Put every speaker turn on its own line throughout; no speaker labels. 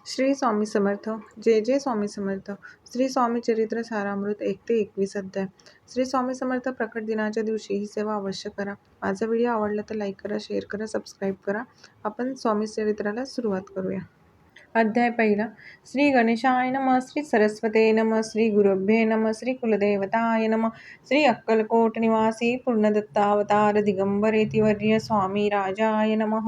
श्री स्वामी समर्थ. जय जय स्वामी समर्थ. श्री स्वामी चरित्र सारामृत 1 ते 21 अध्याय. श्री स्वामी समर्थ प्रकट दिनाच्या दिवशी ही सेवा अवश्य करा. माझा व्हिडिओ आवडला तर लाईक करा, शेअर करा, सबस्क्राईब करा. आपण स्वामी चरित्राला सुरुवात करूया. अध्याय पहिला. श्री गणेशाय नमः. श्री सरस्वते नमः. श्री गुरुभ्ये नमः. श्री कुलदेवताय नमः. श्री अक्कलकोट निवासी पूर्णदत्तावतार दिगंबर यतिवर्य स्वामी राजाय नमः.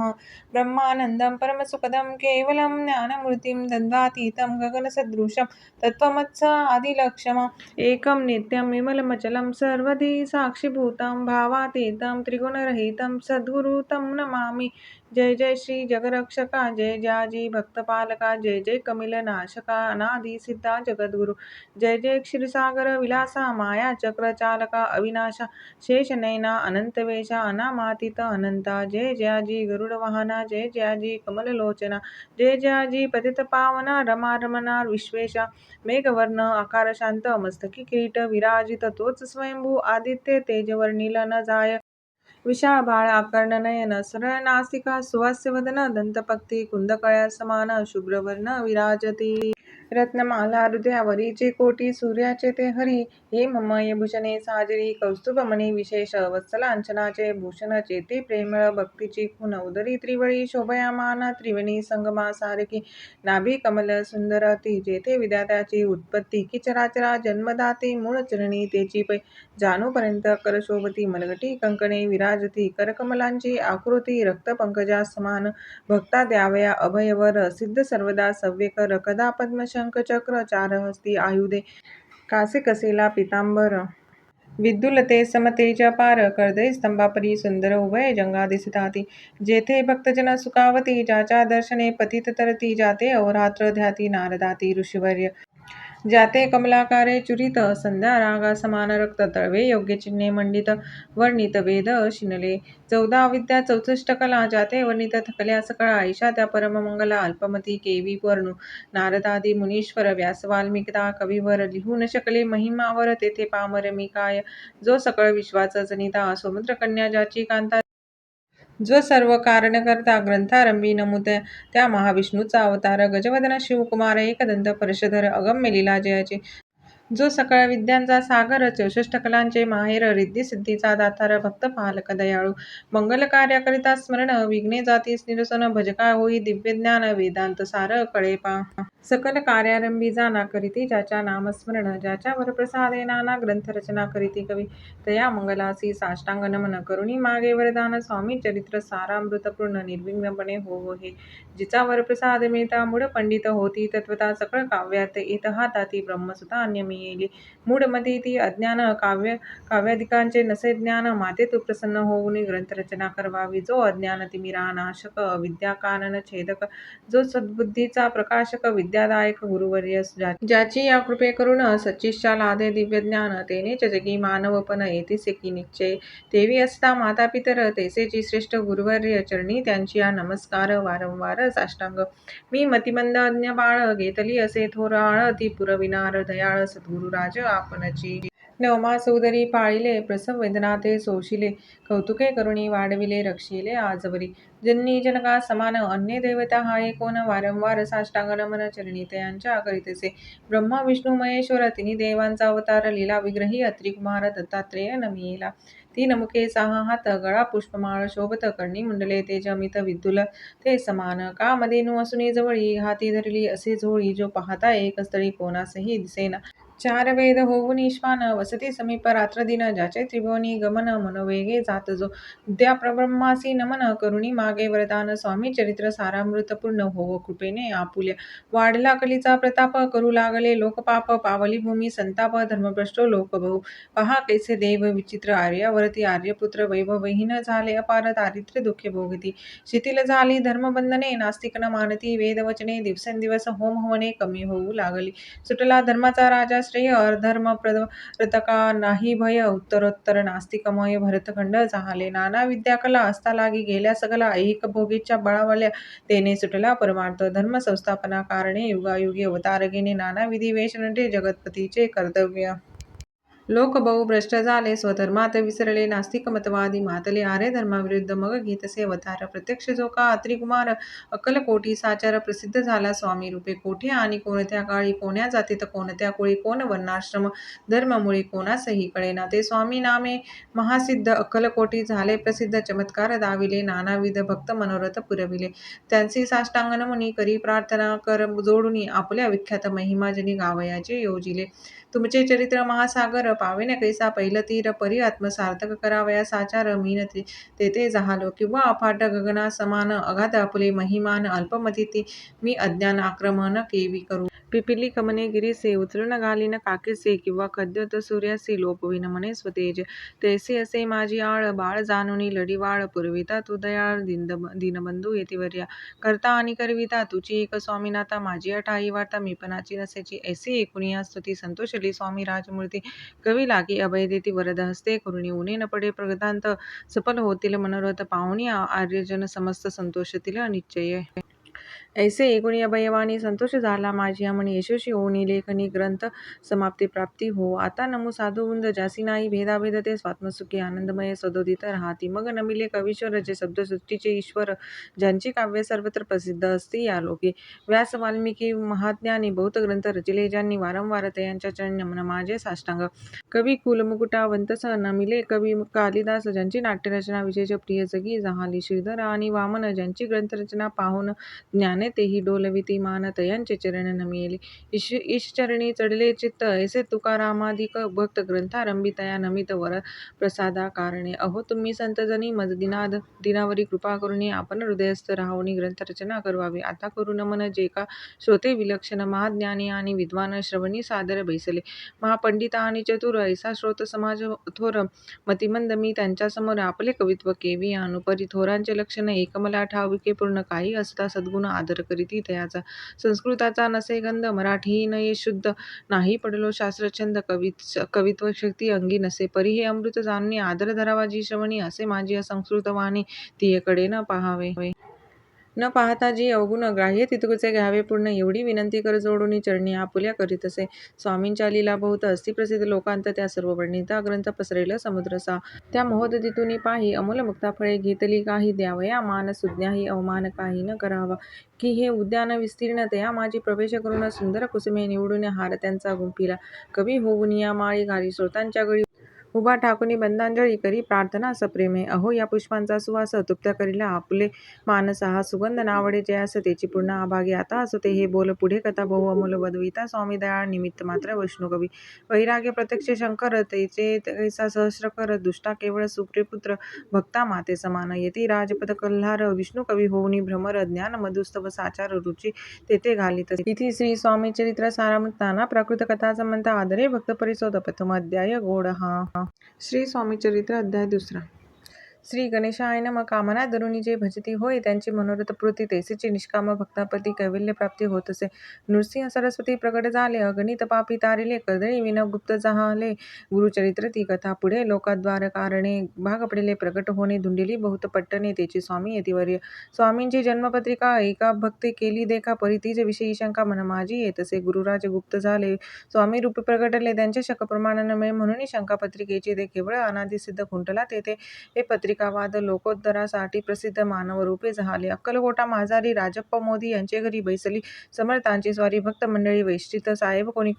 ब्रह्मानंदं परमसुखदं केवलं ज्ञानमूर्तिं द्वन्द्वातीतं गगनसदृशं तत्त्वमत्स आदिलक्ष्यम् एकं नित्यं विमलमचलं सर्वधी साक्षीभूतं भावातीतं त्रिगुणरहितं सद्गुरु तं नमामि. जय जय श्री जगरक्षका, जय जयाजी भक्तपालका, जय जय कमिलनाशका, अनादि सिद्धा जगद्गुरु, जय जय क्षीरसागर विलासा, माया चक्र चालका, अविनाशा, शेषनयना, अनंतवेशा, अनामातीत अनंता, जय जयाजी गरुड वाहना, जय जयाजी कमललोचना, जय जयाजी पतित पावना, रमा रमणा विश्वेशा, मेघवर्ण आकार शांत, मस्तकी किरीट विराजित, तोच स्वयंभू आदित्य तेजवर्णिल न जाय, विशाळ बाळ आकर्ण नयन, सरळ नासिका, सुवास्य वदन, दंतपक्ती कुंदकळ्या समान, शुभ्रवर्ण विराजती, रत्नमाला हृदयावरीचे कोटी सूर्याचे ते हरी, हेममय भूषणे साजरी, कौस्तुभमणी विशेष, वत्सलांचनाचे भूषण, चेती प्रेमळ भक्तीची खून, उदरी त्रिवळी शोभयामान, त्रिवेणी संगमा सारखी, नाभी कमल सुंदरती, जेथे विद्यात्याची उत्पत्ती, की चराचरा जन्मदाती, मूळ चरणी तेची पै, जानूपर्यंत कर शोभती, मनगटी कंकणे विराजती, करकमलांची आकृती, रक्तपंकजा समान, भक्ता द्यावया अभयवर, सिद्ध सर्वदा सव्यकर, कदा पद्मशंख चक्र चारहस्ती आयुधे, कासे कसेला पितांबर, विद्युलते समतेज पार, कर्दय स्तंभापरी सुंदर उभय जंगा दिसताती, जेथे भक्तजन सुखावती, ज्याच्या दर्शने पतित तरती, जाते अहोरात्र ध्याती नारदाती ऋषीवर्य, जाते कमलाकारे चुरित, संध्या रागा समान रक्त तळवे योग्य चिन्हे मंडित, वर्णित वेद शिनले 14 विद्या 64 कला, जाते वर्णित थकल्या सकळा, ऐशा त्या परममंगला, अल्पमती केवी वर्णू, नारदादी मुनीश्वर, व्यास वाल्मिकता कविवर, लिहू न शकले महिमावर, तेथे पामर मी काय, जो सकळ विश्वाचा जनिता, समुद्रकन्या ज्याची कांता, जो सर्व कारण करता, ग्रंथारंभी नमुत्या त्या महाविष्णूचा अवतार, गजवदन शिवकुमार एकदंत परशधर, अगम्य लीला जयाचे, जो सकळ विद्यांचा सागर, 64 कलांचे माहेर, रिद्धी सिद्धीचा दातार, भक्त पालक दयाळू, मंगल कार्याकरिता स्मरण, विघ्ने जातीस निरसन, भजका होई दिव्य ज्ञान, वेदांत सार कळे पा, सकल कार्यारंभी जाना करीती ज्याच्या नामस्मरण, ज्याच्या वरप्रसादे नाना ग्रंथ रचना करीती कवी, तया मंगलासी साष्टांग नमन, करुणी मागे वरदान, स्वामी चरित्र सारामृत पूर्ण निर्विघ्नपणे होवो हे, जिचा वरप्रसाद मिळता मूढ पंडित होती तत्वता, सकळ काव्यात येत हाताती, ब्रह्मसुता अन्य मी येली, मूढ मती ती अज्ञान, काव्यादिकांचे नसे ज्ञान, माते तू प्रसन्न होऊन ग्रंथरचना करवावी, जो अज्ञान तिमिरा नाशक, विद्या कानन छेदक, जो सद्बुद्धीचा प्रकाशक, विद्यादायक गुरुवर्य, ज्याची या कृपे करून सच्चिष्टा लादे दिव्य ज्ञान, तेनेच जगी मानवपण येतीसे की निश्चय, तेवी असता माता पितर, तेसेची श्रेष्ठ गुरुवर्य, चरणी त्यांची या नमस्कार वारंवार साष्टांग, मी मतिमंद अज्ञ बाळ, घेतली असे थोर आळ, ती पुरविनार दयाळ सद्गुरुराज आपणची, नवमास उदरी पाळिले, प्रसव वेदना ते सोशिले, कौतुके करुणी वाढविले, रक्षिले आजवरी, जननी जनका समान, अन्य देवता हाय कोण, वारंवार साष्टांग नमन चरणी तयांच्या करीतसे, ब्रह्मा विष्णू महेश्वर तिन्ही देवांचा अवतार, लीला विग्रही अत्रिकुमार दत्तात्रेय नमिला, 3 मुखे 6 हात, गळा पुष्पमाळ शोभत, कर्णी मुंडले तेज अमित विद्युल ते समान, कामधेनू असुनी जवळी, हाती धरली असे झोळी, जो पाहता एक स्थळी कोणासही दिसेना, 4 वेद होऊन ईश्वान, वसती समीप रात्र दिन, ज्याचे त्रिभुवनी गमन, मनोवेगे जात जो, उद्या ब्रह्मासी नमन, करुणी मागे वरदान, स्वामी चरित्र सारामृत पूर्ण होवो कृपेने आपुल्या, वाढला कलीचा प्रताप, करू लागले लोकपाप, पावली भूमी संताप, धर्मभ्रष्टो लोकबहू, पहा कैसे देव विचित्र, आर्यावरती आर्यपुत्र, वैभवहीन झाले अपार, दारिद्र्य दुःखे भोगती, शिथिल झाली धर्मबंधने, नास्तिक न मानती वेदवचने, दिवसेंदिवस होम हवने कमी होऊ लागली, सुटला धर्माचा राजा श्रेय, अधर्म प्रतका नाही भय, उत्तरोत्तर नास्तिकमय भरतखंड झाले, नाना विद्या कला असता लागी गेल्या सगला, ऐहिक भोगीच्या बळावल्या तेने सुटला परमार्थ, धर्म संस्थापना कारणे युगायुगी अवतार घेणे, नाना विधी वेश नटे जगतपतीचे कर्तव्य, लोक बहु भ्रष्ट झाले, स्वधर्मात विसरले, नास्तिक मतवादी मातले, आर्य धर्माविरुद्ध मग घेत असे अवतार. प्रत्यक्ष जो का अत्रिकुमार अक्कलकोटी साचार प्रसिद्ध झाला. स्वामी रूपे कोठे आणि कोणत्या काळी, कोण्या जातीत कोणत्या कुळी, कोण वर्णाश्रम धर्ममुळी कोणासही कळेना. ते स्वामी नामे महासिद्ध अक्कलकोटी झाले प्रसिद्ध. चमत्कार दाविले, नानाविध भक्त मनोरथ पुरविले. त्यांची साष्टांग नमनी करी प्रार्थना कर जोडुनी, आपल्या विख्यात महिमा जनी गावयाचे योजिले. तुमचे चरित्र महासागर, पावेन कैसा पैल तीर, परी आत्मसार्थक करावया साचार. मीन तेथे जहालो किंवा अफाट गगना समान, अगाध आपले महिमान अल्पमती मी अज्ञान आक्रमण केवी करू. पिपिली कमने गिरीसे, उचलून घालीन काकीसे, किंवा खद्योत सूर्यासी लोपविन मने स्वतेज. तैसे असे माझी आळ, बाळ जाणुनी लढीवाळ, पुरविता तू दयाळ दीनबंधू येतिवर्या. करता आणि करविता तुची एक स्वामीनाथा, माझी ठाई वार्ता मीपणाची नसेची. ऐसे एकूणिया स्तुती संतोषली स्वामी राजमूर्ती. कवी लागी अभय देती वरद हस्ते करुणी, ऊने न पडे प्रगतांत सफल होतील मनोरथ. पाहुणी आर्यजन समस्त संतोषतील निश्चय. ऐसे एकूणी अभयवाणी संतोष झाला माझी मनी, यशस्वी होऊनी लेखनी ग्रंथ समाप्ती प्राप्ती हो. आता नमू साधुवृंद, जासी नाही भेदाभेद ते स्वात्मसुखी आनंदमय सदोदित राहती. मग नमिले कवीश्वर जे शब्दसृष्टीचे ईश्वर, ज्यांची काव्य सर्वत्र प्रसिद्ध असते या लोके. व्यास वाल्मिकी महाज्ञानी बहुत ग्रंथ रचिले ज्यांनी, वारंवार तयांच्या चरणी नमन माझे साष्टांग. कवी कुलमुकुटावंतस नमिले कवी कालिदास, ज्यांची नाट्यरचना विशेष प्रिय जगी जाहली. श्रीधर आणि वामन, ज्यांची ग्रंथरचना पाहून ज्ञाने तेही डोलविती मान, तयांचे चरण नमिले ईशचरणी चढले चित्त. ऐसे तुकारामादिक भक्त ग्रंथारंभी तया नमित वर प्रसादा कारणे. अहो तुम्ही संतजनी मज दिनावरी कृपा करुणी, आपण हृदयस्थ राहुनी ग्रंथरचना करवावी. आता करू नमन जे का श्रोते विलक्षण, महाज्ञानी आणि विद्वान श्रवणी सादर बैसले. महापंडित आणि चतुर, ऐसा श्रोत समाज थोर, मतिमंद मी त्यांच्यासमोर आपले कवित्व केवी आणू. परी थोरांचे लक्षण एक मला ठाऊके पूर्ण, काही असता सद्गुण आदर करीती तयाचा. संस्कृताचा नसे गंध, मराठीही नये शुद्ध, नाही पडलो शास्त्रछंद, कवित्व शक्ती अंगी नसे. परी हे अमृत जाणूनी, आदर धरावा जी श्रवणी. असे माझी असंस्कृत वाणी, तियेकडे न पाहावे. न पाहता जी अवगुण, ग्राह्य तितकुचे घ्यावे पूर्ण. एवढी विनंती कर जोडुनी, चरणी आपुल्या करीतसे. स्वामींच्या लीला बहुत असती प्रसिद्ध, लोकांत त्या सर्व वर्णिता ग्रंथ पसरेल समुद्रसा. त्या महोदधीतुनी पाही, अमूल मुक्ता फळे घेतली काही. द्यावया मान सुज्ञाही, अवमान काही न करावा. की हे उद्यान विस्तीर्ण, तया माझी प्रवेश करून, सुंदर कुसुमे निवडून हार त्यांचा गुंफिला. कवी होऊन या माळी घाली, श्रोतांच्या गळी उभा ठाकुनी बंधांजळी करी प्रार्थना सप्रेमे. अहो या पुष्पांचा सुवास, तृप्त करिला आपुले मानस. हा सुगंध नावडे जयास, तेची पूर्ण आभागी. आता असते हे बोल पुढे कथा बहु अमूल, वदविता स्वामी दयाळ निमित्त मात्र विष्णू कवी. वैराग्य प्रत्यक्ष शंकर, तेचे कैसा सहस्रकर, दुष्टा केवळ सुप्रिपुत्र, भक्ता माते समान. येती राजपद कल्हार, विष्णू कवी होऊनी भ्रमर, ज्ञान मधुस्तव साचार रुची तेथे घालीत. इति श्री स्वामी चरित्र सारामृत नाना प्राकृत कथा संबंध, आदरे भक्त परिसोद प्रथम अध्याय गोड हा. श्री स्वामी चरित्र अध्याय दुसरा. श्री गणेशाय नम. कामना धरुणी जे भजती होय, त्यांची मनोरथ पूर्ती. तैसेची निष्काम भक्तापती कैवल्य प्राप्ती होत असे. नृसिंह सरस्वती प्रगट झाले, अगणित पापी तारिले, कर्दळी विन गुप्त झाले. गुरुचरित्र ती कथा पुढे. लोकाद्वार कारणे भाग पडले, प्रगट होणे धुंडिली बहुत पट्टणे, तेची स्वामी येतिवर्य. स्वामींची जन्मपत्रिका एका भक्ते केली देखा, परी तीज विषयी शंका मन माझी येतसे. गुरुराज गुप्त झाले, स्वामी रूपी प्रगटले, त्यांचे शक प्रमाण न मिळे, म्हणून शंकापत्रिकेची ते केवळ अनादि सिद्ध खुंटला तेथे हे पत्रिकावाद लोकोत्तरासाठी प्रसिद्ध मानव रूपे झाले. अक्कलकोटा महाजारी राजप्पा मोदी यांचे घरी बैसली समर्थांची स्वारी भक्त मंडळी. वैश्चित साहेब कोणी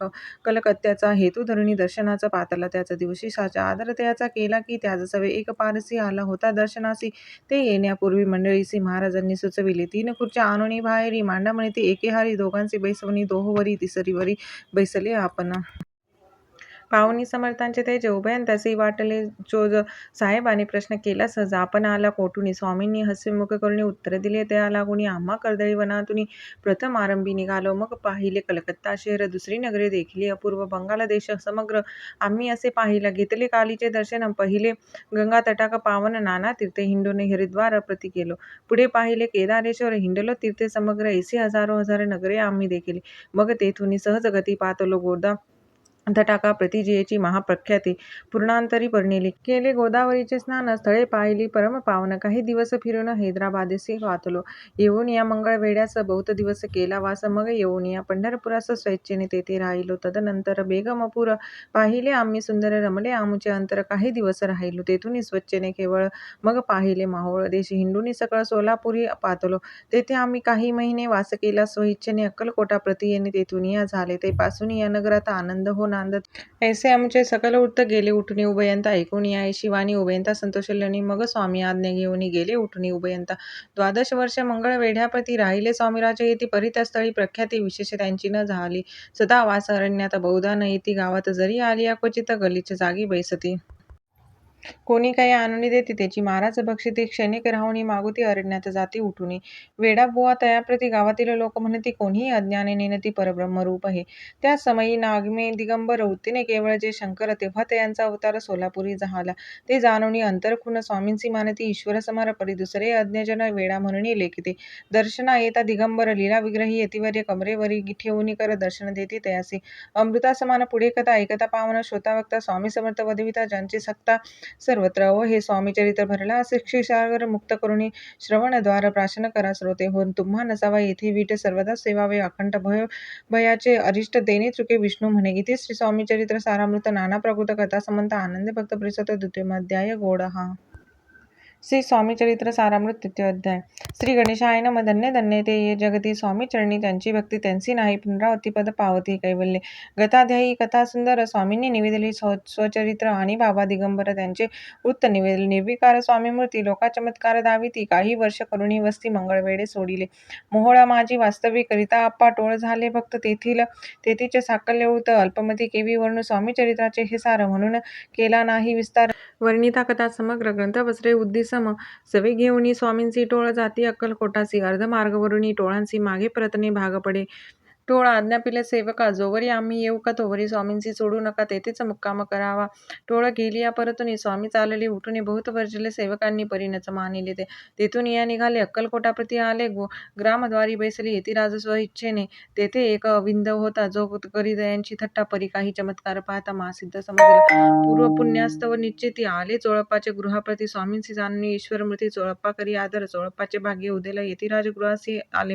कलकत्त्याचा हेतू धरुणी दर्शनाचा पातला. त्याच दिवशी साचा आदर त्याचा केला की त्याच सवे एक पारसी आला होता दर्शनासी. ते येण्यापूर्वी मंडळीसी महाराजांनी सुचविले, 3 खुर्च्या आणुनी बाहेरी मांडा म्हणे. ते एकेहारी दोघांची बैसवणी, दोहोवरी तिसरीवरी बैसले आपण. पाहुणी समर्थांचे तेज उभयंतासी वाटले चोज. साहेबांनी प्रश्न केला सहज, आपण आला कोठुनी. स्वामींनी हस्यमुख करुणी उत्तर दिले त्या लागुनी, आम्हा कर्दळी वनातुनी प्रथम आरंभी निघालो. मग पाहिले कलकत्ता शहर, दुसरी नगरे देखिली अपूर्व, बंगाल देश समग्र आम्ही असे पाहिला. घेतले कालीचे दर्शन, पहिले गंगा तटाक पावन, नाना तीर्थे हिंडून हरिद्वार प्रति गेलो. पुढे पाहिले केदारेश्वर, हिंडलो तीर्थे समग्र. ऐसे हजारो हजार नगरे आम्ही देखिली. मग तेथुनी सहज गती पातलो तटाका प्रतिजियेची महाप्रख्याती पूर्णांतरी परिणिली. केले गोदावरीचे स्नान, स्थळे पाहिली परमपावन. काही दिवस फिरून हैदराबादेसी वाचलो. येऊन या मंगळवेढ्यास बहुत दिवस केला वास. मग येऊन या पंढरपुरास स्वेच्छेने तेथे राहिलो. तदनंतर बेगमपूर पाहिले आम्ही सुंदर, रमले आमुचे अंतर. काही दिवस राहिलो तेथून स्वेच्छेने केवळ. मग पाहिले माहोळ देश हिंडून सकळ सोलापुरी पातलो. तेथे आम्ही काही महिने वास केला. स्वइच्छेने अक्कलकोटा प्रति येणे तेथून या झाले. ते पासून या नगरात आनंद हो नांदत. ऐसे आमचे सकल वृत्त गेले उठून उभयंता ऐकून या शिवानी उभयंता संतोषल्याने. मग स्वामी आज्ञा घेऊन गेले उठून उभयंता. 12 वर्ष मंगळवेढ्याप्रती राहिले स्वामीराजे येती. परी त्या स्थळी प्रख्याती विशेष त्यांची न झाली. सदा वास अरण्यात बहुधा न येती. गावात जरी आलिया क्वचित गलिच्छ जागी बैसती. कोणी काही आणून देते त्याची महाराज बक्षिते. क्षणिक राहुनी मागुती अरण्यात जाती उठुनी. वेडा बुवा तयाप्रती गावातील लोक म्हणती. कोणीही अज्ञाने नेनती परब्रह्मरूप हे. त्या समयी नागमे दिगंबर वृत्तीने केवळ जे शंकर. तेव्हा त्यांचा अवतार सोलापुरी झाला. ते जाणून अंतरखून स्वामींसी मानती. ईश्वर समार परी दुसरे अज्ञजन वेडा म्हणून लेखिते. दर्शना येता दिगंबर लीला विग्रही यतिवर्य कमरेवरी ठेवून कर दर्शन देती तयासी. अमृता समान पुढे कथा ऐकता पावन. श्रोता वक्ता स्वामी समर्थ वदविता ज्यांची सक्ता सर्वत्र. व हे स्वामी चरित्र भरला असे क्षीरसागर मुक्त करुणी. श्रवणद्वार प्राशन करा श्रोते होऊन. तुम्हा नसावा येथे वीट सर्वदा सेवावे. अखंड भयाचे अरिष्ट देणे चुके विष्णू म्हणे. इथे श्री स्वामी चरित्र सारामृत नाना प्रकृत कथा समंत आनंद भक्त परिसत द्वितीयोऽध्याय गोड हा. श्री स्वामी चरित्र सारामृत तृतीय अध्याय. श्री गणेशाय नमः. धन्य धन्य ते ये जगती स्वामी चरणी त्यांची भक्ती. त्यांची नाही पुनरावृत्ती पद पावती कैवल्ये. गताध्यायी कथा सुंदर. स्वामींनी निवेदली स्वचरित्र आणि बाबा दिगंबर त्यांचे वृत्त निवेदले. निर्विकार स्वामीमूर्ती लोका चमत्कार दाविती. काही वर्ष करुणी वस्ती मंगळवेढे सोडिले. मोहोळा माझी वास्तवी करिता आप्पा टोळ झाले भक्त तेथीचे साकल्य वृत्त अल्पमती केवी वर्णू. स्वामी चरित्राचे हे सार म्हणून केला नाही विस्तार. वर्णिता कथा समग्र ग्रंथ बसरे उद्दिसम. सवे घेऊनी स्वामींची टोळ जाती अक्कलकोटासी. अर्धमार्गवरुनी टोळांसी मागे परतणे भाग पडे. टोळ आज्ञापिले सेवका. जोवरी आम्ही येऊ का तोवरी स्वामींची सोडू नका. तेथेच मुक्काम करावा. टोळ गेलिया परतुनी स्वामी चालले उठून. बहुत वर्जले सेवकांनी परीनच मानिले ते. तेथून या निघाले अक्कलकोटाप्रती आले. ग्रामद्वारी बैसले यतिराज स्वइच्छेने. तेथे एक विंधव होता जो करी दयांची थट्टा. परी काही चमत्कार पाहता महासिद्ध समजला. पूर्व पुण्यास्तव निश्चिती. आले चोळप्पाचे गृहाप्रती स्वामींची जाणून. ईश्वरमूर्ती चोळप्पा करी आदर. चोळप्पाचे भाग्य उदेल यतिराज गृहासी आले.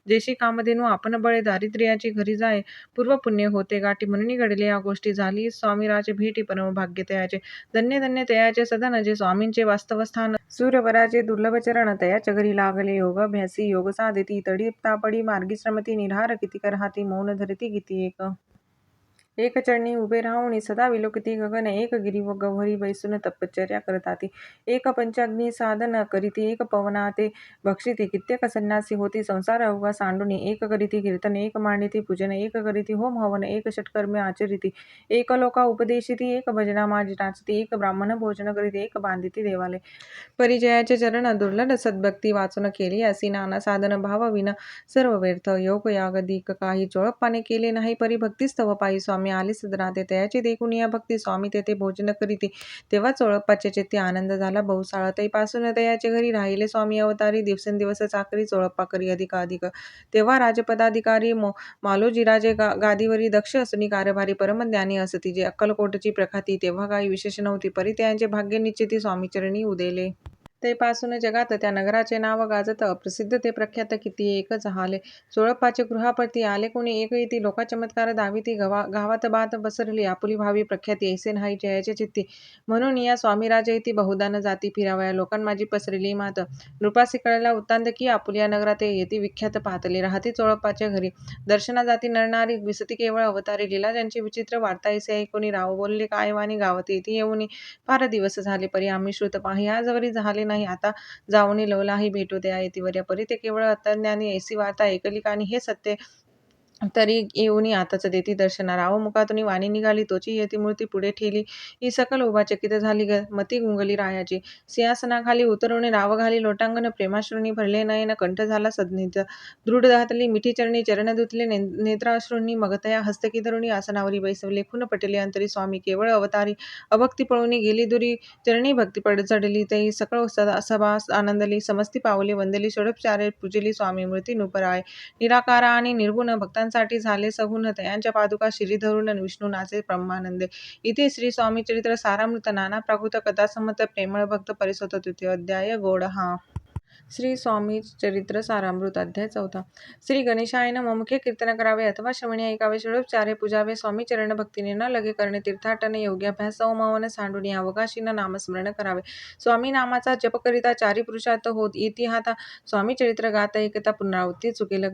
जेशी कामधेनू आपण बळे दारिद्र्याची घरी जाय. पूर्व पुण्य होते गाठी म्हणून घडले या गोष्टी. झाली स्वामीराजे भेटी परम भाग्य तयाचे. धन्य धन्य तयाचे सदन जे स्वामींचे वास्तवस्थान. सूरवराचे दुर्लभ चरण तयाच्या घरी लागले. योगाभ्यासी योग साधिती. तडी तापडी मार्गी श्रमती. निराहार किती राहती. मौन धरती किती एक चरणी उभे राहुनी सदा विलोकिती गगन. एक गिरी व गह्वरी बैसून तपश्चर्या करताती. एक पंचाग्नी साधन करीती. एक पवनाते भक्षिती. कित्येक संन्यासी होती संसार अवघा सांडुनी. एक करीती कीर्तन. एक मांडिती पूजन. एक करीती होम हवन. एक षटकर्मे आचरिती. एक लोका उपदेशिती. एक भजना माझी नाचती. एक ब्राह्मण भोजन करीती. एक बांधिती देवालय. परिचयाचे चरण दुर्लभ सद्भक्ती वाचून केली असी नाना साधन. भावविना सर्व व्यर्थ. योग यागदिक काही चोळप्पाने केले नाही. परी भक्तिस्तव पायी स्वामी आले सदनाते. तयाची देखून या भक्ती स्वामी तेथे भोजन करीती. तेव्हा चोळप्पाचे चित्ती आनंद झाला बहुसाळ. तैपासून तयाचे घरी राहिले स्वामी अवतारी. दिवसेंदिवस चाकरी चोळप्पा करी अधिकाधिक. तेव्हा राजपदाधिकारी मालोजीराजे गादीवरी दक्ष असुनी कारभारी परमज्ञानी असती. जे अक्कलकोटची प्रख्याती तेव्हा काही विशेष नव्हती. परी त्यांचे भाग्य निश्चिती स्वामीचरणी उदेले. तेपासून जगात त्या नगराचे नाव गाजत. अप्रसिद्ध ते प्रख्यात किती एक झाले. चोळप्पाचे गृहाप्रती आले कोणी एक येती. लोका चमत्कार दाविती. गावात बात पसरली आपुली भावी प्रख्याती. ऐसे नाही जयाचे चित्ती. म्हणून या स्वामीराजे येती बहुधा न जाती फिरावया. लोकां माझी पसरली मात. नृपासी कळला वृत्तांत की आपुल्या नगरात येती विख्यात पाहतली. राहती चोळप्पाच्या घरी. दर्शना जाती नरनारी. विसती केवळ अवतारी. लीला ज्यांची विचित्र वार्ता ऐसे ऐकूनी. राव बोलले काय वाणी गावात येती येऊनी. फार दिवस झाले परी आम्ही श्रुत पाही. आजवरी झाले नाही. आता जाऊनी लवलाही भेटू द्या यतिवर्या. परी ते केवळ अतज्ञानी ऐसी वार्ता ऐकली कानी हे सत्य तरी येऊनी आताच देती दर्शना. राव मुखातून वाणी निघाली तोची यतिमूर्ती पुढे ठेली. ही सकल उभा चकित झाली मती गुंगली रायाची. सिंहासनाखाली उतरून राव घाली लोटांगण. प्रेमाश्रूंनी भरले नयन. कंठ झाला सन्निध. दृढ घातली मिठी चरणी. चरण धुतले नेत्राश्रूंनी. मगतया हस्तकी धरुणी आसनावरी बैसवले. खून पटले अंतरी स्वामी केवळ अवतारी. अभक्ती पळून गेली दुरी. चरणी भक्ती पड चढली तई. सकळ सभा आनंदली. समस्ती पावले वंदली. षोडोपचारे पूजली स्वामीमूर्ती नृपराय. निराकारा आणि निर्गुण भक्तांसाठी भक्तांसाठी झाले सगुण तयांच्या पादुका शिरी धरून विष्णू नाचे ब्रह्मानंदे. इथे श्री स्वामी चरित्र सारामृत नाना प्राकृत कथासंमत प्रेमळ भक्त परिसोत तृतीय अध्याय गोड हा. श्री स्वामी चरित्र सारामृत अध्याय 4. श्री गणेशाय नमः. मुखे कीर्तन करावे अथवा श्रवणी ऐकावे, षोडोपचारे पूजावे, स्वामी चरण भक्तीने न लगे करणे, तीर्थाटन योग्याभ्यास, सौमवन सांडून अवकाशीन नामस्मरण करावे. स्वामी नामाचा जप करिता चारी पुरुषार्थ होत इति हाता. स्वामी चरित्र गाता ऐकता पुनरावृत्ती चुकेल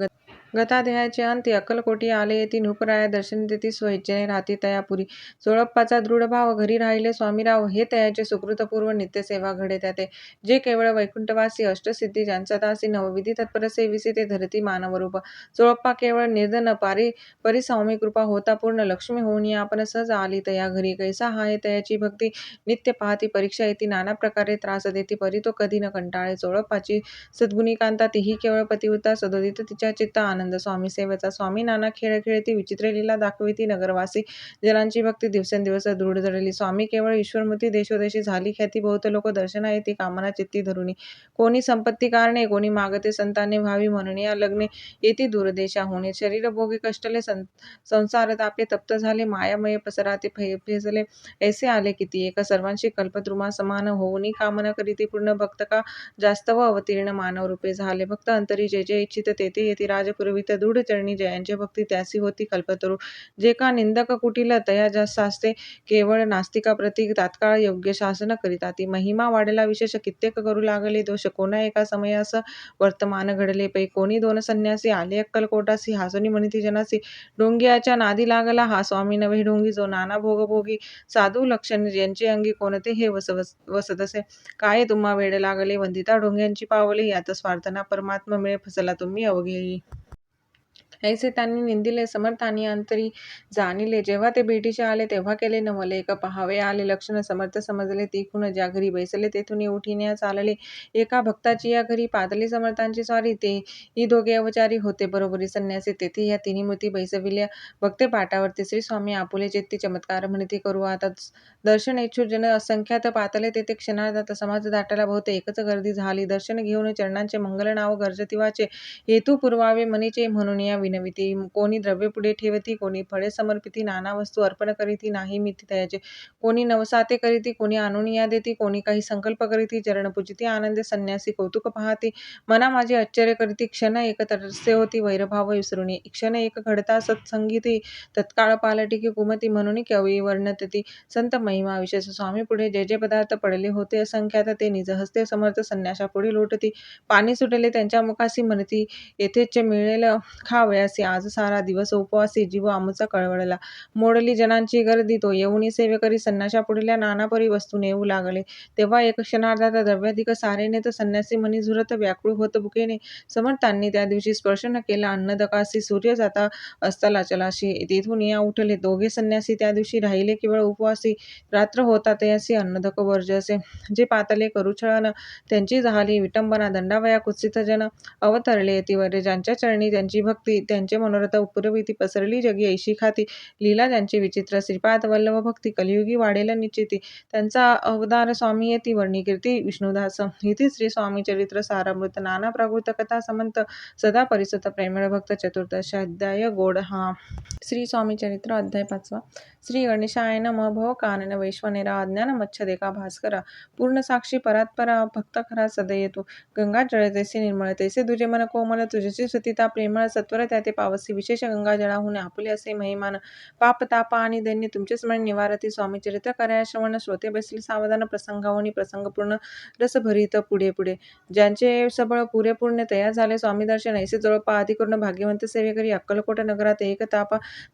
गताध्यायाचे अंती अक्कलकोटी आले येती नृपराया दर्शन देती स्वइच्छेने राहती तयापुरी. सोळप्पाचा दृढ भाव घरी राहिले स्वामीराव हे तयाचे सुकृतपूर्व नित्यसेवा घडे त्याते. जे केवळ वैकुंठवासी अष्टसिद्धी ज्यांचा दासी नवविधी तत्पर सेविसी ते धरती मानवरूप. सोळप्पा केवळ निर्धन परिसौमी कृपा होता पूर्ण लक्ष्मी होऊन आपण सहज आली तया घरी. कैसा हाय तयाची भक्ती नित्य पाहती परीक्षा येती नाना प्रकारे त्रास देती परी तो कधी न कंटाळे. सोळप्पाची सद्गुणी कांता तीही केवळ पतिव्रता सदोदित तिच्या चित्त आनंद स्वामी सेवेचा. स्वामी नाना खेळ खेळती विचित्र लीला दाखविती नगरवासी जनांची भक्ती दिवसेंदिवस दृढ जडली. स्वामी केवळ ईश्वरमूर्ती देशोदेशी झाली ख्याती बहुत लोक दर्शना येती कामना चित्ती धरुनी. कोणी संपत्ती कारणे कोणी मागते संताने व्हावी म्हणून या लग्ने येती दूरदेशाहून. शरीर भोगी कष्टले संसार तापे तप्त झाले मायामय पसराते फेसले ऐसे आले किती एक. सर्वांशी कल्पद्रुमा समान होऊनी कामना करीती पूर्ण भक्त का जास्त व अवतीर्ण मानव रूपे झाले. भक्त अंतरी जे जे इच्छित तेथे येती राजपुरवित दृढ चरणी जयांचे भक्ती त्यासी होती कल्पतरू. जे का निंदक कुटिल तया शास्ते केवळ नास्तिका प्रती तात्काळ योग्य शासन करिताती. महिमा वाढला विशेष कित्येक करू लागले दोष कोणा एका समयास वर्तमान घडले पै. कोणी दोन संन्यासी आले अक्कलकोटासी हासुनी म्हणती जनासी ढोंगियाच्या नादी लागला हा स्वामी नव्हे ढोंगी जो नाना भोगभोगी साधू लक्षण ज्यांचे अंगी कोणते हे वसतसे. काय तुम्हा वेड लागले वंदिता ढोंग्यांची पावले यात स्वार्थ ना परमात्मा मिळे फसला तुम्ही अवघेही. ऐसे त्यांनी निंदिले समर्थानी अंतरी जाणिले. जेव्हा ते भेटीचे आले तेव्हा केले नवले एक पहावे आले लक्षण समर्थ समजले तिखून. ज्या घरी बैसले तेथून उठिण्या चालले एका भक्ताची या घरी पातली समर्थांची स्वारी. ते ही दोघे अवचारी होते बरोबरी संन्यासी तेथे या तिन्ही मूर्ती बैसविल्या भक्ते पाटावरती. श्री स्वामी आपुले चित्ती चमत्कार म्हणती करू आता दर्शन इच्छुक जन असंख्यात पातले तेथे क्षणार्धात समाज दाटला बहुत एकच गर्दी झाली. दर्शन घेऊन चरणांचे मंगल नाव गर्जती वाचे हेतू पुरवावे मनीचे म्हणून या विनविती. कोणी द्रव्य पुढे ठेवती कोणी फळे समर्पिती नाना वस्तू अर्पण करीती नाही मिती तयाचे. कोणी नवसाते करीती कोणी आणून या देती कोणी काही संकल्प करीती चरण पूजिती आनंदे संन्यासी कौतुक पाहती मना माझे आश्चर्य करीती. क्षण एक तरसे होती वैरभाव विसरुनी क्षण एक घडता सत्संगीती तत्काळ पालटी की कुमती म्हणून कवी वर्णतती संत महिमा विशेष. स्वामी पुढे जे जे पदार्थ पडले होते असंख्यात ते निज हस्ते समर्थ संन्यासा पुढे लोटती. पाणी सुटले त्यांच्या मुखासी म्हणती येथेच मिळेल खावयासी आज सारा दिवस उपवासी जीव आमचा कळवळला. मोडली जनांची गर्दी तो येऊनी सेवेकरी संन्याशा पुढल्या नानापरी वस्तू नेऊ लागले. तेव्हा एक क्षणार्धात द्रव्याधिक सारे नेत संन्यासी मनी झुरत व्याकुळ होत भुकेने. समर्थांनी त्या दिवशी स्पर्श न केला अन्नदकासी सूर्य जाता अस्ताला चलाशी. तेथून या उठले दोघे संन्यासी त्या दिवशी राहिले केवळ उपवासी. रात्र होता तयासी अन्नदक वर्ज असे. जे पातले करू छळन त्यांची झाली विटंबना दंडावया कुत्सित जन अवतरले यतीवर. ज्यांच्या चरणी त्यांची भक्ती त्यांचे मनोरथ पुरविती पसरली जगी ऐशी खाती. लीला ज्यांची विचित्र श्रीपाद वल्लभ भक्ती कलियुगी वाढेल निश्चिती. त्यांचा अवतार स्वामी येती वर्णी कीर्ती विष्णुदास. इति श्री स्वामी चरित्र सारामृत नाना प्राकृत कथा समंत सदा परिसत प्रेमळ भक्त चतुर्दशाध्याय गोड हा. श्री स्वामी चरित्र अध्याय 5. श्री गणेशाय नमः. भव कानन वैश्वनेरा अज्ञान मच्छदेका भास्करा पूर्ण साक्षी परात्परा भक्त खरा सदय तू. गंगा जळ तैसे निर्मळ तैसे तुझे मन कोमल तुझची सुतिता प्रेमळ सत्वर त्या ते पावसी. विशेष गंगा जळाहून आपुले असे महिमान पाप ताप आणि दैन्य तुमचे स्मरण निवारती. स्वामी चरित्र कार्या श्रवण श्रोते बसले सावधान प्रसंगावनी प्रसंग पूर्ण रस भरित पुढे पुढे. ज्यांचे सबळ पुरे पूर्ण तया झाले स्वामी दर्शन ऐसे जवळपा आधी करून भाग्यवंत सेवेकरी अक्कलकोट नगरात एक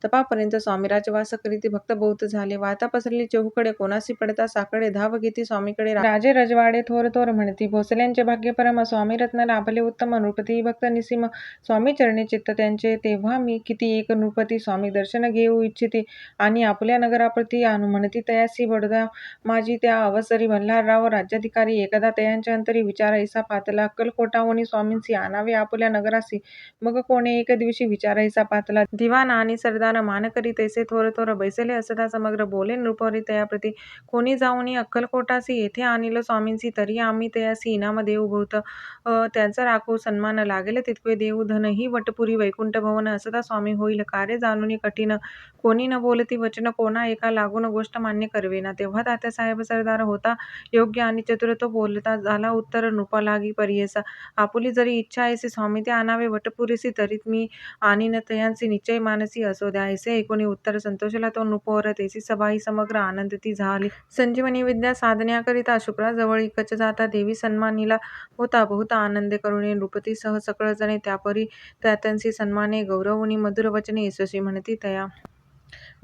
तपापर्यंत स्वामीराज वास करीती भक्त बहुत झाले. वार्ता पसरली चहूकडे कोणासी पडता साकडे धाव घेती स्वामीकडे राजे रजवाडे थोर थोर म्हणती. भोसल्यांचे भाग्य परम स्वामी रत्न लाभले उत्तम नृपती भक्त निसीम स्वामी चरणी चित्त त्यांचे. तेव्हा मी किती एक नृपती स्वामी दर्शन घेऊ इच्छिते आणि आपल्या नगराप्रती म्हणती तयासी बडोदा माझी. त्या अवसरी मल्हारराव राज्याधिकारी एकदा तयांच्या अंतरी विचार ऐसा पातला अक्कलकोटावनी स्वामींसी आणावे आपल्या नगरासी. मग कोणे एक दिवशी विचार ऐसा पातला दिवाण आणि सरदार मान करी तैसे थोर थोर बैसले असता समग्र बोले नृपरी तयाप्रती. कोणी जाऊनी अक्कलकोटासी येथे आणिल स्वामींसी तरी आम्ही तयासी इनाम देऊ बहुत. त्यांचा राखो सन्मान लागेल तितके देऊ धन ही वटपुरी वैकुंठ भवन असता स्वामी होईल कार्य जाणून कठीण कोणी न बोलती वचन कोणा एका लागून गोष्ट मान्य करवेना. तेव्हा तात्यासाहेब सरदार होता योग्य आणि चतुर तो बोलता झाला उत्तर नृप लागी परियेसा. आपुली जरी इच्छा ऐसी स्वामी ते आणावे वटपुरीसी तरीत मी आणीन तयांसी निश्चय मानसी असो द्या. ऐसे ऐकून उत्तर संतोषला तो नृपवर तेची सभा ही समग्र आनंद ती झाली. संजीवनी विद्या साधण्याकरिता शुक्राजवळ इकच जाता देवी सन्मानिला होता बहुत आनंदे करुणे नृपती सह सकळ जणे त्यापरी त्यातंसी सन्माने गौरवनी मधुर वचने यशस्वी म्हणती तया.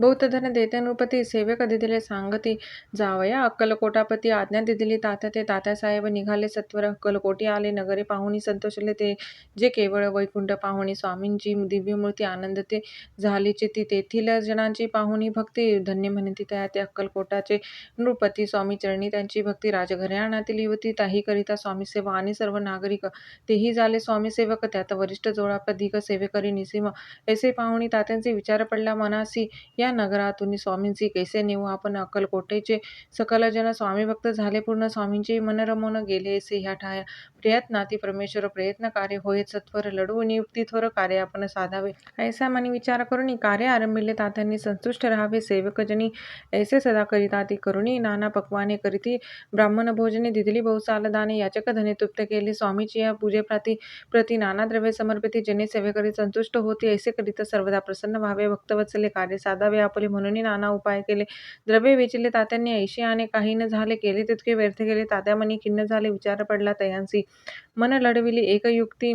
बहुत धन देते नृपती सेवक दिदिले सांगती जावया अक्कलकोटापती आज्ञा दिदिली तात्या ते तात्यासाहेब निघाले सत्वर अक्कलकोटी आले नगरे पाहुणी संतोषले ते जे केवळ वैकुंठ पाहुणी स्वामींची दिव्यमूर्ती आनंद ते झाली चित्ती तेथील जनांची पाहुणी भक्ती धन्य म्हणती तया. ते अक्कलकोटाचे नृपती स्वामी चरणी त्यांची भक्ती राजघराण्यातील युवती ताही करिता स्वामी सेवा आणि सर्व नागरिक तेही झाले स्वामी सेवक त्यात वरिष्ठ जोडापदिक सेवेकरी निसीम ऐसे पाहुणी तात्यांचे विचार पडला मनासी या नगरातून स्वामींची कैसे नेऊ आपण अक्कलकोटेचे सकल जन स्वामी भक्त झाले पूर्ण स्वामींचे मन रमून गेले ऐसे ह्या ठाया प्रयत्नाती परमेश्वर प्रयत्न कार्य होय सत्वर लढवून युक्ती थोर कार्य आपण साधावे ऐसा मनी विचार करून कार्य आरंभिले तात्यांनी संतुष्ट राहावे सेवकजनी ऐसे सदा करिता ती करुणी नाना पक्वाने करीती ब्राह्मण भोजने दिदिली बहुसाल दाने याचक धने तृप्त केले स्वामीची या प्रति नाना द्रव्य समर्पिती जने सेवेकरी संतुष्ट होती ऐसे करीता सर्वदा प्रसन्न व्हावे भक्तवत्सले कार्य साधावे आपले म्हणून नाना उपाय केले द्रव्य वेचिले तात्यांनी ऐशी आणे काही न झाले केले तितके व्यर्थ गेले तात्या मनी खिन्न झाले विचार पडला तयांसी मन लढविली एक युक्ती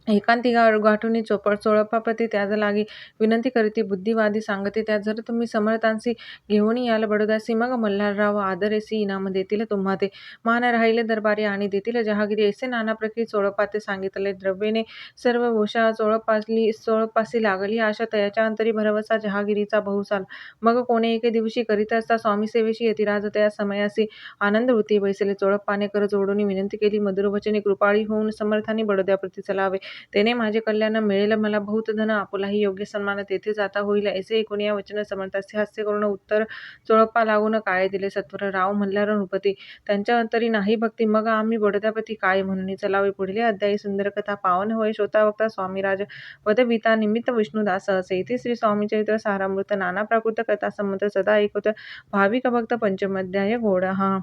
एकांती गाठुनी चोळप्पाप्रती त्याज लागी विनंती करीती बुद्धिवादी सांगते त्या जर तुम्ही समर्थांसी घेऊन याल बडोदासी मग मल्हारराव आदरेसी इनाम देतील तुम्हा ते मान राहिले दरबारी आणि देतील जहागिरी ऐसे नाना प्रकी चोळप्पा ते सांगितले द्रव्येने सर्व भूषा चोळप्पासी लागली आशा तयाच्या अंतरी भरवसा जहागिरीचा बहुसाल मग कोणे एके दिवशी करीत असता स्वामी सेवेशी यतिराज त्या समयासी आनंद वृत्ती बैसले चोळप्पाने कर जोडून विनंती केली मधुर वचने कृपाळी होऊन समर्थांनी बडोद्याप्रती चलावे तेने माझे कल्याण मिळेल मला बहुत धन आपुलाही योग्य सन्मान तेथे जाता होईल ऐसे ऐकून या वचन समर्थाचे हास्य करून उत्तर चोळप्पा लागून काय दिले सत्वर राव मल्हार नृपती त्यांच्या अंतरी नाही भक्ती मग आम्ही बडोद्याप्रती काय म्हणून चलावे पुढले अध्यायी सुंदर कथा पावन होय श्रोता वक्ता स्वामीराज वदविता निमित्त विष्णुदास असे इथे श्री स्वामी चरित्र सारामृत नाना प्राकृत कथा संमत सदा ऐकत भाविक भक्त पंचम अध्याय घोडा हा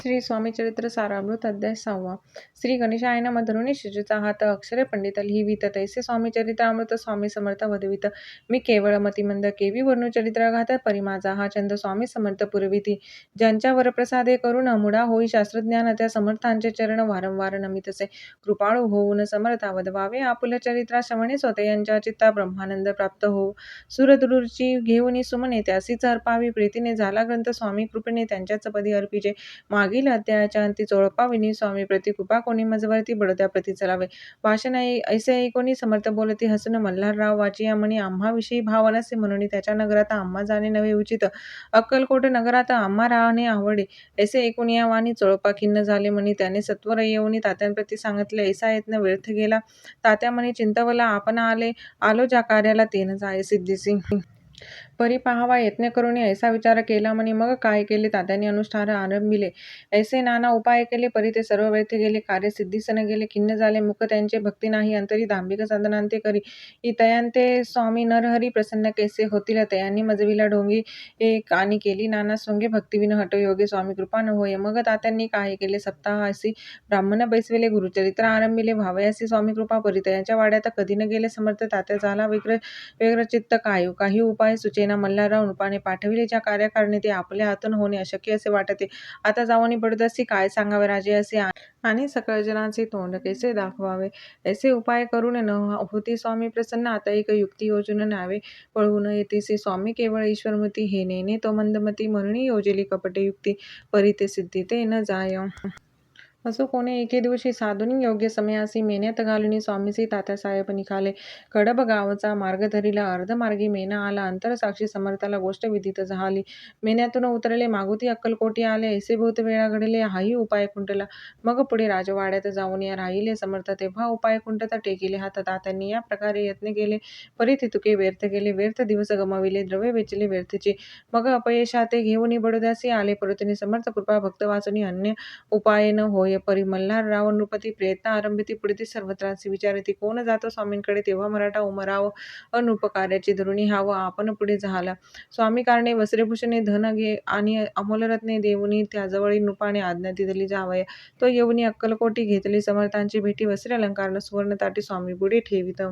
श्री स्वामी चरित्र सारामृत अध्याय 6 श्री गणेशाय नमः धरुणी शिजुचा हात अक्षरे पंडित लिहिवित तैसे स्वामी चरित्रामृत स्वामी समर्थ वदवित मी केवळ मतिमंद केवी वर्णू चरित्रघात परी माझा हा छंद स्वामी समर्थ पुरविती ज्यांच्या वरप्रसादे करून मुडा होई शास्त्रज्ञान त्या समर्थांचे चरण वारंवार नमितसे कृपाळू होऊन समर्था वदवावे आपुल चरित्रा श्रवणे स्वतः यांच्या चित्ता ब्रह्मानंद प्राप्त हो सुरदुरुची घेऊन सुमने त्यासीच अर्पावी प्रीतीने झाला ग्रंथ स्वामी कृपेने त्यांच्याच पदी अर्पिजे मागील अध्यायाच्या अंती चोळप्पाविनी स्वामी प्रति कृपा कोणी मजवरती बडोद्याप्रती चलावे भाषण ऐसे ऐकोनी समर्थ बोलती हसून मल्हारराव वाचिया म्हणे आम्हाविषयी भाव नसे म्हणून त्याच्या नगरात आम्हा जाणे नव्हे उचित अक्कलकोट नगरात आम्हा राहणे आवडे ऐसे ऐकून या वाणी चोळप्पा खिन्न झाले म्हणे त्याने सत्वर येऊन तात्यांप्रती सांगितले ऐसा यत्न व्यर्थ गेला तात्या म्हणे चिंतवला आपण आलो ज्या कार्याला तेन जाय सिद्धीसी परी पाहावा यत्न करून ऐसा विचार केला म्हणे मग काय केले तात्यांनी अनुष्ठान आरंभिले ऐसे नाना उपाय केले परी ते सर्व व्यर्थ गेले कार्य सिद्धीस न गेले खिन्न झाले मुख त्यांचे भक्ती नाही अंतरी दांभिक साधनांते करी इतयांते स्वामी नरहरी प्रसन्न कैसे होतील तयांनी मजविला ढोंगी एक आणि केली नाना सोंगे भक्तिविन हट योगे स्वामी कृपा न होय मग तात्यांनी काय केले सप्ताहासी ब्राह्मण बैसविले गुरुचरित्र आरंभिले भावयासी स्वामी कृपा परी तयांच्या वाड्यात कधी न गेले समर्थ तात्या झाला व्यग्र चित्त काही उपाय सुचेना मल्हारराव नृपाने पाठविले ज्या कार्याकारणे ते आपल्या हातून होणे अशक्य असे वाटते आता जाऊन बडोदासी काय सांगावे राजे असे आणि सकळ जनांचे तोंड कैसे दाखवावे ऐसे उपाय करून न होती स्वामी प्रसन्न आता एक युक्ती योजून न्यावे पळवून येतेसे स्वामी केवळ ईश्वरमूर्ती हे नेने तो मंदमती म्हणून योजिली कपटे युक्ती परी ते सिद्धी ते न जाय असो कोणे एके दिवशी साधूनी योग्य समयासी मेन्यात घालुनी स्वामीसी तात्यासाहेब निघाले कडब गावचा मार्ग धरिला अर्धमार्गी मेना आला अंतरसाक्षी समर्थाला गोष्ट विदित झाली मेन्यातून उतरले मागुती अक्कलकोटी आले ऐसे बहुत वेळा घडले हाही उपाय खुंटला मग पुढे राजवाड्यात जाऊन या राहिले समर्थ तेव्हा उपाय खुंटता टेकिले हात तात्यांनी या प्रकारे यत्न केले परी तितुके व्यर्थ गेले व्यर्थ दिवस गमाविले द्रव्य वेचले व्यर्थचे मग अपयशाते घेऊन बडोद्यासी आले परतुनी समर्थ कृपा भक्त वाचुनी अन्य उपाय न होय होय परी मल्हारराव नृपती प्रयत्न आरंभिती पुढती सर्वत्रासी विचारिती कोण जातो स्वामींकडे तेव्हा मराठा उमराव अनुपकार्याची धरुणी हाव आपण पुढे झाला. स्वामी कारणे वस्त्रेभूषणे धन घे आणि अमोलरत्ने देऊनी त्याजवळी नृपाने आज्ञा दिली जावया. तो येऊनी अक्कलकोटी घेतली समर्थांची भेटी वस्त्रे अलंकार सुवर्ण ताटी स्वामी पुढे ठेवित.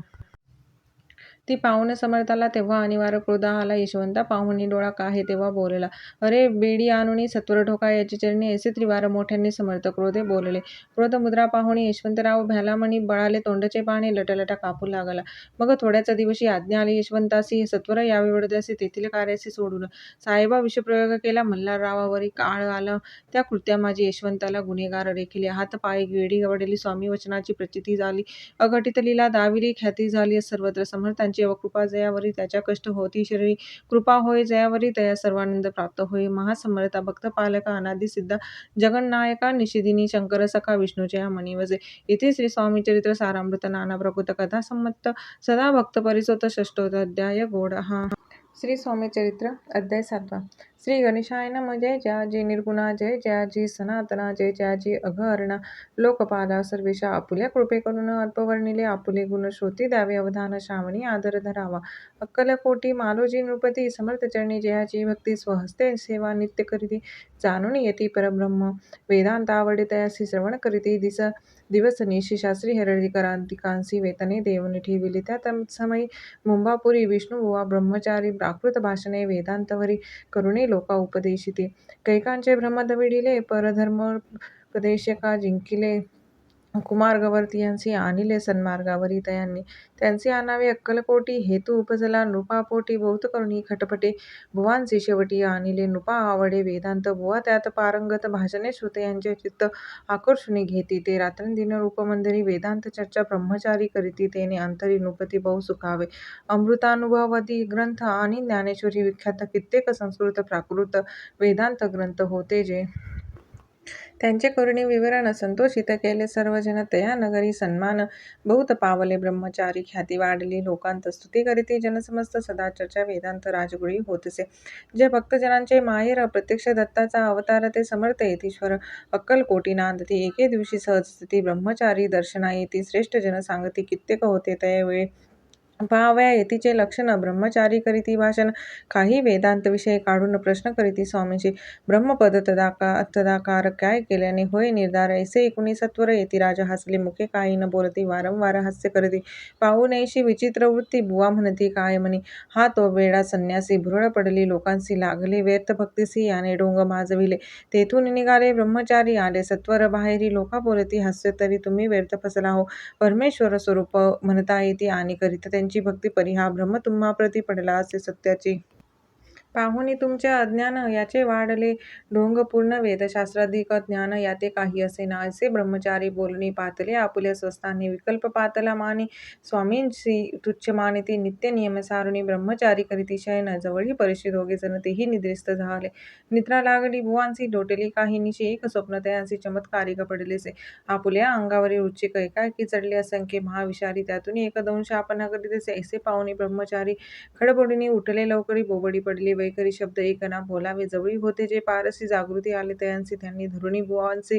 ती पाहून समर्थाला तेव्हा अनिवार्य क्रोध आला. यशवंता पाहुणी डोळा काहे तेव्हा बोलला. अरे बेडी आणूनी सत्वर ठोका याची चरणी ऐसे त्रिवार मोठ्यांनी समर्थ क्रोधे बोलले. क्रोध मुद्रा पाहुणी यशवंतराव भ्यालामणी बळाले तोंडचे पाणी लटलटा कापू लागला. मग थोड्याच दिवशी आज्ञा आली यशवंतासी सत्वर यावे वडदासी तेथील कार्यासी सोडून. साहेबा विषप्रयोग केला मल्हाररावावरी काळ आला त्या कृत्या माझी यशवंताला गुन्हेगार रेखिले. हात पाय वेडी वडली स्वामी वचनाची प्रचिती झाली. अघटित लीला दाविली ख्याती झाली सर्वत्र समर्थांची कृपा जयावरी त्याच्या कष्ट होती शरीरी कृपा होय जयावरी तया सर्वानंद प्राप्त होय. महासमर्था भक्त पालका अनादि सिद्धा जगन्नायका निषिदिनी शंकर सखा विष्णूच्या मणिवजे. इथे श्री स्वामी चरित्र सारामृत नाना प्रकृत कथा संमत सदा भक्त परिसोत षष्ठोध्याय गोड हा. श्री स्वामी चरित्र अध्याय 7. श्री गणेशाय नमः. जय जयाजी निर्गुणा जय जयाजी सनातना जय जयाजी अघहरणा लोकपाला सर्वेशा आपुल्या कृपे करून अल्पवर्णिले आपुले गुण श्रोती द्यावे अवधान श्रावणी आदर धरावा. अक्कलकोटी मालोजी नृपती समर्थ चरणी जयाची भक्ती स्वहस्ते सेवा नित्य करीती जाणून येती परब्रह्म वेदांत आवडे तयासी श्रवण करीती दिवस निशी शास्त्री हरिकरांतिकांसी वेतने देवने ठेविले. त्या तत्समयी मुंबापुरी विष्णुबुवा ब्रह्मचारी प्राकृत भाषणे वेदांतवरी करुणे लोका उपदेशिते. कैकांचे भ्रम दविडिले परधर्मोपदेशका जिंकिले कुमार्गवर्तीयांसी आणिले सन्मार्गावरी तयांनी त्यांचे आणावे अक्कलकोटी हेतू उपजला नृपापोटी बहुत करुणी खटपटे बुवांचे शेवटी आणिले नृपा आवडे वेदांत बुवा त्यात पारंगत भाषणे श्रुते यांचे चित्त आकर्षुनी घेती ते रात्रंदिन रूपमंदिरी वेदांत चर्चा ब्रह्मचारी करीती तेने अंतरी नृपती बहु सुखावे. अमृतानुभवादी ग्रंथ आणि ज्ञानेश्वरी विख्यात कित्येक संस्कृत प्राकृत वेदांत ग्रंथ होते जे त्यांचे करुणी विवरण संतोषित केले सर्वजन तया नगरी सन्मान बहुत पावले ब्रह्मचारी ख्याती वाढली लोकांत स्तुती करीती जनसमस्त सदा चर्चा वेदांत राजगुळी होतसे. जे भक्तजनांचे माहेर प्रत्यक्ष दत्ताचा अवतार ते समर्थ येतीश्वर अक्कलकोटी नांदती. एके दिवशी सहजस्थिती ब्रह्मचारी दर्शना येती श्रेष्ठ जन सांगती कित्येक होते तयावेळी पाहावया येतीचे लक्षण ब्रह्मचारी करीती भाषण काही वेदांत विषय काढून प्रश्न करीती स्वामींची. ब्रह्मपद तदाकार काय केल्याने होय निर्धार ऐसे ऐकुनी सत्वर येती राजा हसले मुखे काही न बोलती वारंवार हास्य करीती पाहून ऐशी विचित्र वृत्ती बुवा म्हणती काय म्हणी हा तो वेडा संन्यासी भुरळ पडली लोकांसी लागले व्यर्थ भक्तीसी याने ढोंग माजविले. तेथून निघाले ब्रह्मचारी आले सत्वर बाहेरी लोका बोलती हास्य तरी तुम्ही व्यर्थ फसला हो परमेश्वर स्वरूप म्हणता येती आणि करीत त्यांची भक्ती परी हा भ्रम तुम्हा प्रती पडला असे सत्याची पाहुनी तुमचे अज्ञान याचे वाढले ढोंग पूर्ण वेदशास्त्राधिक ज्ञान याते काही असेना असे ब्रह्मचारी बोलणी पातले आपुल्या स्वस्थानी विकल्प पातला मानी स्वामींची तुच्छ मानिती नित्य नियम सारुणी ब्रह्मचारी करीती शयन जवळी परिषद दोघे जण तेही निद्रिस्त झाले. निद्रा लागली बुवांसी लोटली काही निशी एक स्वप्न तयांसी चमत्कारिक पडलेसे आपुल्या अंगावरील उच्चिक एकाएकी चढले असंख्य महाविषारी त्यातून एक दंश आपण करीतसे ऐसे पाहुणी ब्रह्मचारी खडबडून उठले लवकरी बोबडी पडली वैखरी शब्द एक ना बोलावे जवळी होते जे पारसी जागृती आले तयांसी त्यांनी धरुणी बुवांचे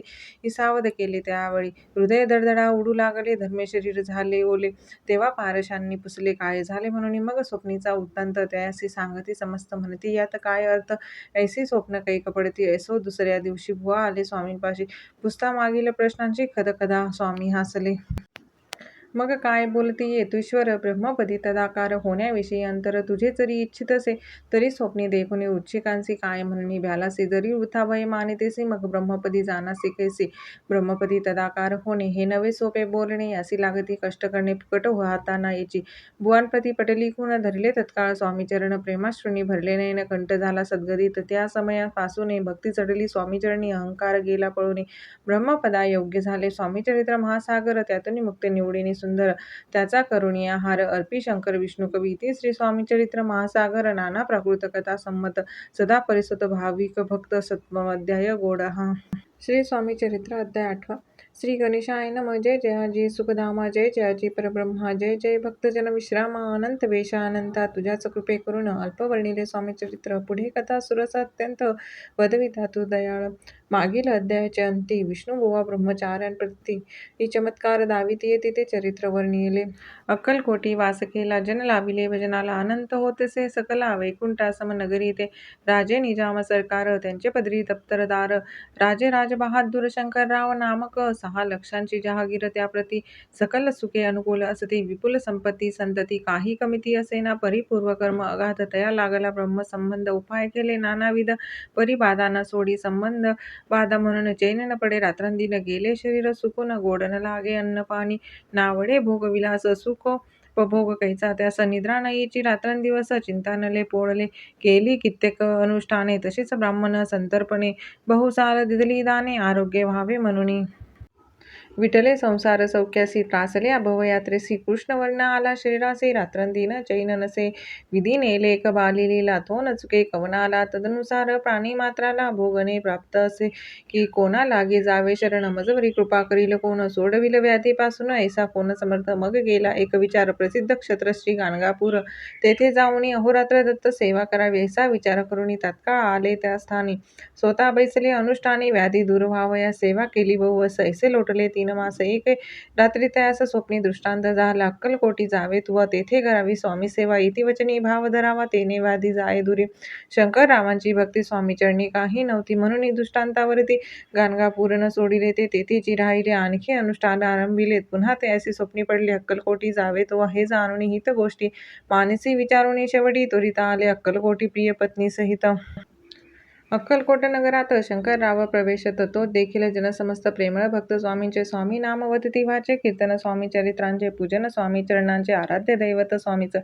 सावध केले. त्यावेळी हृदय दडदडा उडू लागले धर्मे शरीर झाले ओले तेव्हा पारशांनी पुसले काय झाले म्हणून मग स्वप्नीचा वृत्तांत तयासी सांगती समस्त म्हणती यात काय अर्थ ऐसी स्वप्न कैक पडती ऐसो दुसऱ्या दिवशी बुवा आले स्वामींपाशी पुसता मागील प्रश्नांची खदखदा स्वामी हसले. मग काय बोलती येतुश्वर ब्रह्मपदी तदाकार होण्याविषयी अंतर तुझे जरी इच्छित असे तरी स्वप्नी देखुनी उच्छिकांसी काय म्हणून भ्यालासी जरी वृथा भय मानितेसी मग ब्रह्मपदी जाणासी कैसी ब्रह्मपदी तदाकार होणे हे नवे सोपे बोलणे यासी लागती कष्ट करणे फुकट हाताना याची. बुवांप्रती पटली खूण धरले तत्काळ स्वामीचरण प्रेमाश्रुनी भरले नयन कंठ झाला सद्गदित त्या समयापासून भक्ती चढली स्वामीचरणी अहंकार गेला पळून ब्रह्मपदा योग्य झाले. स्वामीचरित्र महासागर त्यातून मुक्त निवडीने सुंदर त्याचा करुणीय हार अर्पी शंकर विष्णू कवी. इति श्री स्वामीचरित्र महासागर नाना प्राकृत कथा संमत सदा परिसुत भाविक भक्त सत्म अध्याय गोड हा. श्री स्वामी चरित्र अध्याय 8. श्री गणेशाय नमः. जय जयाजी सुखधामा, जय जयाजी परब्रह्मा, जय जय भक्तजन विश्रामा, अनंत वेशा अनंता, तुझ्याच कृपे करून अल्प वर्णिले स्वामी चरित्र. पुढे कथा सुरस अत्यंत वदविता तू दयाळ. मागील अध्यायाचे अंती विष्णुबुवा ब्रह्मचार्यांप्रती ही चमत्कार दावितीये तिथे चरित्र वर्णिले. अक्कलकोटी वास केला जन लाभिले भजनाला, अनंत होतसे सकला वैकुंठा समनगरी ते. राजे निजाम सरकार त्यांचे पदरी दप्तरदार, राजे राजबहादूर शंकरराव नामक 6 लक्षांची जहागीर त्याप्रती. सकल सुखे अनुकूल असती विपुल संपत्ती संतती, काही कमिती असेना परिपूर्व कर्म अगाध तया लागला ब्रह्मसंबंध. उपाय केले नानाविध परिबाधा न सोडी संबंध बाधा, म्हणून चैन न पडे रात्रंदिन गेले शरीर सुकून. गोड न लागे अन्न पाणी नावडे भोग विलास, सुख उपभोग कैचा त्यास निद्रा नयेची रात्रंदिवस. चिंता नले पोळले केली कित्येक अनुष्ठाने, तशीच ब्राह्मण संतर्पणे बहुसाल दिदली दाने. आरोग्य व्हावे म्हणून विठले संसार सौख्यासी, त्रासले अभवयात्रेसी. कृष्णवर्ण आला शरीरासी रात्रंदिन चैन नसे, विधी नेले एक बाली लीला तो न चुके कवनाला. तदनुसार प्राणी मात्राला भोगणे प्राप्त असे, की कोणा लागे जावे शरण मजवरी कृपा करील कोण. सोडविल व्याधीपासून ऐसा कोण समर्थ. मग गेला एक विचार प्रसिद्ध क्षत्रश्री गाणगापूर, तेथे जाऊनी अहोरात्र दत्त सेवा करावी ऐसा विचार करूनी तात्काळ आले त्या स्थानी. स्वतः बैसले अनुष्ठानी व्याधी दूर व्हावया सेवा केली बहुवस. ऐसे लोटले 3 मास एक रात्री त्यास स्वप्नी दृष्टांत झाला. अक्कलकोटी जावे तुवा तेथे करावी स्वामी सेवा, इति वचनी भाव धरावा तेने व्याधी जाये दुरी. शंकररावांची भक्ती स्वामी चरणी काही नव्हती, म्हणून दृष्टांतावरती गाणगापूर न सोडिले ते तेथेची राहिले. आणखी अनुष्ठान आरंभिलेत. पुन्हा त्यासी स्वप्नी पडले अक्कलकोटी जावे तुवा, हे जाणून हित गोष्टी मानसी विचारून शेवटी त्वरित आले अक्कलकोटी प्रिय पत्नी सहित. अक्कलकोट नगरात शंकरराव प्रवेशत, तो देखील जनसमस्त प्रेमळ भक्त स्वामींचे. स्वामी नाम वदती वाचे कीर्तन स्वामी चरित्रांचे, पूजन स्वामी चरणांचे, आराध्य दैवत स्वामीच.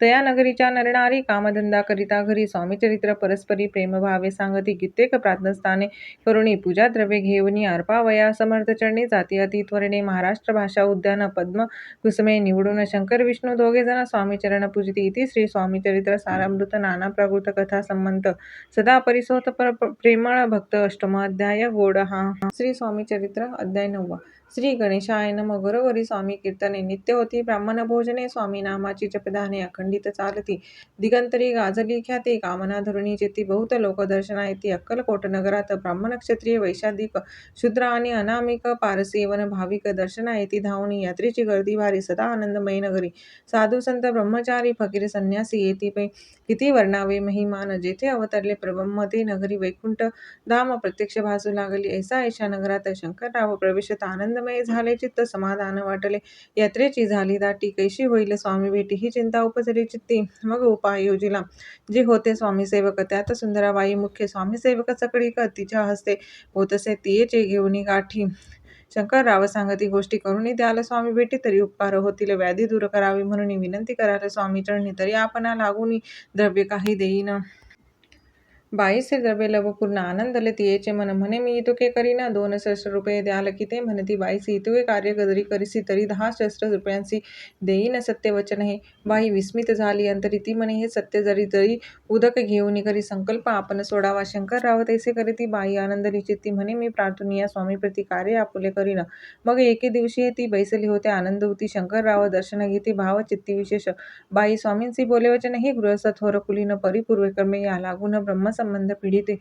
तया नगरीच्या नरनारी कामधंदा करिता घरी, स्वामी चरित्र परस्परी प्रेमभावे सांगती. कित्येक प्रार्थनास्थाने करुणी पूजा द्रव्ये घेऊनी अर्पावया समर्थ चरणी जाती अति त्वरणे. महाराष्ट्र भाषा उद्यान पद्म कुसुमे निवडून शंकर विष्णू दोघे जण स्वामी चरण पूजिती. इति श्री स्वामी चरित्र सारामृत नाना प्राकृत कथा संबंध सदा परिसोत प्रेमळ भक्त. अष्टम अध्याय गोड हा. श्री स्वामी चरित्र अध्याय 9. श्री गणेशाय नमः. घरोघरी स्वामी कीर्तने नित्य होती, ब्राह्मण भोजने स्वामी नामाची जपदाने अखंडित चालती. दिगंतरी गाजली ख्याती, कामना धरुणी चित्ती, बहुत लोक दर्शना येती. अक्कलकोट नगरात ब्राह्मण क्षत्रिय वैशाधिक शूद्र आणि अनामिक पारसी वन भाविक दर्शना येती धावणी. यात्रेची गर्दी भारी सदा आनंदमयी नगरी. साधू संत ब्रह्मचारी फकीर संन्यासी येती पै. किती वर्णावे महिमान, जेथे अवतरले परब्रह्म ते नगरी वैकुंठ धाम प्रत्यक्ष भासू लागली. ऐशा नगरात शंकरराव प्रवेशत आनंदमय झाले, चित्त समाधान वाटले. यात्रेची झाली दाटी, कैशी होईल स्वामी भेटी ही चिंता उपजली चित्ती. मग उपाय योजिला जे होते स्वामी सेवक, त्यात सुंदराबाई मुख्य. स्वामी सेवक सकळीक तिच्या हस्ते होतसे तियेचे घेऊनी गाठी. शंकरराव सांगती गोष्टी करुणी द्याल स्वामी भेटी, तरी उपकार होतील. व्याधी दूर करावी म्हणून विनंती कराल स्वामी चरणी, तरी आपणा लागून द्रव्य काही देईन. बाईसे द्रव्य लवपूर्ण आनंदले तियेचे मन, म्हणे मी इतुके करीन 2 सहस्र रुपये द्याल की ते. म्हणती बाईसी इतुके कार्य जरी करीसी, तरी 10 सहस्र रुपयांसी देईन सत्य वचन हे. बाई विस्मित झाली अंतरी, ती म्हणे हे सत्य जरी जरी उदक घेऊन करी संकल्प आपण सोडावा. शंकरराव तैसे करीती. बाई आनंदली चित्ती, म्हणे मी प्रार्थनीया स्वामीप्रती कार्य आपुले करीन. मग एके दिवशी ती बैसली होते आनंदवती. शंकरराव दर्शन घेती भाव चित्ती विशेष. बाई स्वामींची बोले वचन, हे गृहस्थ थोर कुलीन परिपूर्व कर्मे या लागून ब्रह्मसंबंध पीडिते,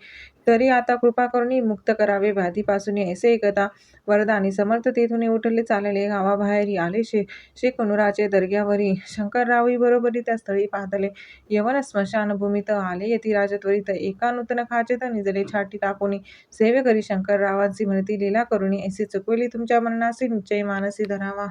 तरी आता कृपा करुणी मुक्त करावे व्याधीपासून. ऐसे एकदा वरदानी समर्थ तेथून उठले चालले गावाबाहेरी आले शेकनुराचे दर्ग्यावरी. शंकररावही बरोबरी त्या स्थळी पाहतले. यवन स्मशान भूमीत आले यतिराज त्वरित, एका नूतन खाचेत निजले छाटी टाकूनी. सेवे करी शंकररावांची म्हणती, लीला करुणी ऐसी चुकविली तुमच्या मरणासी, निश्चय मानसी धरावा.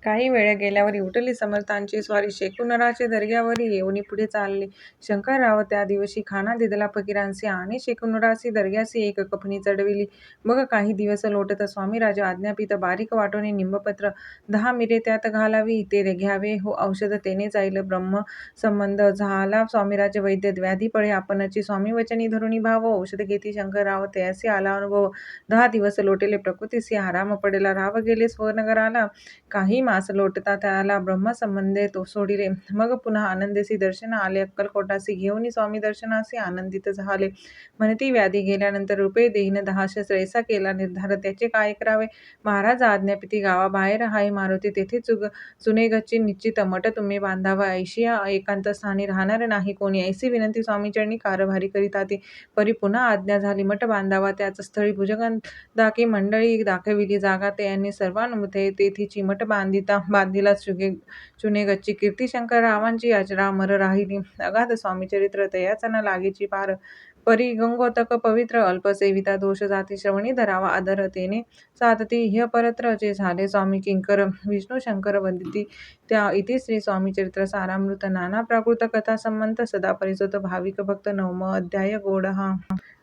काही वेळ गेल्यावरी उठली समर्थांची स्वारी, शेकुनराचे दर्ग्यावरी येऊनी पुढे चालले. शंकरराव त्या दिवशी खाना दिदला फकीरांसी, आणि शेकुनरासी दर्ग्यासी एक कफनी चढविली. मग काही दिवस लोटत स्वामीराज आज्ञापित बारीक वाटोनी निंबपत्र 10 मिरे त्यात घालावी, ते घ्यावे हो औषध तेने जाईल ब्रह्म संबंध. झाला स्वामीराज वैद्य, व्याधी पळे आपणची, स्वामी वचनी धरुणी भाव. औषध घेती शंकरराव तयासी आला अनुभव. 10 दिवस लोटले प्रकृतीसी आराम पडला, राव गेले स्वनगराला. काही मास लोटता त्याला ब्रह्मसंबंधे तो सोडिले. मग पुन्हा आनंदेसी दर्शन आले. अक्कलकोटासी घेऊनी स्वामी दर्शनासी आनंदित झाले. म्हणती व्याधी गेल्यानंतर रुपये देईन 10 ऐसा केला निर्धार. त्याचे काय करावे? महाराज आज्ञापिती गावाबाहेर हाय मारुती तेथे चुनेगच्ची निश्चित मठ तुम्ही बांधावा. ऐशी एकांत स्थानी राहणार नाही कोणी. ऐसी विनंती स्वामीचरणी कारभारी करिताती. परी पुन्हा आज्ञा झाली मठ बांधावा. त्याच स्थळी भुजगंधाकी मंडळी दाखविली जागा. त्यांनी सर्वानुमते तेथीची मठ बांधिला. चुनेगच्ची कीर्तिशंकर रावांची अजरामर राहिली. अगाध स्वामीचरित्र तयाचा न लागीची पार. परी गंगोतक पवित्र अल्प सेविता दोष जाती श्रवणी धरावा आदर तेने साधती ह्य परत्र जे झाले स्वामी किंकर विष्णू शंकर वंदिती त्या इति श्री स्वामीचरित्र सारामृत नाना प्राकृत कथा संबंध सदा परिसोत भाविक भक्त. 9वा अध्याय गोड हा.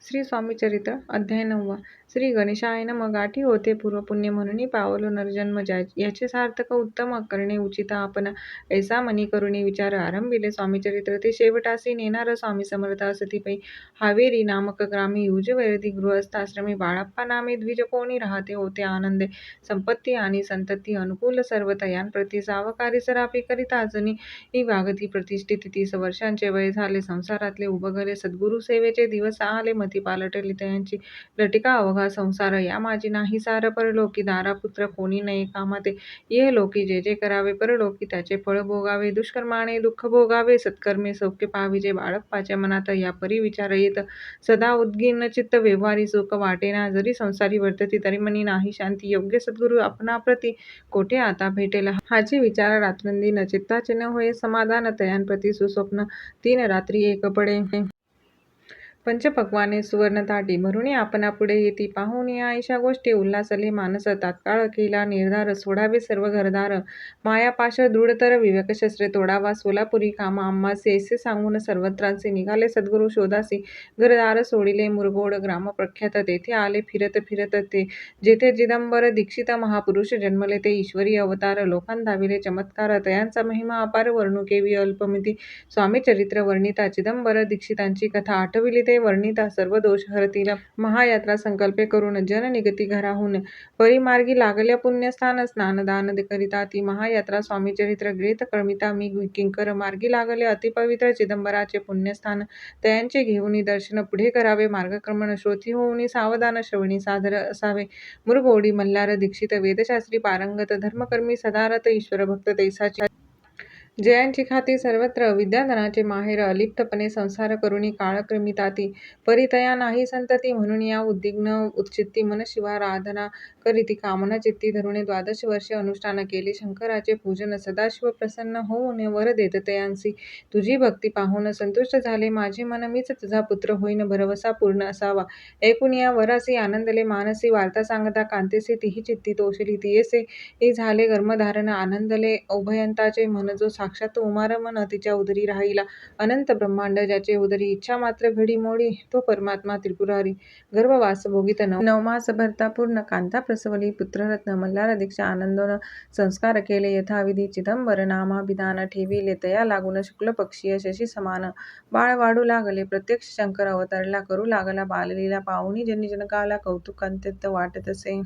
श्री स्वामीचरित्र अध्याय 9. श्री गणेशाय नमः. गाठी होते पूर्वपुण्य म्हणून पावलो नरजन्म याचे सार्थक उत्तम करणे उचित आपण ऐसा मनी करुणी विचार आरंभिले स्वामीचरित्र ते शेवटासी नेणार स्वामी समर्थ असती पै. हावेरी नामक ग्रामी युज वैरदी गृहस्थाश्रमी बाळाप्पा नामे द्विज कोणी राहते होते आनंदे संपत्ती आणि संतती अनुकूल सर्व तयांप्रती सावकारी सराफी करिता अजनी वागती प्रतिष्ठित. 30 वर्षांचे वय झाले संसारातले उबगले सद्गुरु सेवेचे दिवस आले मती पालटली तयांची लटिका अवघा संसार या माझी नाही सार. परलोकी दारापुत्र कोणी नये कामाते ये लोकी जे जे करावे परलोकी त्याचे फळ भोगावे. दुष्कर्माने दुःख भोगावे सत्कर्मे सौख्य पाविजे. बाळप्पाच्या मनात या परी विचार येत सदा उद्गिन चित्त व्यवहारी सुख वाटेना. जरी संसारी वर्तती तरी मनी नाही शांती. योग्य सद्गुरु आपणाप्रती कोठे आता भेटेल हाची विचार रात्रंदिन चित्ताचे न होय समाधान. तयांप्रती सुस्वप्न 3 रात्री एक पडे. पंचपक्वाने सुवर्ण ताटी भरुणी आपणा पुढे येती पाहून आयशा गोष्टी उल्हासले मानस. तात्काळ केला निर्धार सोडावे सर्व घरदार. मायापाश दृढतर विवेक शस्त्रे तोडावा. सोलापुरी काम आम्हासी ऐसे सांगून सर्वत्रांचे निघाले सद्गुरु शोधासी. घरदार सोडिले मुरगोड ग्राम प्रख्यात. तेथे आले फिरत फिरत ते जेथे चिदंबर दीक्षित महापुरुष जन्मले ते ईश्वरी अवतार. लोकांधाविले चमत्कार तयांचा महिमा अपार वर्णू केवी अल्पमिती. स्वामीचरित्र वर्णिता चिदंबर दीक्षितांची कथा आठविली ते वर्णिता सर्व दोष हरतील. महायात्रा संकल्पे करून जन निगती घराहून परिमार्गी लागल्या पुण्यस्थान. स्नानदान करिता ती महायात्रा स्वामीचरित्र गिळीत कळमिता मी किंकर मार्गी लागले अतिपवित्र चिदंबराचे पुण्यस्थान. तयांचे घेऊनी दर्शन पुढे करावे मार्गक्रमण. श्रोती होऊनी सावधान श्रवणी सादर असावे. मुरगोडी मल्हार दीक्षित वेदशास्त्री पारंगत धर्मकर्मी सदारथ ईश्वरभक्त तैसाची जयांची खाती सर्वत्र विद्याधनाचे माहेर. अलिप्तपणे संसार करुणी काळक्रमिताती परितया नाही संतती. म्हणून या उद्विग्न उत्चित्ती मनशिवाराधना करीती कामना चित्ती धरुणे 12 वर्षे अनुष्ठान केले शंकराचे पूजन. सदाशिव प्रसन्न होऊन वर देत तयांसी. तुझी भक्ती पाहून संतुष्ट झाले माझे मन. मीच तुझा पुत्र होईन भरवसा पूर्ण असावा. ऐकून या वरासी आनंदले मानसी. वार्ता सांगता कांतेसे तीही चित्ती तोषली. तियेसे झाले गर्मधारण आनंदले उभयंताचे मन. जो साक्षात उमारमन तिच्या उदरी राहिला अनंत ब्रह्मांड ज्याचे उदरी इच्छा मात्र घडी मोडी तो परमात्मा त्रिपुरारी. गर्भवास भोगित 9 मास भरता पूर्ण कांता प्रसवली पुत्ररत्न. मल्हार दीक्षा आनंदोन संस्कार केले यथाविधी. चिदंबर नामाभिधान ठेविले तया लागून शुक्ल पक्षीय शशी समान. बाळ वाढू लागले प्रत्यक्ष शंकर अवतरला करू लागला बाललीला. पाहुणी जनी जनकाला कौतुकांत्यत वाटतसे.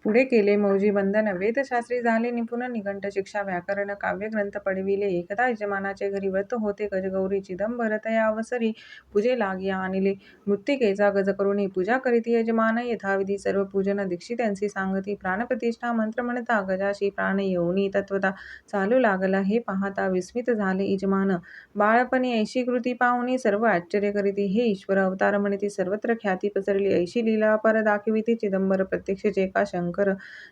पुढे केले मौजी बंधन वेदशास्त्री झाले निपुण. निघंट शिक्षा व्याकरण काव्यग्रंथ पडविले. एकदा यजमानाचे घरी व्रत होते गजगौरी. चिदंबर तया अवसरी पूजे लागिया आणिले. मृत्तिकेचा गज करुणी पूजा करीती यजमान. यथाविधी सर्व पूजन दीक्षितांची सांगती. प्राणप्रतिष्ठा मंत्र म्हणता गजाशी प्राण येऊनी तत्वता चालू लागला. हे पाहता विस्मित झाले यजमान. बाळपणी ऐशी कृती पाहुनी सर्व आश्चर्य करीती. हे ईश्वर अवतार म्हणती सर्वत्र ख्याती पसरली. ऐशी लीला अपार दाखविती चिदंबर प्रत्यक्ष जे का शंकर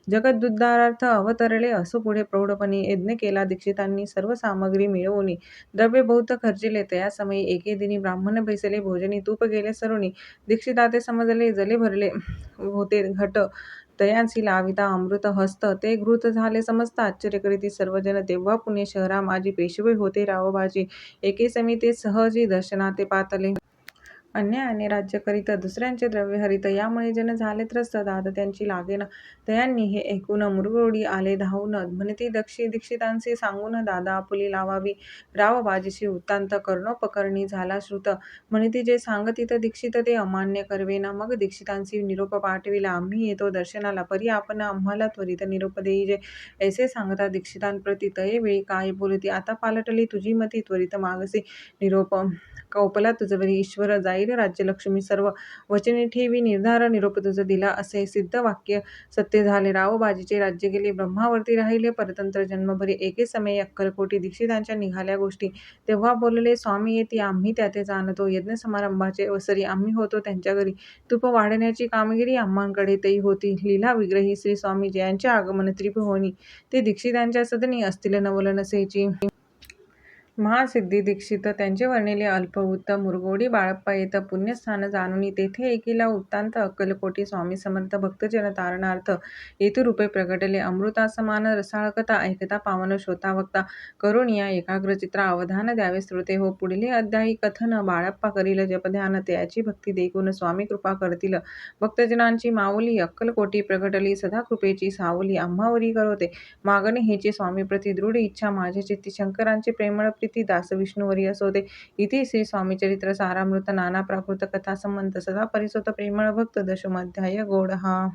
जगदुद्धारार्थ अवतरले. असो पुढे प्रौढपणी यज्ञ केला दीक्षितांनी सर्व सामग्री मिळवून. द्रव्य बहुत खर्चिले तया समयी. एके दिनी ब्राह्मण बैसले भोजनी. तूप गेले सरुणी. दीक्षिताते समजले जले भरले होते घट. तयांसी लाविता अमृत हस्त. ते घृत झाले समस्त आश्चर्य करीती सर्वजन. तेव्हा पुणे शहरा माझी पेशवे होते रावबाजी. एके समी ते सहजी दर्शनाते पातले. अन्यायाने राज्य करीत दुसऱ्यांचे द्रव्य हरित, यामुळे जन झाले त्रस्त, दाद त्यांची लागेना. तयांनी हे ऐकून मुरगोडी आले धावून, म्हणती दीक्षितांसी सांगून, दादा आपुली लावावी रावबाजीशी वृत्तांत. कर्णोपकरणी झाला श्रुत, म्हणती जे सांगतीत दीक्षित ते अमान्य करवेना. मग दीक्षितांसी निरोप पाठविला, आम्ही येतो दर्शनाला, परी आपण आम्हाला त्वरित निरोप देईजे. ऐसे सांगता दीक्षितांप्रती तये वेळी काय बोलती, आता पालटली तुझी मती, त्वरित मागसे निरोप. कौपला तुझवरी ईश्वर, जाईल राज्यलक्ष्मी सर्व, वचने ठेवी निर्धार, निरोप तुझ दिला असे सिद्ध वाक्य सत्य झाले. रावबाजीचे राज्य गेले, ब्रह्मावरती राहिले परतंत्र जन्मभरी. एके समयी अक्कलकोटी दीक्षितांच्या निघाल्या गोष्टी, तेव्हा बोलले स्वामी येती आम्ही त्याते जाणतो. यज्ञ समारंभाचे अवसरी आम्ही होतो त्यांच्या घरी, तूप वाढण्याची कामगिरी आम्हांकडे तै होती. लीला विग्रही श्री स्वामी जयांचे आगमन त्रिभुवनी, ते दीक्षितांच्या सदनी असतील नवल नसेची. महासिद्धी दीक्षित त्यांचे वर्णिले अल्पवृत्त, मुरगोडी बाळप्पा येत पुण्यस्थान जाणुनी, तेथे ऐकिला वृत्तांत अक्कलकोटी. स्वामी समर्थ भक्तजन तारणार्थ हेतुरूपे प्रगटले, अमृतासमान रसाळ कथा ऐकता पावन श्रोतावक्ता. करुणिया एकाग्रचित्रा अवधान द्यावे श्रोते हो. पुढले अध्यायी कथन. बाळप्पा करील जपध्यान, त्याची भक्ती देखून स्वामी कृपा करतील. भक्तजनांची माऊली अक्कलकोटी प्रगटली, सदा कृपेची सावली आम्हावरी करोते मागणे हेची स्वामी प्रति दृढ इच्छा माझे चित्ती. शंकरांची प्रेमळ प्रीती दास विष्णुवरी असोते. इति श्री स्वामीचरित्र सारामृत नाना प्राकृत कथा संबंध सदा परिसोत प्रेमळ भक्त. दशमोध्याय गोड हा.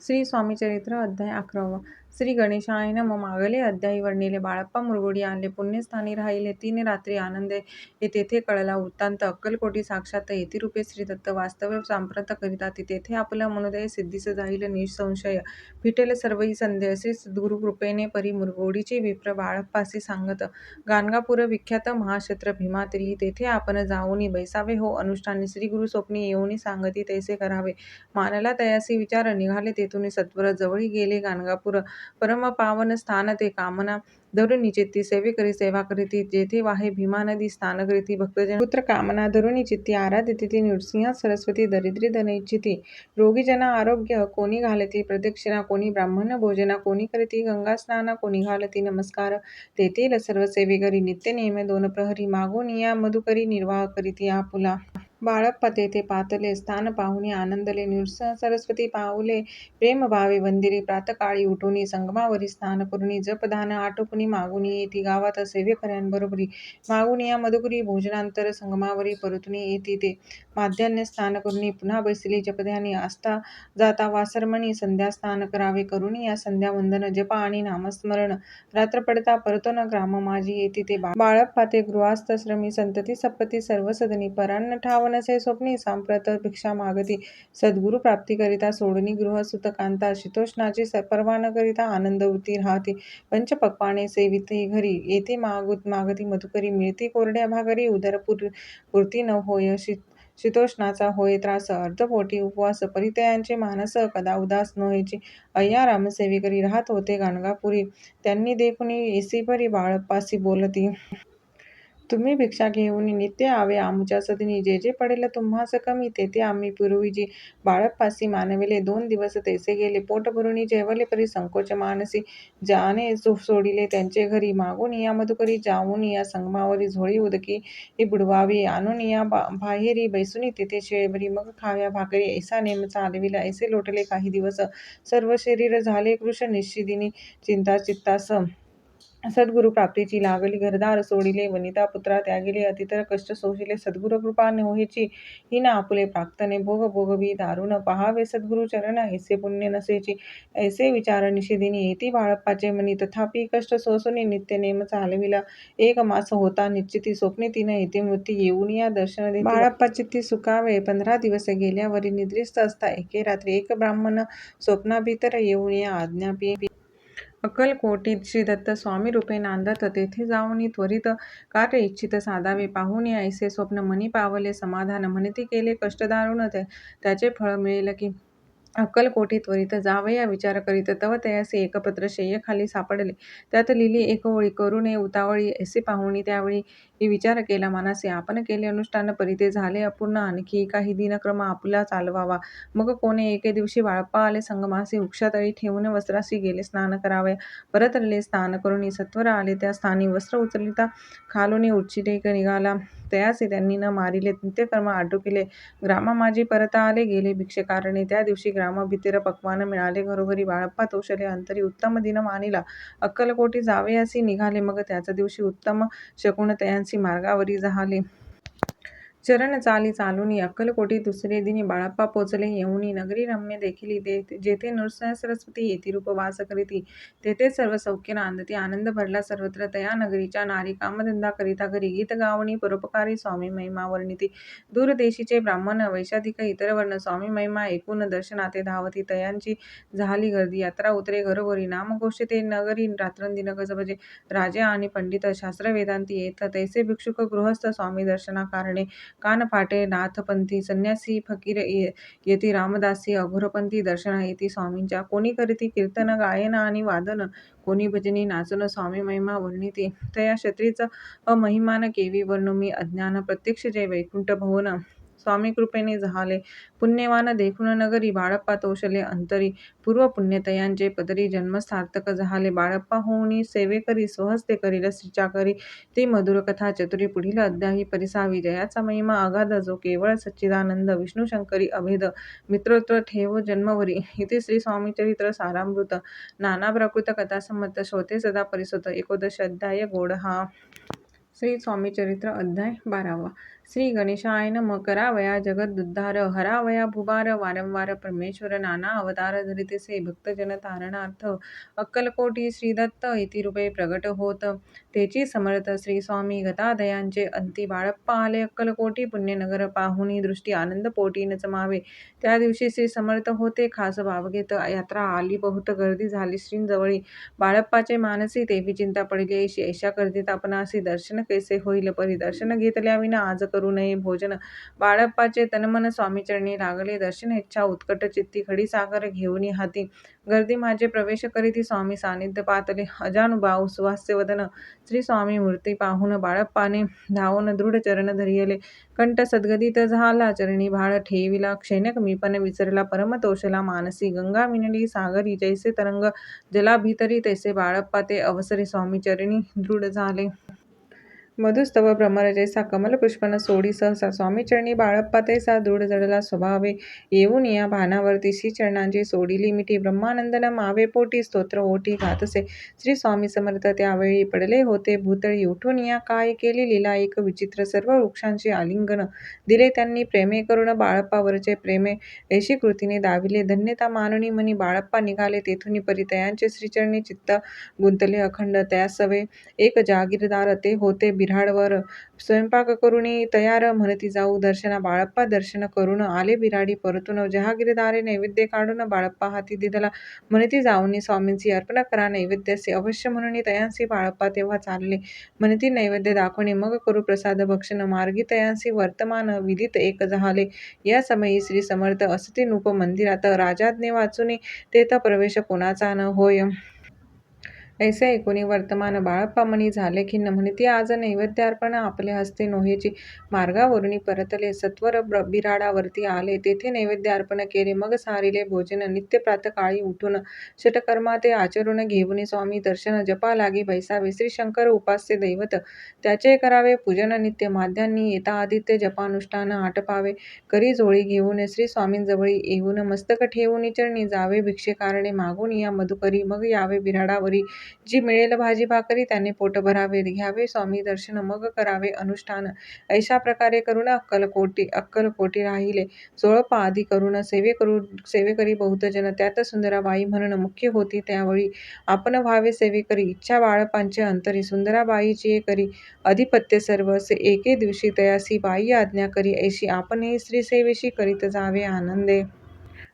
श्री स्वामीचरित्र अध्याय 11. श्री गणेशाय नमः. मागले अध्यायी वर्णिले. बाळप्पा मुरगोडी आले, पुण्यस्थानी राहिले 3 रात्री. आनंद तेथे कळला वृत्तांत. अक्कलकोटी साक्षात येतिरूपे श्रीदत्त वास्तव्य सांप्रत करिताती. तेथे आपलं मनोदय सिद्धीस जाईल निसंशय, फिटेल सर्वही संदेह. श्री सद्गुरुकृपेने परी मुरगोडीचे विप्र बाळप्पासी सांगत. गाणगापूर विख्यात महाक्षत्र भीमातिरी, तेथे आपण जाऊनी बैसावे हो अनुष्ठानी. श्री गुरु स्वप्नी येऊनी सांगती तैसे करावे, मानला तयासी विचार. निघाले तेथून सत्वर, जवळी गेले गाणगापूर. परम पावन स्थान ते, कामना धरुणी चित्ती. सेवेकरी सेवा करीती, जेथे वाहे भीमा नदी स्नान करीती. भक्तजन पुत्र कामना धरुणी चित्ती, आराधिती नृसिंह सरस्वती. दरिद्री धन इच्छिती, रोगी जना आरोग्य. कोणी घालती प्रदक्षिणा, कोणी ब्राह्मण भोजना, कोणी करीती गंगा स्नान, कोणी घालती नमस्कार. तेथील सर्व सेवेकरी नित्य नेम 2 प्रहरी, मागुनिया मधुकरी निर्वाह करीती आपुला. बाळप्पा तेथे पातले, स्थान पाहुणी आनंदले. नृसिंह सरस्वती पाऊले, प्रेमभावे वंदिली. प्रातकाळी उठुनी संगमावरी स्नान करुनी, जपदान आटोपुनी मागुनी येती. गावात सेवेकऱ्यांबरोबरी मागुनिया मधुकरी. भोजनांतर संगमावरी परतुनी येती ते. माध्यान्ह स्नान करुनी पुन्हा बैसली जपध्यानी. आस्था जाता वासरमणी संध्यास्नान करावे, करुनिया संध्यावंदन. जप आणि नामस्मरण, रात्र पडता परतोन ग्राम माझी येती ते. बाळप्पा ते गृहस्थ श्रमी, संतती संपत्ती सर्व सदनी. परान्न ठाव नसे स्वप्नी, सांप्रत भिक्षा मागती. सद्गुरु प्राप्ती करिता सोडुनी गृह सुतकांता. शीतोष्णाची पर्वा न करिता आनंद वृत्ती राहती. पंचपक्वाने सेविती घरी, येथे मागती मधुकरी. मिळती कोरड्या भाकरी, उदर पूर्ती न होय शीतोष्णाचा होय त्रास. अर्धपोटी उपवास, परित्यागांचे मानस कदा उदास न व्हायची. अय्याराम सेवेकरी राहत होते गाणगापुरी, त्यांनी देखुनी येसीपरी बाळप्पासी बोलती. तुम्ही भिक्षा घेऊन नित्य यावे आमुच्या सदनी, जे जे पडेल तुम्हास कमी तेथे आम्ही पुरविजी. बाळप्पासी मानविले 2 दिवस तैसे गेले. पोट भरुनी जेवले परी संकोच मानसी, ज्याने सोडिले त्यांचे घरी. मागुनिया मधुकरी, जाऊनिया संगमावरी. झोळी उदकी बुडवावी, आणुनिया बाहेरी. बैसुनी तेथे शेळीवरी, मग खाव्या भाकरी. ऐसा नेम चालविला, ऐसे लोटले काही दिवस. सर्व शरीर झाले कृश, निश्चिदिनी चिंता चित्तास. सद्गुरु प्राप्तीची लागली, घरदार सोडिले. वनिता पुत्रा त्यागिले, अतितर कष्ट सोसिले. सद्गुरु कृपा नव्हेची, हिन आपुले प्राक्तने. भोग भोगवी दारुण, पहावे सद्गुरु चरण, ऐसे पुण्य नसेची. ऐसे विचार निशिदिनी येती बाळप्पाचे मनी. तथापि कष्ट सोसुनी नित्य नेम चालविला. 1 मास होता निश्चिती, स्वप्नी तिन येते मृती. येऊनिया दर्शन देती, बाळप्पा चित्ती सुखावे. 15 दिवस गेल्यावरी निद्रिस्त असता एके रात्री, एक ब्राह्मण स्वप्नाभितर येऊनिया आज्ञापी. अक्कलकोटीत श्रीदत्त स्वामी रूपे नांदत, तेथे जाऊनी त्वरित कार्य इच्छित साधावे. पाहुनी ऐसे स्वप्न मनी पावले समाधान, म्हणती केले कष्ट दारुण, त्याचे फळ मिळेल की. अक्कलकोटी त्वरित जावया विचार करीत तव तयासी एकपत्र शय्य खाली सापडले. त्यात लिहिली एक ओळी, करू नये उतावळी ऐसे पाहुणी. त्यावेळी विचार केला मनासी, आपण केले अनुष्ठान परी ते झाले अपूर्ण. आणखी काही दिनक्रम आपुला चालवावा. मग कोणे एके दिवशी बाळप्पा आले संगमासी. उक्षातळी ठेवून वस्त्रासी गेले स्नान करावया. परतले स्नान करुणी सत्वर आले त्या स्थानी. वस्त्र उचलिता खालुनी उच्चिटे निघाला. तयासी त्यांनी न मारिले नित्यकर्म आटोकिले. ग्रामा माझी परता आले गेले भिक्षेकारणे. त्या दिवशी ग्रामभीतीर पक्वान मिळाले घरोघरी. बाळप्पा तोषले अंतरी उत्तम दिन मानिला. अक्कलकोटी जावयासी निघाले. मग त्याच दिवशी उत्तम शकुन तयांसी मार्गावरी जाहले. चरण चाली चालुनी अक्कलकोटी दुसरे दिनी बाळप्पा पोचले. येऊनी नगरी रम्य देखिली. जेथे नृसिंह सरस्वती येती रूप वास करीती. तेथे सर्व सौख्य नांदती. आनंद भरला सर्वत्र. तया नगरीच्या नारी कामधंदा करिता घरी. गीत गावणी परोपकारी स्वामी महिमा वर्णिती. दूर देशीचे ब्राह्मण वैशाधिक इतर वर्ण स्वामी महिमा ऐकून दर्शनाते धावती. तयांची झाली गर्दी. यात्रा उतरे घरोघरी. नामघोषिते नगरी रात्रंदिन गजबजे. राजे आणि पंडित शास्त्र वेदांती येत. तैसे भिक्षुक गृहस्थ स्वामी दर्शना कारणे. कान फाटे नाथपंथी संन्यासी फकीर येती. रामदासी अघोरपंथी दर्शना येती स्वामींच्या. कोणी करीती कीर्तन गायन आणि वादन. कोणी भजनी नाचून स्वामी महिमा वर्णिती. तया क्षत्रीच महिमान केवी वर्णू मी अज्ञान. प्रत्यक्ष जय वैकुंठ भवन स्वामी कृपेने झाले. पुण्यवान देखून नगरी. बाळप्पा तोषले अंतरी. पूर्व पुण्य तयांचे पदरी. जन्म सार्थक झाले. बाळप्पा होऊनी सेवेकरी. स्वहस्ते करील श्रीचाकरी. ती मधुर कथा चतुरी. पुढील अध्यायी परिसावी. जयाचा महिमा अगाध जो केवळ सच्चिदानंद. विष्णू शंकरी अभेद. मित्रोत्र ठेव जन्मवरी. इति श्री स्वामीचरित्र सारामृत. नाना प्राकृत कथासंमत. श्रोते सदा परिसुत. 11 अध्याय गोडहा. श्री स्वामीचरित्र अध्याय 12. श्री गणेशाय नमः. करावया जगदुद्धार. हरावया भूभार. वारंवार परमेश्वर नाना अवतार धरितेसे भक्तजन तारणार्थ. अक्कलकोटी श्रीदत्त इति रूपे प्रगट होत. तेची समर्थ श्री स्वामी गतादयांचे अंती. बाळप्पा आले अक्कलकोटी पुण्यनगर पाहुनी. दृष्टी आनंद पोटी न चमावे. त्या दिवशी श्री समर्थ होते खास भावगेत. यात्रा आली बहुत गर्दी झाली श्रींजवळी. बाळप्पाचे मानसी तेवी चिंता पडली ऐशी. ऐशा गर्दीत आपणासी दर्शन कैसे होईल परी. दर्शन घेतल्या विना आज करू नये भोजन. बाळप्पाचे तनमन स्वामीचरणी लागले. दर्शन इच्छा उत्कट चित्ती. खडी साखर घेऊनी हाती. गर्दी माझे प्रवेश करीती स्वामी सानिध्य पातले. अजानुबाहू सुहास्य वदन. श्री स्वामी मूर्ती पाहून बाळप्पाने धावून दृढ चरण धरियले. कंठ सद्गदित झाला. चरणी भाळ ठेविला. क्षणिक मीपण विसरला. परम तोषला मानसी. गंगा विनली सागरी. जैसे तरंग जलाभितरी तैसे बाळप्पा ते अवसरी स्वामीचरणी दृढ झाले. मधुस्तव भ्रमर जैसा कमल पुष्पन सोडी सहसा. स्वामीचरणी बाळप्पा तैसा दृढ जडला स्वभावे. येऊन या भानावरती श्रीचरणांची सोडिली मिठी. ब्रह्मानंदन मावे पोटी. स्तोत्र ओठी घातसे. श्री स्वामी समर्थ त्यावेळी पडले होते भूतळी. उठून या काय केली लीला एक विचित्र. सर्व वृक्षांची आलिंगन दिले त्यांनी. प्रेमे करून बाळप्पावरचे प्रेमे ऐशी कृतीने दाविले. धन्यता मानुनी मनी बाळप्पा निघाले तेथुनी परी. तयांचे श्रीचरणी चित्त गुंतले अखंड. त्यासवे एक जागीरदार ते होते बिऱ्हाडवर. स्वयंपाक करुणी तयार म्हणती जाऊ दर्शना. बाळप्पा दर्शन करून आले बिऱ्हाडी परतून. जहागीरदारे नैवेद्य काढून बाळप्पा हाती दिधला. म्हणती जाऊनी स्वामींसी अर्पण करा नैवेद्यसे. अवश्य म्हणून तयांसी बाळप्पा तेव्हा चालले. म्हणती नैवेद्य दाखवणे मग करू प्रसाद भक्षण. मार्गी तयांसी वर्तमान विदित एक झाले. या समयी श्री समर्थ असती नूप मंदिरात. राजाज्ञे वाचुनी तेथ प्रवेश कोणाचा न होय. ऐसे ऐकुनी वर्तमान बाळप्पा मनी झाले खिन्न. म्हणती आज नैवेद्यार्पण आपल्या हस्ते नोहेची. मार्गावरुनी परतले. सत्वर बिऱ्हाडावरती आले. तेथे नैवेद्य अर्पण केले. मग सारिले भोजन. नित्य प्रातःकाळी उठून षटकर्मा ते आचरून घेऊनी स्वामी दर्शन. जपा लागी बैसावे. श्री शंकर उपास्य दैवत. त्याचे करावे पूजन नित्य. माध्यान्ही येता आदित्य जपानुष्ठान आटपावे. करी जोळी घेऊन श्री स्वामींजवळी येऊन मस्तक ठेवून चरणी जावे भिक्षेकारणे मागून या मधुकरी. मग यावे बिऱ्हाडावरी. जी मिळेल भाजी भाकरी त्याने पोट भरावे. घ्यावे स्वामी दर्शन मग करावे अनुष्ठान. ऐशा प्रकारे करून अक्कलकोटी राहिले. 16 आदी करून सेवेकरी बहुतजन. त्यात सुंदराबाई म्हणून मुख्य होती त्यावेळी. आपण व्हावे सेवेकरी. इच्छा बाळप्पांचे अंतरी. सुंदराबाईची करी अधिपत्य सर्व. एके दिवशी तयासी बाई आज्ञा करी ऐशी. आपणही स्त्री सेवेशी करीत जावे आनंदे.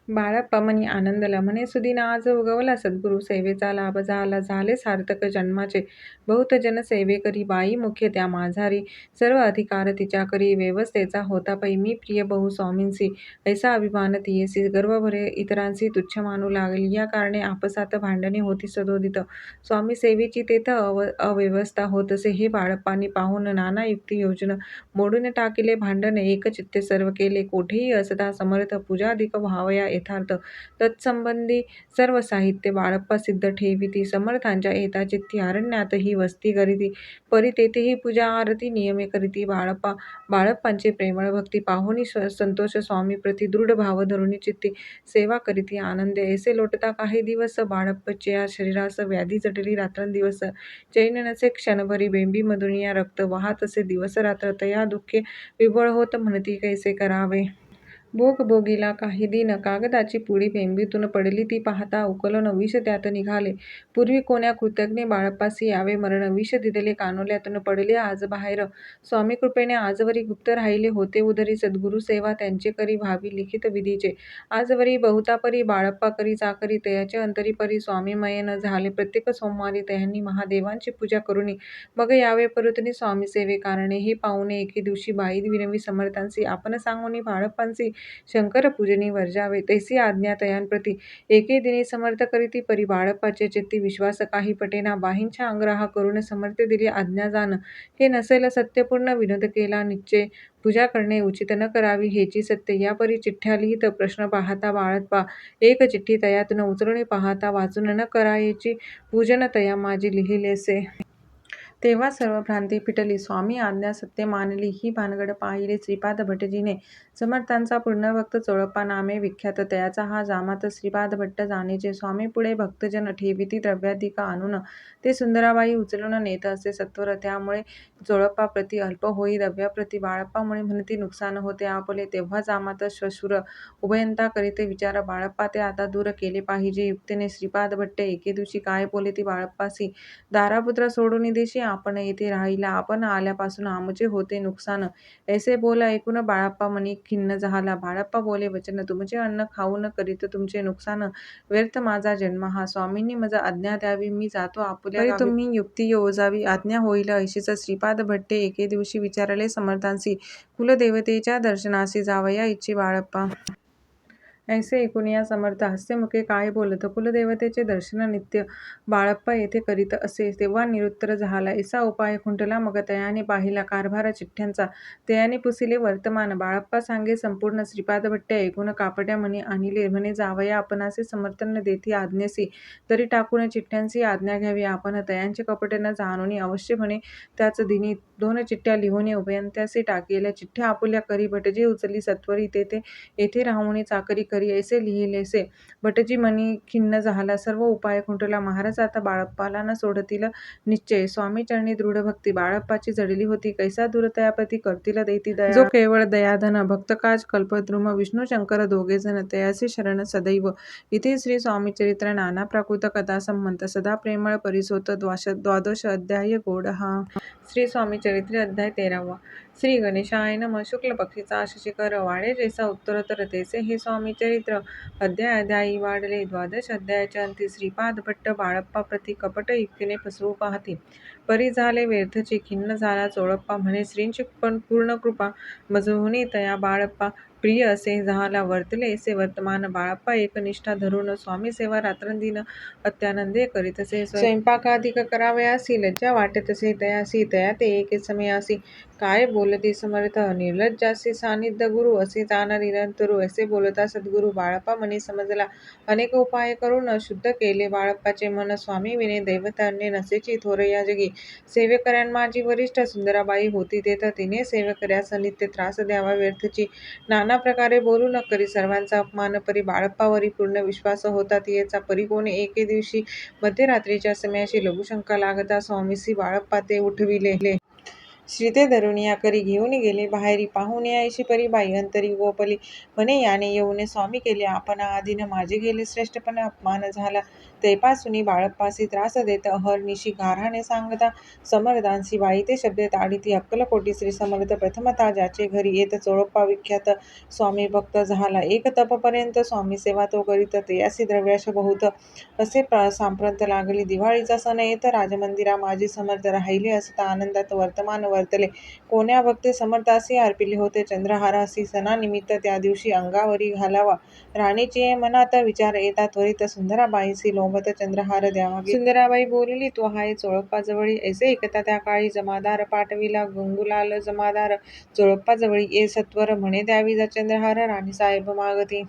बाळप्पा म्हणी आनंदला म्हणे सुदिन आज उगवला सद्गुरु सेवेचा लाभ झाला झाले सार्थक जन्माचे बहुत जन सेवे करी बाई मुख्य त्या माझारी सर्व अधिकार तिच्या करी व्यवस्थेचा होता पै मी प्रिय बहु स्वामींसी ऐसा अभिमान तियेसी गर्व भरे इतरांसी तुच्छ मानू लागली या कारणे आपसात भांडणे होती सदोदित स्वामी सेवेची तेथ अव्यवस्था होतसे हे बाळप्पांनी पाहून नाना युक्ती योजन मोडून टाकिले भांडण एकचित्ते सर्व केले कोठेही असता समर्थ पूजाधिक व्हावया यथार्थ तत्संबंधी सर्व साहित्य बाळप्पा सिद्ध ठेविती समर्थांच्या चित्ती अरण्यात ही वस्ती करीती परी तेथेही पूजा आरती नियमे करीती बाळप्पांचे प्रेमळ भक्ती पाहुनी संतोष स्वामी प्रति दृढ भाव धरुणी चित्ती सेवा करीती आनंदे ऐसे लोटता काही दिवस बाळप्पाच्या शरीरास व्याधी जटली रात्रंदिवस चैन नसे क्षणभरी बेंबी मधुनिया रक्त वाहत असे दिवस रात्र तया दुःखे विव्हळ होत म्हणती कैसे करावे भोग भोगीला काही दिन कागदाची पुडी बेंबीतून पडली ती पाहता उकलून विष त्यात निघाले पूर्वी कोण्या कृतज्ञ बाळप्पासी यावे मरण विष दिदले कानोल्यातून पडले आज बाहेर स्वामी कृपेने आजवरी गुप्त राहिले होते उदरी सद्गुरु सेवा त्यांचे करी व्हावी लिखित विधीचे आजवरी बहुतापरी बाळप्पा करी चाकरी तयाचे अंतरी परी स्वामीमय न झाले प्रत्येक सोमवारी तयांनी महादेवांची पूजा करुनी मग यावे परतनी स्वामी सेवे कारणे हे पाहुणे एके दिवशी बाई विनवी समर्थांसी आपण सांगूनी बाळप्पांसी शंकर पूजनी वर्जावे तैसी आज्ञा तयांप्रती एके दिनी समर्थ करीती परी बाळप्पाचे चित्ती विश्वास काही पटेना बाहींच्या अंगराह करून समर्थ दिली आज्ञा जाण हे नसेल सत्यपूर्ण विनोद केला निश्चय पूजा करणे उचित न करावी हेची सत्य या परी चिठ्ठ्या लिहित प्रश्न पाहता बाळप्पा एक चिठ्ठी तयातून उचलून पाहता वाचून न करायची पूजन तया माझी लिहिलेसे तेव्हा सर्व भ्रांती फिटली स्वामी आज्ञा सत्य मानली ही भानगड पाहिली श्रीपाद भटजीने समर्थांचा पूर्ण भक्त चोळप्पा नामे विख्यात तयाचा हा जामात श्रीपाद भट्ट जाणीचे स्वामी पुढे भक्तजन ठेविती द्रव्याधिका आणून ते सुंदराबाई उचलून नेत असे सत्वर त्यामुळे चोळप्पा प्रति अल्प होई द्रव्याप्रती बाळप्पामुळे म्हणती नुकसान होते आपले तेव्हा जामात श्वशुर उभयंता करीते विचार बाळप्पा ते आता दूर केले पाहिजे युक्तीने श्रीपाद भट्टे एके दिवशी काय बोले ती बाळप्पासी दारापुत्र सोडून देशी आपण येथे राहिला आपण आल्यापासून आमचे होते नुकसान ऐसे बोल ऐकून बाळप्पा मनी खिन्न झाला बाळप्पा बोले वचन तुमचे अन्न खाऊन करीत तुमचे नुकसान व्यर्थ माझा जन्म हा स्वामींनी मज आज्ञा द्यावी मी जातो आपुल्या गावी तुम्ही युक्ती योजावी आज्ञा होईल अशीच श्रीपाद भट्टे एके दिवशी विचारले समर्थांसी कुलदेवतेच्या दर्शनासी जावया इच्छी बाळप्पा ऐसे ऐकून या समर्थ हास्यमुखे काय बोलत कुलदेवतेचे दर्शन नित्य बाळप्पा येथे करीत असे तेव्हा निरुत्तर झाला ऐसा उपाय खुंटला मग तयाने पाहिला कारभार चिठ्ठ्यांचा तयाने पुसिले वर्तमान बाळप्पा सांगे संपूर्ण श्रीपाद भट्टे ऐकून कापट्या म्हणे आणिले म्हणे जावया आपणासे समर्थन देती आज्ञेसी तरी टाकून चिठ्ठ्यांची आज्ञा घ्यावी आपण तयांचे कपट न जाणून अवश्य म्हणे त्याच दिनी 2 चिठ्ठ्या लिहून उभयंत्यासी टाकेल्या चिठ्ठ्या आपुल्या करी भटजी उचली सत्वरी तेथे येथे राहुनी चाकरी करी ऐसे लिहिलेसे भटजी मनी खिन्न झाला सर्व उपाय खुंटला महाराज आता बाळप्पाला न सोडतील निश्चय स्वामी चरणी दृढ भक्ती बाळप्पाची जडली होती कैसा दूरतयापती करतील देती दया जो केवळ दयाधन भक्तकाज कल्पद्रुम विष्णू शंकर दोघेजण तयासी शरण सदैव इथे श्री स्वामी चरित्र नाना प्राकृत कथा संबंध सदा प्रेमळ परिसोत द्वादश अध्याय गोड हा श्री स्वामी चरित्र अध्याय 13 श्री गणेशाय नमः शुक्ल पक्षीचा शशिकर वाढे जैसा उत्तरोत्तर तैसे हे स्वामी चरित्र अध्यायी वाढले द्वादश अध्यायाच्या अंती श्रीपाद भट्ट बाळप्पा प्रति कपट युक्तीने फसवू पाहती परी झाले व्यर्थची खिन्न झाला चोळप्पा म्हणे श्रींची पण पूर्ण कृपा मजहुनी तया बाळप्पा प्रिय असे झाला वर्तले ऐसे वर्तमान बाळप्पा एकनिष्ठा धरून स्वामी सेवा रात्रंदिन अत्यानंदे करीतसे स्वयंपाकाधिक करावयासी लज्जा वाटतसे तयासी तया ते एके समयासी काय बोलती समर्थ निर्लज्जासी सानिध्य गुरु असे जाण निरंतरू असे बोलता सद्गुरु बाळप्पा मनी समजला अनेक उपाय करून शुद्ध केले बाळप्पाचे मन स्वामी विने दैवत अन्य नसेची थोर या जगी सेवेकऱ्यां माझी वरिष्ठ सुंदराबाई होती तेथ तिने सेवेकऱ्यास नित्य त्रास द्यावा व्यर्थची नाना प्रकारे बोलू न करी सर्वांचा अपमान परी बाळप्पावरी पूर्ण विश्वास होता तियेचा परी कोणी एके दिवशी मध्यरात्रीच्या समयाशी लघुशंका लागता स्वामीसी बाळप्पा ते उठविले श्रीते धरुनिया करी घेऊन गेले बाहेरी पाहून ऐशी परी बाई अंतरी गोपली म्हणे याने येऊन स्वामी केले आपण आधीन माझे गेले श्रेष्ठपणे अपमान झाला तेपासून बाळप्पासी त्रास देत अहर्निशी गाऱ्हाणे सांगता समर्थांसी बाई ते शब्द ताडिती अक्कलकोटी श्री समर्थ प्रथमतः ज्याचे घरी येत चोळप्पा विख्यात स्वामी भक्त झाला एक तपपर्यंत स्वामी सेवा तो करीत तेयासी द्रव्याश बहुत असे सांप्रत लागली. दिवाळीचा सण येत राजमंदिरा माझी समर्थ राहिले असता आनंदात वर्तमान वर्तले. कोण्या भक्ते समर्थासी अर्पिले होते चंद्रहारासी सणानिमित्त त्या दिवशी अंगावरी घालावा राणीचे मनात विचार येता त्वरित सुंदराबाईसी लोभत चंद्रहार द्यावा. सुंदराबाई बोलली तो हाय चोळप्पाजवळी ऐसे ऐकता त्या काळी जमादार पाठविला गंगूलाल जमादार चोळप्पाजवळी ये सत्वर म्हणे द्यावी चंद्रहार राणीसाहेब मागती.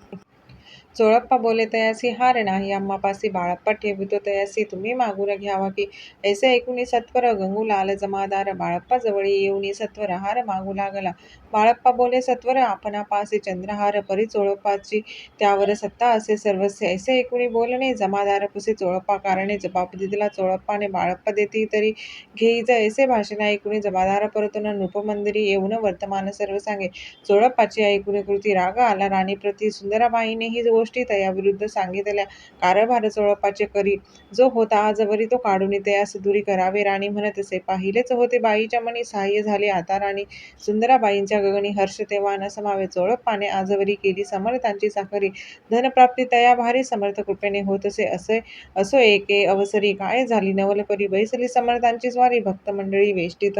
चोळप्पा बोले तयासी हार नाही आम्हापासी बाळप्पा ठेवितो तयासी तुम्ही मागून घ्यावा की. ऐसे ऐकूनी सत्वर गंगूलाल जमादार बाळप्पा जवळी येऊनी सत्वर हार मागू लागला. बाळप्पा बोले सत्वर आपणापासी चंद्रहार परी चोळप्पाची त्यावर सत्ता असे सर्वस्व. ऐसे ऐकूनी बोलणे जमादार पुसे चोळप्पा कारणे जबाब दिला चोळप्पाने बाळप्पा देती तरी घेईच. ऐसे भाषण ऐकूनी जमादार परतून नृपमंदिरी येऊन वर्तमान सर्व सांगे. चोळप्पाची ऐकूनी कृती राग आला राणीप्रती. सुंदराबाईने ही गोष्टी तयाविरुद्ध सांगितल्या. कारभार चोळप्पाचे करी जो होता आजवरी तो काढून तयास दूरी करावे राणी म्हणत असे. पाहिलेच होते बाईच्या मनी सहाय्य झाले आता राणी. सुंदराबाईंच्या गगनी हर्ष तेव्हा न समावे. चोळप्पाने आजवरी केली समर्थांची चाकरी धनप्राप्ती तया भारी समर्थ कृपेने होत असे. असो एके अवसरी काय झाली नवलपरी बैसली समर्थांची स्वारी भक्त मंडळी वेष्टीत.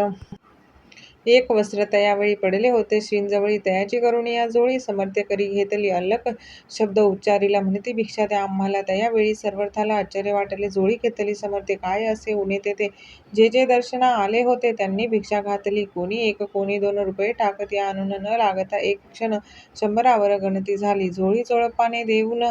एक वस्त्र तयावेळी पडले होते श्रींजवळी तयाची करुणिया जोळी समर्थे करी घेतली अल्लक शब्द उच्चारिला म्हणती भिक्षा द्या आम्हाला. तयावेळी सर्वर्थाला आश्चर्य वाटले. जोळी घेतली समर्थे काय असे उणे तेथे जे जे दर्शना आले होते त्यांनी भिक्षा घातली. कोणी एक कोणी 2 रुपये टाकती आणून न लागता एक क्षण 100 गणती झाली. जोळी चोळप्पाने देऊन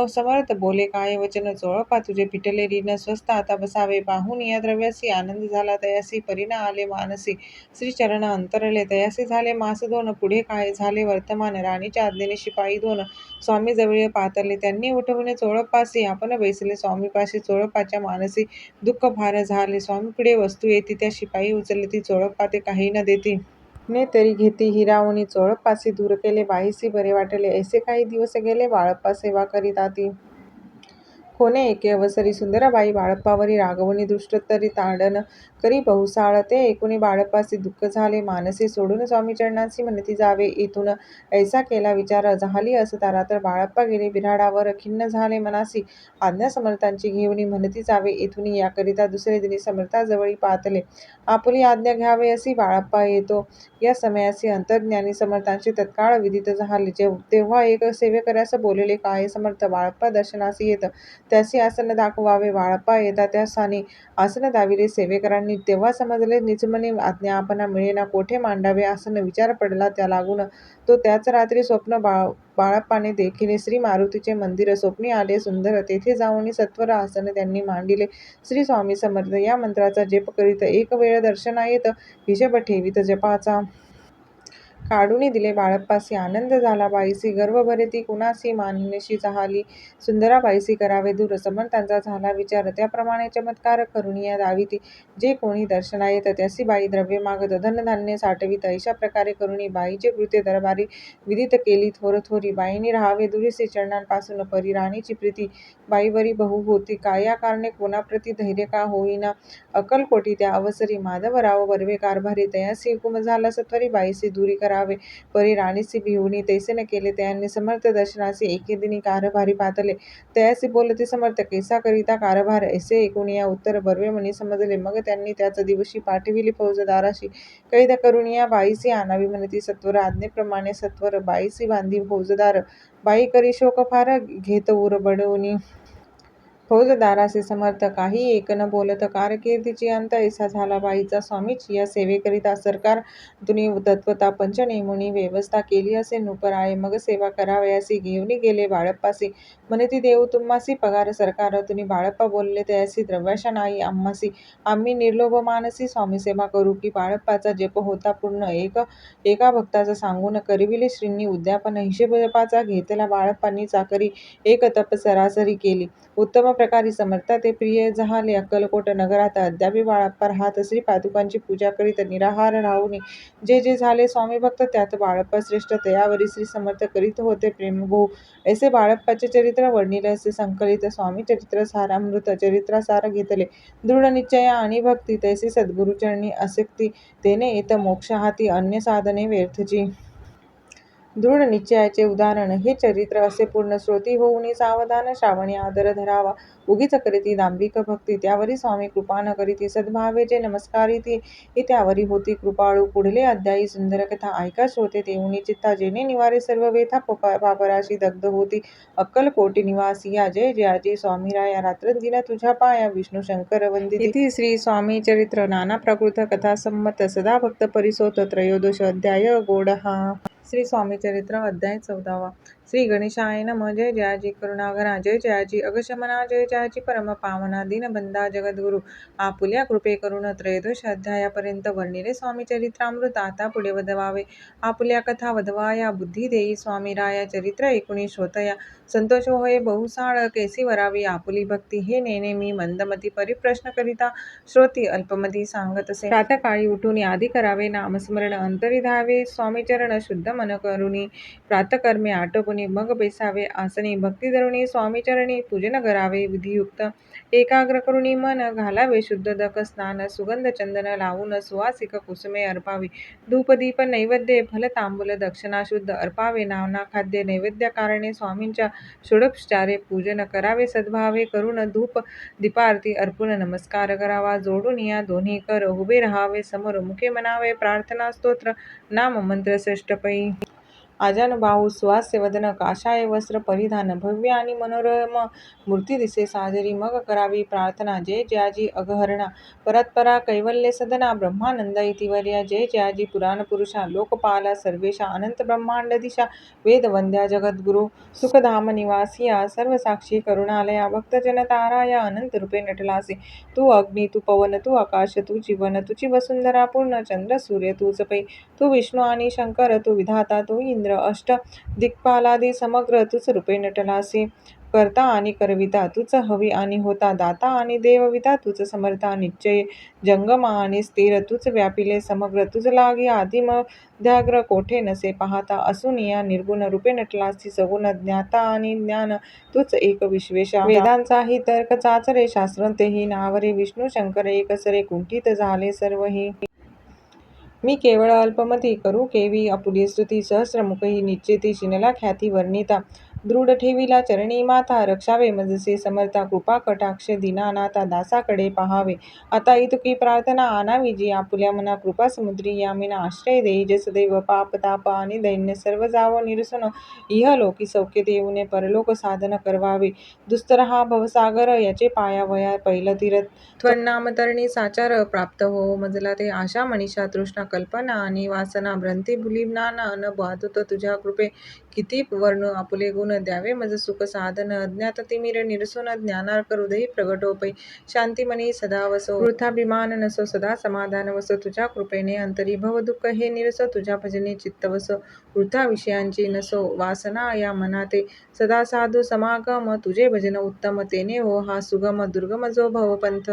समर्थ बोले काय वचन चोळप्पा तुझे फिटले ऋण स्वस्त आता बसावे. पाहून या द्रव्यासी आनंद झाला तयासी परिणा आले मानसी. श्रीचरण अंतरले तयासी झाले मास 2 पुढे काय झाले वर्तमान. राणीच्या आज्ञेने शिपाई 2 स्वामी जवळ पातरले त्यांनी उठवणे चोळप्पासी आपण बैसले स्वामीपाशी. चोळप्पाच्या मानसी दुःख फार झाले. स्वामीपुढे वस्तू येती त्या शिपाई उचलती चोळप्पा ते काही न देती. ने तरी घेती हिरावूनी चोळप्पासी दूर केले बाईसी बरे वाटले. ऐसे काही दिवस गेले बाळप्पा सेवा करीताती. कोणे एके अवसरी सुंदराबाई बाळप्पावरी रागवूनी दृष्टोत्तरी ताडण करी बहुसाळ. ते ऐकूनी बाळप्पासी दुःख झाले मानसी. सोडून स्वामी चरणांसी म्हणती जावे इथून. ऐसा केला विचार झाली असता रात्र बाळप्पा गेले बिऱ्हाडावर. खिन्न झाले मनासी आज्ञा समर्थांची घेऊनी म्हणती जावे इथूनी. याकरिता दुसरे दिनी समर्थाजवळी पातले. आपुली आज्ञा घ्यावे असी बाळप्पा येतो या समयासी अंतर्ज्ञानी समर्थांची तत्काळ विदित झाले. तेव्हा एक सेवेकऱ्यास बोलले काय समर्थ बाळप्पा दर्शनासी येत त्यासी आसन दाखवावे. बाळप्पा येता त्या स्थानी आसन दाविले सेवेकरांनी. तेव्हा समजले निजमनी आज्ञा आपणा मिळेना कोठे मांडावे आसन. विचार पडला त्या लागून तो त्याच रात्री स्वप्न बाळप्पाने देखिले श्री मारुतीचे मंदिर स्वप्नी आले सुंदर. तेथे जाऊनी सत्वर आसन त्यांनी मांडिले. श्री स्वामी समर्थ या मंत्राचा जप करीत एक वेळ दर्शना येत हिशोब ठेवीत जपाचा. काढूनी दिले बाळप्पासी आनंद झाला बाईसी. गर्व भरेती कुणासी मानशी झाली सुंदराबाईसी करावे दूर. समर्थांचा झाला विचार त्याप्रमाणे चमत्कार करुनिया दाविती. जे कोणी दर्शना येत त्यासी बाई द्रव्य मागत धनधान्य साठवीत. अशा प्रकारे करुणी बाईचे कृत्य दरबारी विदित केली थोरथोरी. बाईंनी राहावे दूरी श्रीचरणांपासून परी. राणीची प्रीती बाईवरी बहु होती. या कारणे कोणाप्रती धैर्य का होईना. अक्कलकोटी त्या अवसरी माधवराव बर्वे कारभारी तयासी हुकुम झाला सत्वरी बाईसी दूरी करावे परी. राणीसी भिवूनी तैसे न केले त्यांनी समर्थ दर्शनासी एके दिनी कारभारी पातले. तयासी बोलती समर्थ कैसा करिता कारभार. ऐसे ऐकूनिया उत्तर बर्वे मनी समजले. मग त्यांनी त्याच दिवशी पाठविली फौजदाराशी कैद करुनिया बाईसी आणावी म्हणती सत्वर. आज्ञेप्रमाणे सत्वर बाईसी बांधी फौजदार. बाई करी शोक फार घेत उर बडवूनी. फौजदारासी समर्थ काही एक न बोलत कारकिर्दीची अंत ऐसा झाला बाईचा. स्वामीची या सेवेकरिता सरकारतुनी तत्वता पंच नेमुनी व्यवस्था केली असे नूपराये. मग सेवा करावयासी घेऊनी गेले बाळप्पासी म्हणती देऊ तुम्हासी पगार सरकारतुनी. बाळप्पा बोलले तयासी द्रव्याशा नाही आम्हासी आम्ही निर्लोभ मानसी स्वामीसेवा करू की. बाळप्पाचा जप होता पूर्ण. एका भक्ताचा सांगून करविले श्रींनी उद्यापन. हिशोब जपाचा घेतला बाळप्पांनी चाकरी. एक तप सरासरी केली उत्तम प्रकारे समर्थ ते प्रिय झाले. अक्कलकोट नगरात अद्यापि बाळप्पा राहात. श्री पादुकांची पूजा करीत निराहार राहुनी जे जे झाले स्वामी भक्त त्यात बाळप्पा श्रेष्ठ. तयावरी श्री समर्थ करीत होते प्रेमभोग. ऐसे बाळप्पाचे चरित्र वर्णिले असे संकलित स्वामी चरित्र सारामृत. चरित्रासार घेतले दृढ निश्चय आणि भक्ती. तैसे सद्गुरुचरणी आसक्ती तेने येत मोक्ष हाती अन्य साधने व्यर्थची. दृढ निश्चयाचे उदाहरण हे चरित्र असे पूर्ण श्रोती होऊनी सावधान श्रावणी आदर धरावा. उगीच करीती दांभिक भक्ती त्यावरी स्वामी कृपा न करीती. सद्भावे जे नमस्कारिती त्यावरी होती कृपाळू. पुढले अध्यायी सुंदर कथा ऐका श्रोते तेऊनी चित्ता. जेणे निवारे सर्व व्यथा पापराशी दग्ध होती. अक्कलकोटी निवासिया जय जयाजी स्वामीराया. रात्रंदिन तुझ्या पाया विष्णू शंकर वंदिती. इति श्री स्वामी चरित्र नाना प्रकृत कथा संमत सदा भक्त परिसोत. त्रयोदश अध्याय गोडहा. श्री स्वामी चरित्र अध्याय 14वा. श्री गणेशाय नमः. जय जयाजी करुणाघरा. जय जयाजी अगशमना. जय जयाजी परम पावना. दीनबंधा जगद्गुरु आपुल्या कृपे करुण. त्रयोदश अध्यायापर्यंत वर्णिले स्वामी चरित्रामृत. आता पुढे वदवावे आपुल्या कथा वदवाया. बुद्धी देई स्वामी राया. चरित्र ऐकुनी श्रोतया संतोष होय बहुसाळ. कैसी वरावी आपुली भक्ती हे नेने मी मंदमती. परिप्रश्न करिता श्रोती अल्पमती सांगतसे. प्रातःकाळी उठून आधी करावे नामस्मरण. अंतरी धावे स्वामीचरण शुद्ध मन करुणी. प्रातकर्मे आटोपुनी मग बेसावे आसनी. भक्ती धरुणी स्वामीचरणी पूजन करावे विधियुक्त. एकाग्र करुणी मन घालावे शुद्धोदक स्नान. सुगंध चंदन लावून सुवासिक कुसुमे अर्पावी. धूपदीप नैवेद्य फल तांबूल दक्षिणा शुद्ध अर्पावे. नाना खाद्य नैवेद्य कारणे स्वामींच्या षोडोपचारे पूजन करावे. सद्भावे करून धूप दीपारती अर्पून नमस्कार करावा. जोडून या दोन्ही कर उभे राहावे समोर. मुखे म्हणावे प्रार्थना स्तोत्र नाम मंत्र श्रेष्ठ पै. आजानुबाहू सुहास्य वदन काषाय वस्त्र परिधान. भव्य आणि मनोरम मूर्ती दिसे सादरी. मग करावी प्रार्थना. जय जयाजी अघहरणा. परत्परा कैवल्य सदना. ब्रह्मानंद इतिवर्या. जय जयाजी पुराणपुरुषा. लोकपाला सर्वेशा. अनंत ब्रह्मांडदिशा. वेदवंद्या जगद्गुरु. सुखधाम निवासिया. सर्वसाक्षी करुणालया. भक्तजन ताराया. अनंत रूपे नटलासी. तू अग्नी तू पवन तू आकाश तू जीवन. तुझी वसुंधरा पूर्ण. चंद्र सूर्य तूच पै. तू विष्णू आणि शंकर तू विधाता तू इंद्र. अष्ट दिक्पालादी समग्र तूच रूपे नटलासी. करता आणि करविता तूच हवी आणि होता. दाता आणि देवविता तूच समर्था. निश्चय जंगम आणि स्थिर तूच व्यापिले समग्र. तुझ लागी आधी मध्याग्र कोठे नसे पाहता. असूनिया निर्गुण रूपे नटलासी. सगुण ज्ञाता आणि ज्ञान तूच एक विश्वेशा. वेदांचाही तर्क चाचरे शास्त्रतेही नावरे. विष्णू शंकर एकसरे कुंठित झाले सर्वही. मी केवळ अल्पमती करू केवी आपुली स्तुती. सहस्रमुखही निश्चिती शिनला ख्याती वर्णिता. दृढ ठेविला चरणी माथा. रक्षावे मजसे समर्था. कृपा कटाक्ष दीनानाथा. दासाकडे पाहावे आता इतुकी प्रार्थना. आणावी जी आपुल्या मना. कृपा समुद्री यामिना. आश्रय देई जसदेव. पाप ताप आणि दैन्य सर्व जावो निरसन. इह लोकी सौख्य देऊने परलोक साधन करवावे. दुस्तर हा भवसागर याचे पायावया पैल तीर्थ. त्वन्नाम तरणी साचार प्राप्त हो मजला ते. आशा मनीषा तृष्णा कल्पना आणि वासना. भ्रंती भुली नाना न बाधुत तुझ्या कृपे. किती वर्णू आपुले गुण. द्यावे मज सुख साधन. अज्ञात तिमिर निरसून ज्ञानार्क हृदयी प्रगटो पै. शांतिमनी सदा वसो. वृथाभिमान नसो सदा समाधान वसो. तुझ्या कृपेने अंतरी भव दुःख हे निरसो. तुझ्या भजने चित्त वसो. वृथा विषयांची नसो वासना या मनाते. सदा साधू समागम तुझे भजन उत्तम. तेने हो हा सुगम दुर्गम जो भवपंथ.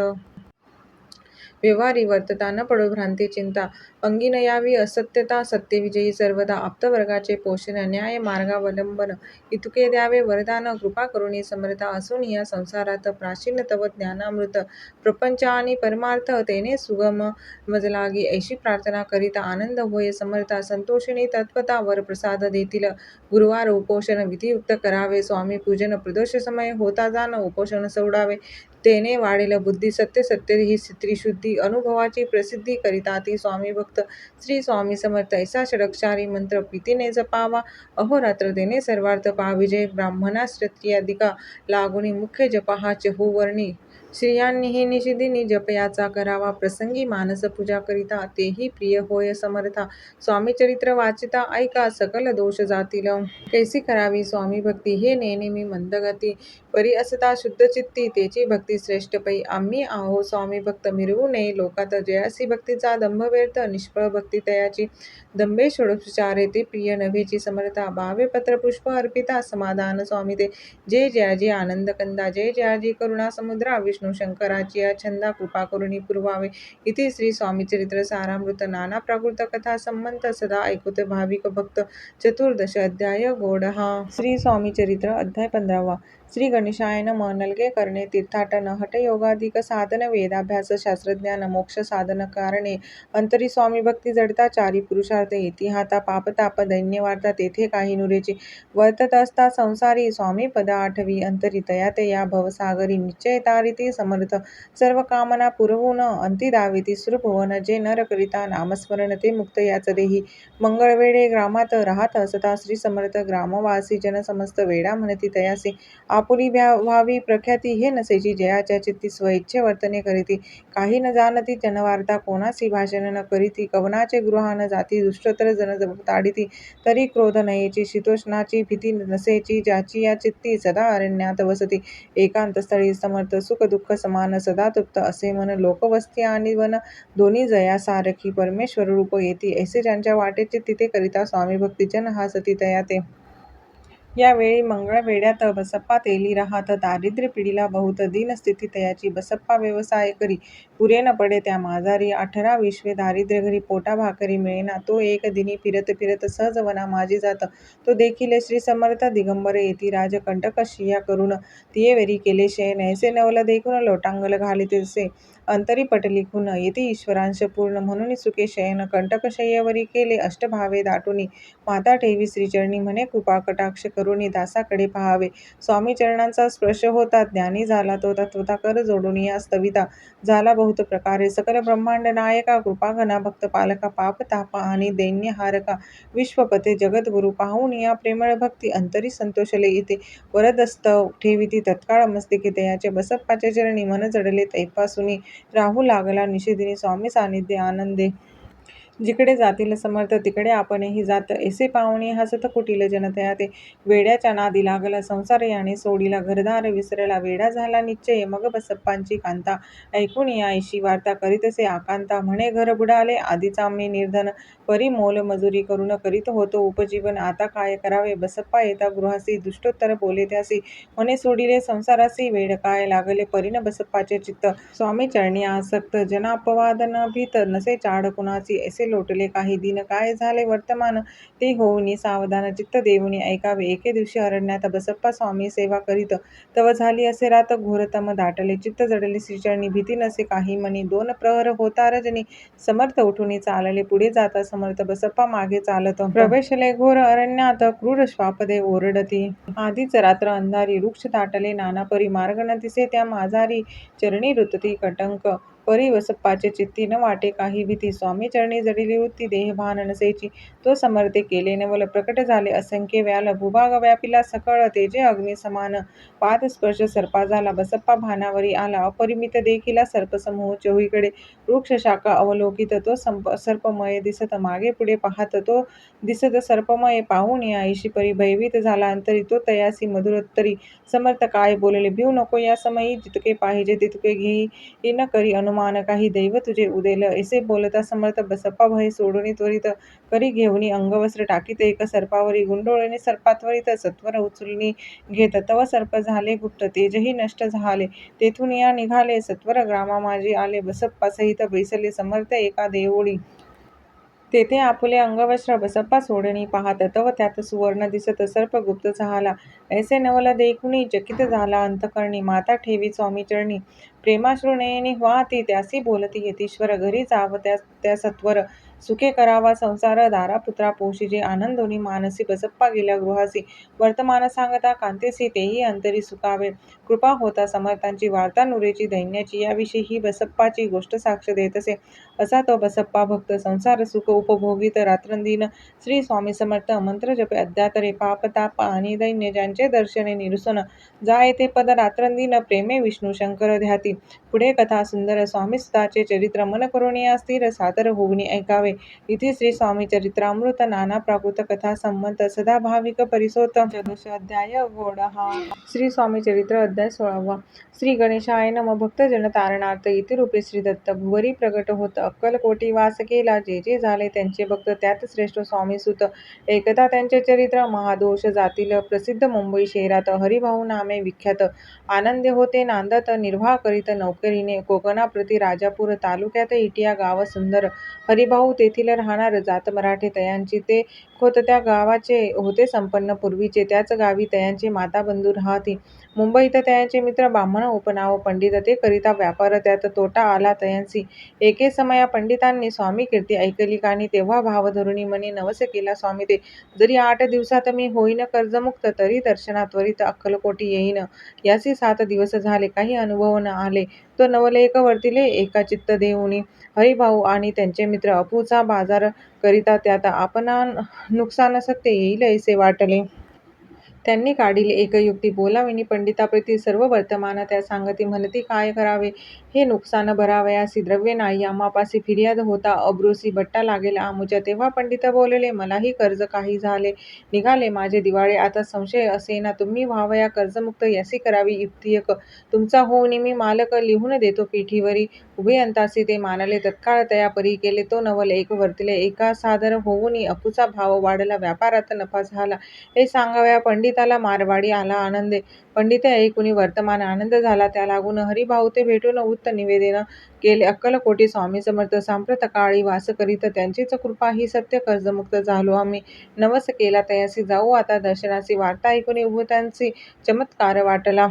व्यवहारी वर्तता न पडो भ्रांती चिंता. अंगी न यावी असत्यता. सत्य विजयी सर्वदा. आप्तवर्गाचे पोषण न्याय मार्गावलंबन. इतुके द्यावे वरदान. कृपा करुणी समर्था. असून या संसारात प्राचीन तव ज्ञानामृत. प्रपंच आणि परमार्थ तेने सुगम मजलागी. ऐशी प्रार्थना करिता आनंद होय समर्था. संतोषिणी तत्वता वर प्रसाद देतील. गुरुवार उपोषण विधियुक्त करावे. स्वामी पूजन प्रदोष समय होता जाण. उपोषण सोडावे तेने वाढेल बुद्धी. सत्य सत्य ही त्रिशुद्धी. अनुभवाची प्रसिद्धी करिता ती स्वामी भक्त. श्री स्वामी समर्थ ऐसा षडक्षारी मंत्र प्रीतीने जपावा. अहोरात्र तेने सर्वार्थ पाविजे. ब्राह्मणा क्षत्रियादिका लागुनी मुख्य जप हा चहुवर्णी स्त्रियांनीही निशिदिनी जपयाचा करावा, प्रसंगी मानस पूजा करिता तेही प्रिय होय समर्था. स्वामी चरित्र वाचिता ऐका, सकल दोष जातील. कैसी करावी स्वामी भक्ती, हे नेहमी मंदगती. परी असता शुद्ध चित्ती, तेची भक्ती श्रेष्ठ पै. आम्ही आहो स्वामी भक्त, मिरवू नये लोकात. जयासी भक्तीचा दंभ व्यर्थ, निष्फळ भक्ती तयाची. दंभे षोडोपचारे ते प्रिय नव्हेची समर्था. भावे पत्र पुष्प अर्पिता, समाधान स्वामी ते. जय जयाजी आनंद कंदा, जय जयाजी करुणा समुद्रा. विष्णू शंकराची छंदा, कृपा करुणी पुरवावे. इति श्री स्वामी चरित्र सारामृत. नाना प्राकृत कथा संबंध, सदा ऐकुते भाविक भक्त. चतुर्दश अध्याय गोडहा. श्री स्वामी चरित्र अध्याय 15वा. श्री गणेशाय नमः. नलगे करणे तीर्थाटन, हठयोगाधिक साधन, वेदाभ्यास शास्त्रज्ञान, मोक्ष साधन कारणे. अंतरी स्वामी भक्ती जडता, चारी पुरुषार्थ येती हाता. पापताप दैन्य वार्ता, तेथे काही नुरेची. वर्तत असता संसारी, स्वामी पद आठवी. अंतरी तया ते या भवसागरी, निश्चय तारिती समर्थ. सर्व कामना पुरवून, अंती दाविती सुरभुवन. जे नर करिता नामस्मरण, ते मुक्त याच देही. मंगळवेळे ग्रामात राहत असता, श्री समर्थ ग्रामवासी. जन समस्त वेळा म्हणती तयासी. आपुली व्हावी प्रख्याती, हे नसेची जयाच्या चित्ती. स्वइच्छे वर्तने करीती, काही न जाणती जनवार्ता. कोणासी भाषण न करीती, कवनाचे गृहा न जाती. दुष्टतर जन ताडिती, तरी क्रोध नयेची. शीतोष्णाची भीती नसेची, ज्याची या चित्ती. सदा अरण्यात वसती, एकांत स्थळी समर्थ. सुख दुःख समान, सदा तृप्त असे मन. लोकवस्ती आणि वन, दोन्ही जया सारखी. परमेश्वर रूप येती, ऐसे ज्यांच्या वाटेची. तिथे करिता स्वामी भक्ती, जन हासती तया ते. यावेळी मंगळवेढ्यात बसप्पा तेली राहत. दारिद्र्य पिढीला बहुत, दीनस्थिती तयाची. बसप्पा व्यवसाय करी, पुरे न पडे त्या माजारी. 18 दारिद्र्य घरी, पोटा भाकरी मिळेना. तो एक दिनी फिरत फिरत, सहज वना माझी जात. तो देखील श्री समर्थ दिगंबर येती. राजकंटक शय्या करून, तियेवरी केले शयन. ऐसे नवल देखून, लोटांगल घालितसे. अंतरी पट लिखून, येती ईश्वरांश पूर्ण. म्हणून सुखे शयन, कंटक शय्येवरी केले. अष्टभावे दाटूनी, माता ठेवी श्रीचरणी. म्हणे कृपा कटाक्ष करुणी, दासाकडे पहावे. स्वामी चरणांचा स्पर्श होता, ज्ञानी झाला तो. तत्वता कर जोडून या स्तविता, झाला बहुत प्रकारे. सकल ब्रह्मांड नायका, कृपाघना भक्त पालका. पाप ताप आणि दैन्य हारका, विश्वपते जगद्गुरु. पाहून या प्रेमळ भक्ती, अंतरी संतोषले येते. वरदस्तव ठेविती तत्काळ मस्तकी तयाचे. बसप्पाच्या चरणी मन जडले, तैपासूनी राहू लागला निशिदिनी. स्वामी सानिध्य आनंदे, जिकडे जातील समर्थ, तिकडे आपणही जात. ऐसे पाहुणे हसत कुटील जनतया ते. वेड्याच्या नादी लागला, संसार याने सोडिला. घरदार विसरला, वेडा झाला निश्चय. मग बसप्पांची कांता, ऐकून या ऐशी वार्ता. करीतसे आकांता, म्हणे घर बुडाले. आधीच आम्ही निर्धन, परी मोल मजुरी करून करीत होतो उपजीवन. आता काय करावे. बसप्पा येता गृहासी, दुष्टोत्तर बोले त्यासी. म्हणे सोडिले संसारासी, वेड काय लागले परीन बसप्पाचे चित्त. स्वामी चरणी आसक्त, जनापवाद न भीत. नसे चाड कुणासी, ऐसे लोटले काही दिन. काय झाले वर्तमान, ते होऊनी सावधान. चित्त देऊनी ऐकावे. एके दिवशी अरण्यात बसप्पा स्वामी सेवा करीत. तव झाली असे रात, घोरतम दाटले. चित्त जडले श्रीचरणी, भीती नसे काही मनी. 2 प्रहर होता रजनी, समर्थ उठून चालले. पुढे जाता समर्थ, बसप्पा मागे चालत. प्रवेशले घोर अरण्यात, क्रूर श्वापदे ओरडती. आधीच रात्र अंधारी, वृक्ष दाटले नाना परी. मार्ग न दिसे त्या माजारी, चरणी रुतती कटंक. परी बसप्पाचे चित्ती, न वाटे काही भीती. स्वामी चरणी जडिली वृत्ती, देहभान नसेची. तो समर्थे केले नवल, प्रकट झाले असंख्य व्याल. भूभाग व्यापिला सकळ, तेजे अग्नी समान. पाद स्पर्श सर्पा झाला, बसप्पा भानावरी आला. अपरिमित देखिला सर्पसमूह चोहीकडे. वृक्ष शाखा अवलोकित, तो सर्पमय दिसत. मागे पुढे पाहत, तो दिसत सर्पमय. पाहून या ऐशी परी, भयभीत झाला अंतरी. तो तयासी मधुरोत्तरी, समर्थ काय बोलले. भिऊ नको या समयी, जितके पाहिजे तितके घेई न करी अनुमान काही. दैव तुझे उदेल, ऐसे बोलता समर्थ. बसप्पा भय सोडून त्वरित, करी घेऊनी अंगवस्त्र टाकीत एक सर्पावरी. गुंडोळीने सर्पा त्वरित, सत्वर उचलूनी घेत. तव सर्प झाले गुप्त, तेजही नष्ट झाले. तेथून या निघाले, सत्वर ग्रामा माझी आले. बसप्पा सहित बैसले समर्थ एका देऊळी. तेथे आपुले अंगवस्त्र बसप्पा सोडणी पाहात. तव त्यात सुवर्ण दिसत, सर्प गुप्त झाला. ऐसे नवल देखुनी, चकित झाला अंतकरणी. माता ठेवी स्वामी चरणी, प्रेमाश्रू नयनी वाहती. त्यासी बोलती यतीश्वर, घरी जाव त्या सत्वर. सुखे करावा संसार दारापुत्रा पोषिजे आनंदोनी मानसी बसप्पा गेल्या गृहासी वर्तमान सांगता कांतेसी तेही अंतरी सुखावे कृपा होता समर्थांची वार्ता नुरेची दैन्याची याविषयी ही बसप्पाची गोष्ट साक्ष देत असे. असा तो बसप्पा भक्त संसार सुख उपभोगित रात्रंदिन श्री स्वामी समर्थ मंत्र जपे अध्यातरे पाप ताप आणि दैन्य ज्यांचे दर्शने निरसन जाय ते पद रात्रंदिन प्रेमे विष्णू शंकर ध्याती. पुढे कथा सुंदर स्वामी सुताचे चरित्र मन करुणी स्थिर सादर होऊनी ऐकावे. इथे श्री स्वामी चरित्रामृत नाना प्राकृत कथा संमत सदा भाविक परिसोत चतुर्दश अध्याय गोडहा. श्री स्वामी चरित्र अध्याय 16वा. श्री गणेशाय नमः. भक्तजन तारणार्थ इतिरूपे श्री दत्त भुवरी प्रगट होत अक्कलकोटी वास केला जे जे झाले त्यांचे भक्त त्यात श्रेष्ठ स्वामी सुत एकदा त्यांचे चरित्र महादोष जातील प्रसिद्ध मुंबई शहरात हरिभाऊ नामे विख्यात आनंदे होते नांदत निर्वाह करीत नौकरीने कोकणाप्रती राजापूर तालुक्यात इटिया गाव सुंदर हरिभाऊ तेथील राहणार जात मराठे तयांची ते खोत त्या गावाचे होते संपन्न पूर्वीचे त्याच गावी तयांची माता बंधू राहती मुंबईत तयांचे मित्र ब्राह्मण उपनाव पंडित ते करिता व्यापार त्यात तोटा आला तयांसी एके समया पंडितांनी स्वामी कीर्ती ऐकली कानी तेव्हा भाव धरुणी मनी नवस केला स्वामी ते जरी 8 दिवसात मी होईन कर्जमुक्त तरी दर्शना त्वरित अक्कलकोटी येईन यासी 7 दिवस झाले काही अनुभव न आले तो नवलेक वर्तिले एका चित्त देऊनी हरिभाऊ आणि त्यांचे मित्र अपूचा बाजार करिता त्यात आपणा नुकसान सत्य येईल ऐसे वाटले. त्यांनी काढिली एक युक्ती बोलाविनी पंडिताप्रती सर्व वर्तमान त्या सांगती म्हणती काय करावे हे नुकसान भरावयासी द्रव्य नाही आम्हापासी फिर्याद होता अब्रूसी बट्टा लागेल आमुच्या तेव्हा पंडित बोलले मलाही कर्ज काही झाले निघाले माझे दिवाळे आता संशय असेना तुम्ही व्हावया कर्जमुक्त यासी करावी युक्ती एक तुमचा होऊनी मी मालक लिहून देतो पीठीवरी उभयंतासी ते मानले तत्काळ तया परी केले तो नवल एक वर्तिले एका सादर होऊनी अपूचा भाव वाढला व्यापारात नफा झाला हे सांगाव्या पंडिताला मारवाडी आला आनंदे पंडित ऐकुनी वर्तमान आनंद झाला त्या लागून हरिभाऊ ते भेटून उत्त निवेदन केले अक्कलकोटी स्वामी समर्थ सांप्रत काळी वास करीत त्यांचीच कृपा ही सत्य कर्जमुक्त झालो आम्ही नवस केला तयासी जाऊ आता दर्शनासी वार्ता ऐकुनी उभयतांसी चमत्कार वाटला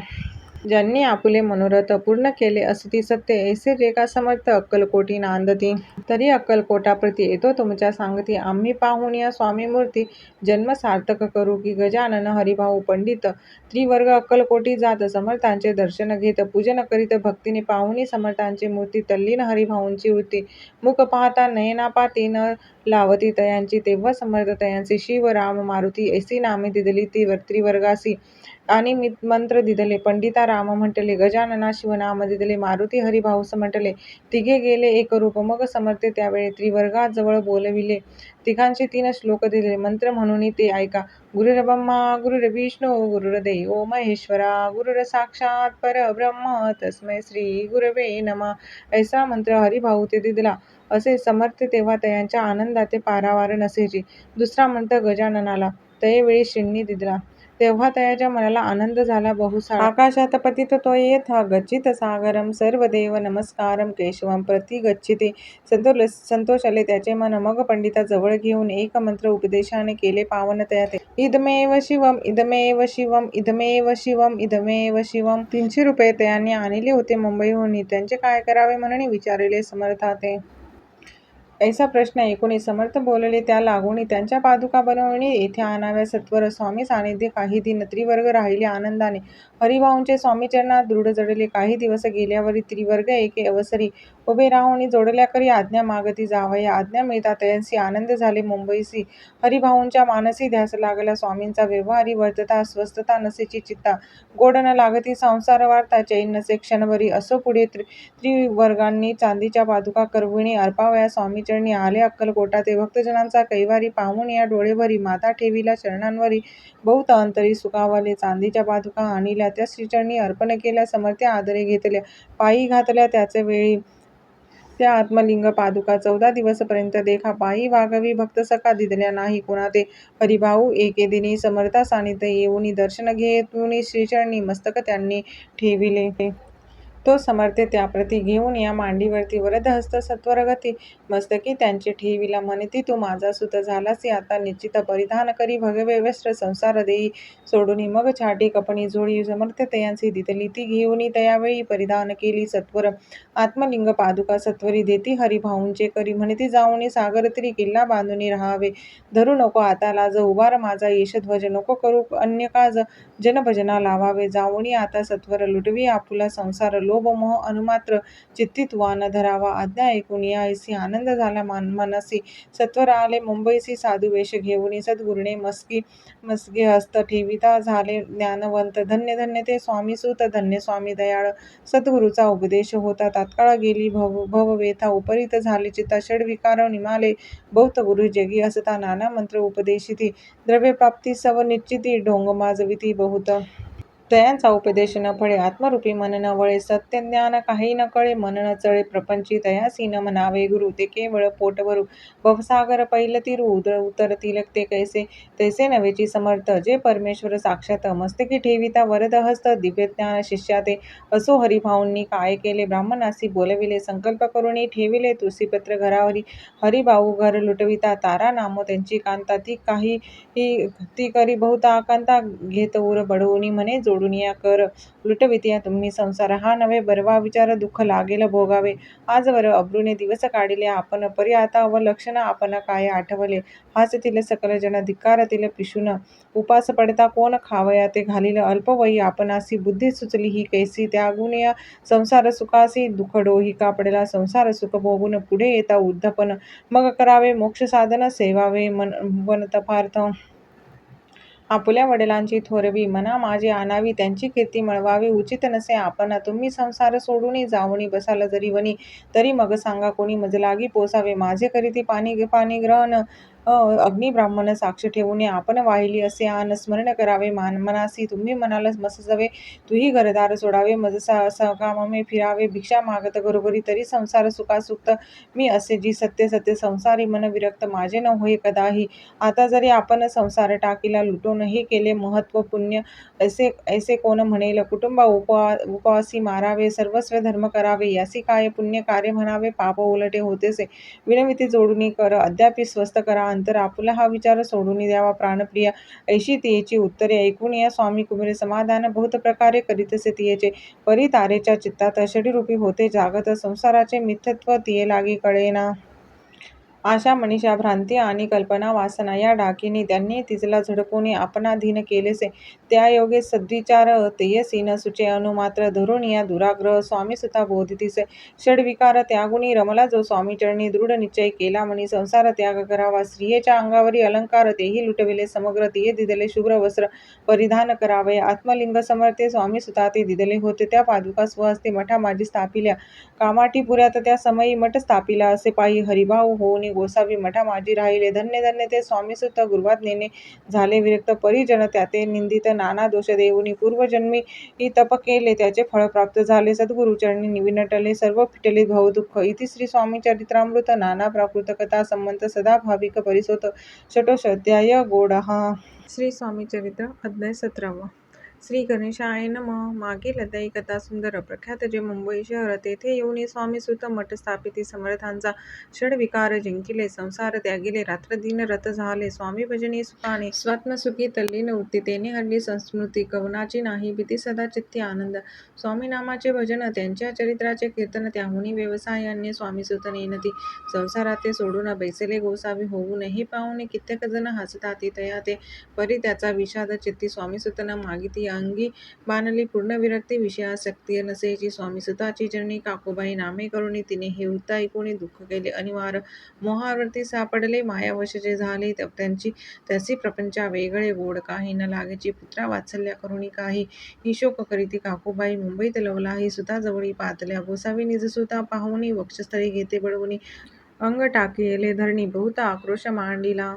ज्यांनी आपुले मनोरथ पूर्ण केले असती सत्य ऐसे जे का समर्थ अक्कलकोटी नांदती तरी अक्कलकोटाप्रती येतो तुमच्या सांगती आम्ही पाहून या स्वामी मूर्ती जन्म सार्थक करू की गजानन हरिभाऊ पंडित त्रिवर्ग अक्कलकोटी जात समर्थांचे दर्शन घेत पूजन करीत भक्तीने पाहुणी समर्थांची मूर्ती तल्लीन हरिभाऊंची वृत्ती मुख पाहता नयनापाती न लावती तयांची तेव्हा समर्थ तयांची शिव राम मारुती ऐसी नामे दिदली त्रिवर्गासी आणि मंत्र दिदले पंडिता राम म्हटले गजानना शिवनाम दिदले मारुती हरिभाऊ म्हटले तिघे गेले एक रूप मग समर्थे त्यावेळी त्रिवर्गाजवळ बोलविले तिघांचे 3 श्लोक दिले मंत्र म्हणून ते ऐका गुरुर्ब्रह्मा गुरुर्विष्णू गुरुर्देव महेश्वरा गुरुर साक्षात परब्रह्म तस्मै श्री गुरवे नमः ऐसा मंत्र हरिभाऊ ते दिदला असे समर्थ तेव्हा तयांच्या आनंदाते पारावार नसेची दुसरा मंत्र गजाननाला तयेवेळी शिन्नी दिदला तेव्हा तयाच्या मनाला आनंद झाला बहुसारा आकाशात पतित तो येथा गच्छित सागरम सर्वदेव नमस्कारम केशवम प्रति गच्छिते संतोषले त्याचे मन मग पंडिता जवळ घेऊन एक मंत्र उपदेशाने केले पावन तयाते इदमेव शिवम इदमेव शिवम इदमेव शिवम इदमेव शिवम 300 रुपये त्यांनी आणले होते मुंबईहून त्यांचे काय करावे म्हणून विचारले समर्थाते ऐसा प्रश्न ऐकून समर्थ बोलले त्या लागून त्यांच्या पादुका बनवणी येथे आणाव्या सत्वर स्वामी सानिध्य काही दिन त्रिवर्ग राहिले आनंदाने हरिभाऊंचे स्वामीचरणात दृढ जडले काही दिवस गेल्यावरी त्रिवर्ग एके अवसरी उभे राहून जोडल्या करी आज्ञा मागती जावया आज्ञा मिळता तयांसी आनंद झाले मुंबईसी हरिभाऊंच्या मानसी ध्यास लागला स्वामींचा व्यवहारी वर्तता स्वस्थता नसेची चित्ता गोड न लागती संसार वार्ता चैन नसे क्षणभरी असो पुढे त्रिवर्गांनी चांदीच्या पादुका करविणी अर्पावया स्वामीचरणी आले अक्कलकोटा ते भक्तजनांचा कैवारी पाहून या डोळेभरी माता ठेवीला चरणांवरी बहुत अंतरी सुखावले चांदीच्या पादुका आणल्या त्या श्रीचरणी अर्पण केल्या समर्थ आदरे घेतल्या पायी घातल्या त्याचे वेळी त्या आत्मलिंग पादुका 14 दिवसपर्यंत देखा पायी वागवी भक्त सका दिदल्या नाही कुणा ते हरिभाऊ एके दिनी समर्था सानिध्य येऊनी दर्शन घेऊनी श्रीचरणी मस्तक त्यांनी ठेविले तो समर्थे त्याप्रती घेऊन या मांडीवरती वरदहस्त सत्वरगती मस्तकी त्यांचे ठेविला म्हणती तू माझा सुत झालासी आता निश्चित परिधान करी भगवे वस्त्र संसार देई सोडून मग छाटी कपणी जोडी समर्थ तयांसी दितली ती घेऊन तयावेळी परिधान केली सत्वर आत्मलिंग पादुका सत्वरी देती हरिभाऊंचे करी म्हणती जाऊनी सागर तरी किल्ला बांधून राहावे धरू नको आता लाज उभार माझा यशध्वज नको करू अन्य काज जनभजना लावावे जाऊनी आता सत्वर लुटवी आपुला संसार लोभ मोह अनुमात्र चित्ती तुवा न धरावा आज्ञा ऐकून या ऐसी आनंद झाला मनसी सत्वर आले मुंबईसी साधू वेश घेऊन सद्गुरुने मस्की हस्त ठेविता झाले ज्ञानवंत धन्य धन्य ते स्वामी सुत धन्य स्वामी दयाळ सद्गुरूचा उपदेश होता तात्काळ गेली भववेथा उपरीत झाले चित्ता षडविकार निमाले बौद्ध गुरु जगी असता नाना मंत्र उपदेशिती द्रव्यप्राप्ती सव निश्चिती ढोंग माजविती बहुत तयांचा उपदेश न फळे आत्मरूपी मन न वळे सत्य ज्ञान काही न कळे मन न चळे प्रपंची तयासी न म्हणावे गुरु ते केवळ पोटवरू भवसागर पैलतीरू उतरतील ते कैसे तैसे नवेची समर्थ जे परमेश्वर साक्षात मस्तकी ठेविता वरद हस्त दिव्यज्ञान शिष्याते असो हरिभाऊंनी काय केले ब्राह्मणासी बोलविले संकल्प करुणी ठेविले तुळशीपत्र घरावरी हरिभाऊ घर लुटविता तारा नामो त्यांची कांता ती करी बहुता आकांता घेत उर बडवूनी म्हणे जोडून या कर लुटवित्या तुम्ही संसार हा नव्हे बरवा विचार दुःख लागेल भोगावे आजवर अब्रूने दिवस काढिले आपण परी आता अवलक्षण आपण काय आठवले हाचतील सकल जन धिक्कारतील पिशून उपास पडता कोण खावया ते घालील अल्पवयी आपणासी बुद्धी सुचली ही कैसी त्यागून या संसार सुखासी दुःख डोही का पडेला संसार सुख भोगून पुढे येता उद्धपन मग करावे मोक्ष साधन सेवावे मन तपार्थ आपुल्या वडिलांची थोरवी मना माझे आणावी त्यांची कीर्ती मिळवावी उचित नसे आपण तुम्ही संसार सोडून जाऊनी बसाल जरी वनी तरी मग सांगा कोणी मजलागी पोसावे माझे करीती पाणी ग्रहण अग्नी ब्राह्मण साक्ष ठेवून आपण वाहिली असे आन स्मरण करावे मनासी तुम्ही म्हणाल मसजवे तुही घरदार सोडावे मज सकाममे फिरावे भिक्षा मागत घरोघरी तरी संसार सुखासुक्त मी असे जी सत्य सत्य संसारी मन विरक्त माझे न होय कदाही आता जरी आपण संसार टाकीला लुटून हे केले महत्व पुण्य ऐसे कोण म्हणेल कुटुंबा उपवासी मारावे सर्वस्व धर्म करावे यासी काय पुण्य कार्य म्हणावे पाप उलटे होतेसे विनविती जोडून कर अद्यापि स्वस्थ करा अंतर आपुला हा विचार सोडून द्यावा प्राणप्रिया ऐशी तियेची उत्तरे ऐकून या स्वामी कुमारे समाधान बहुत प्रकारे करीतसे तियेचे परी तारेच्या चित्तात षडरूपी होते जागत संसाराचे मिथ्यत्व तिये लागी कळेना आशा मनीषा भ्रांती आणि कल्पना वासना या डाकीने त्यांनी तिजला झडपून आपणाधीन केलेसे त्या योगे सद्विचार तेयसी न सुचे अनुमात्र धरून या दुराग्रह स्वामी सुता बोधितीसे षडविकार त्यागुणी रमला जो स्वामी चरणी दृढ निश्चय केला म्हणी संसार त्याग करावा स्त्रियेच्या अंगावरी अलंकार तेही लुटविले समग्र तिये दिदले शुभ्र वस्त्र परिधान करावे आत्मलिंग समर्थे स्वामी सुता ते दिदले होते त्या पादुका स्वहस्ते मठा माझी स्थापिल्या कामाटीपुऱ्यात त्या समयी मठ स्थापिला असे पायी हरिभाऊ होऊन गोसावी मठा माझी राहिले धन्य धन्य ते स्वामीसुत गुरुवाज्ञेने झाले विरक्त परिजन त्याते निंदित नाना दोष देऊनी पूर्वजन्मी तप केले त्याचे फळ प्राप्त झाले सद्गुरुचरणी विनटले सर्व फिटले भवदुःख इति श्री स्वामी चरित्रामृत नाना प्राकृत कथा संबंध सदा भाविक परिसोत षटोषाध्याय गोडहा श्री स्वामी चरित्र अध्याय 17 श्री गणेशाय नमः मागील अध्यायी कथा सुंदर प्रख्यात जे मुंबई शहर तेथे येऊन स्वामी सुत मठ स्थापिती समर्थांचा षडविकार जिंकिले संसार त्यागिले रात्रदिन रत झाले स्वामी भजनी सुखाने स्वात्मसुखी तल्लीन होती तेने हल्ली संस्मृती कवनाची नाही भीती सदा चित्ती आनंद स्वामी नामाचे भजन त्यांच्या चरित्राचे कीर्तन त्याहुनी व्यवसायाने स्वामी सुत नेनती संसारात ते सोडून बैसले गोसावी होऊन हे पाहुणे कित्येक जण हसताती तया ते परी त्याचा विषाद चित्ती स्वामी सुतन मागिती अंगी बाणली पूर्ण विरक्ती विषयासक्ती नसेची स्वामी सुताची चरणी काकूबाई नामे करुणी तिने हे वृत्त ऐकून दुःख केले अनिवार्य मोहावरती सापडले मायावशचे झाले त्याची प्रपंचा वेगळे गोड काही न लागेची पुत्रा वात्सल्या करुणी काही ही शोक करीती काकूबाई मुंबईत लवलाही सुताजवळी पातल्या गोसावी निजसुता पाहुणी वक्षस्थळी घेते बळवुनी अंग टाकिले धरणी बहुत आक्रोश मांडिला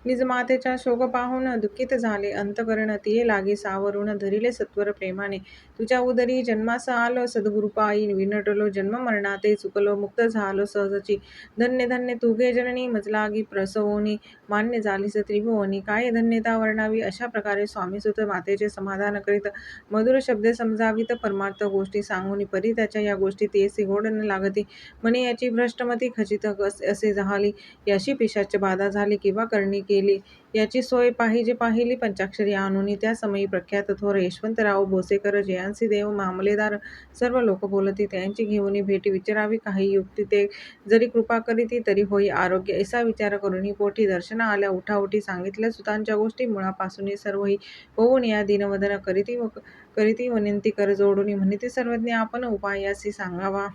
निज मातेचा शोक पाहून दुःखित झाले अंतकरण तिये लागे सावरून धरिले सत्वर प्रेमाने तुझ्या उदरी जन्मास आलो सद्गुरुपायी विनटलो जन्म मरणाते चुकलो मुक्त झालो सहजची धन्य धन्य तुगे जननी मजलागी प्रसवोनी मान्य झालीस त्रिभुवनी काय धन्यता वर्णावी. अशा प्रकारे स्वामीसुत मातेचे समाधान करीत मधुर शब्दे समजावीत परमार्थ गोष्टी सांगून परी त्याच्या या गोष्टी तेसी गोड न लागती म्हणे याची भ्रष्टमती खचित असे झाली याशी पिशाच बाधा झाली किंवा करणी केली याची सोय पाहिली पंचाक्षरी आणून त्या समयी प्रख्यात थोर यशवंतराव भोसेकर जयांसी देव मामलेदार सर्व लोक बोलती त्यांची घेऊन भेटी विचारावी काही युक्ती ते जरी कृपा करीती तरी होई आरोग्य असा विचार करून पोटी दर्शन आल्या उठाउठी सांगितल्या सुतांच्या गोष्टी मुळापासून सर्वही होऊन या दिनवदन करीती विनंती कर जोडून म्हणती सर्वज्ञ आपण उपाय यासी सांगावा.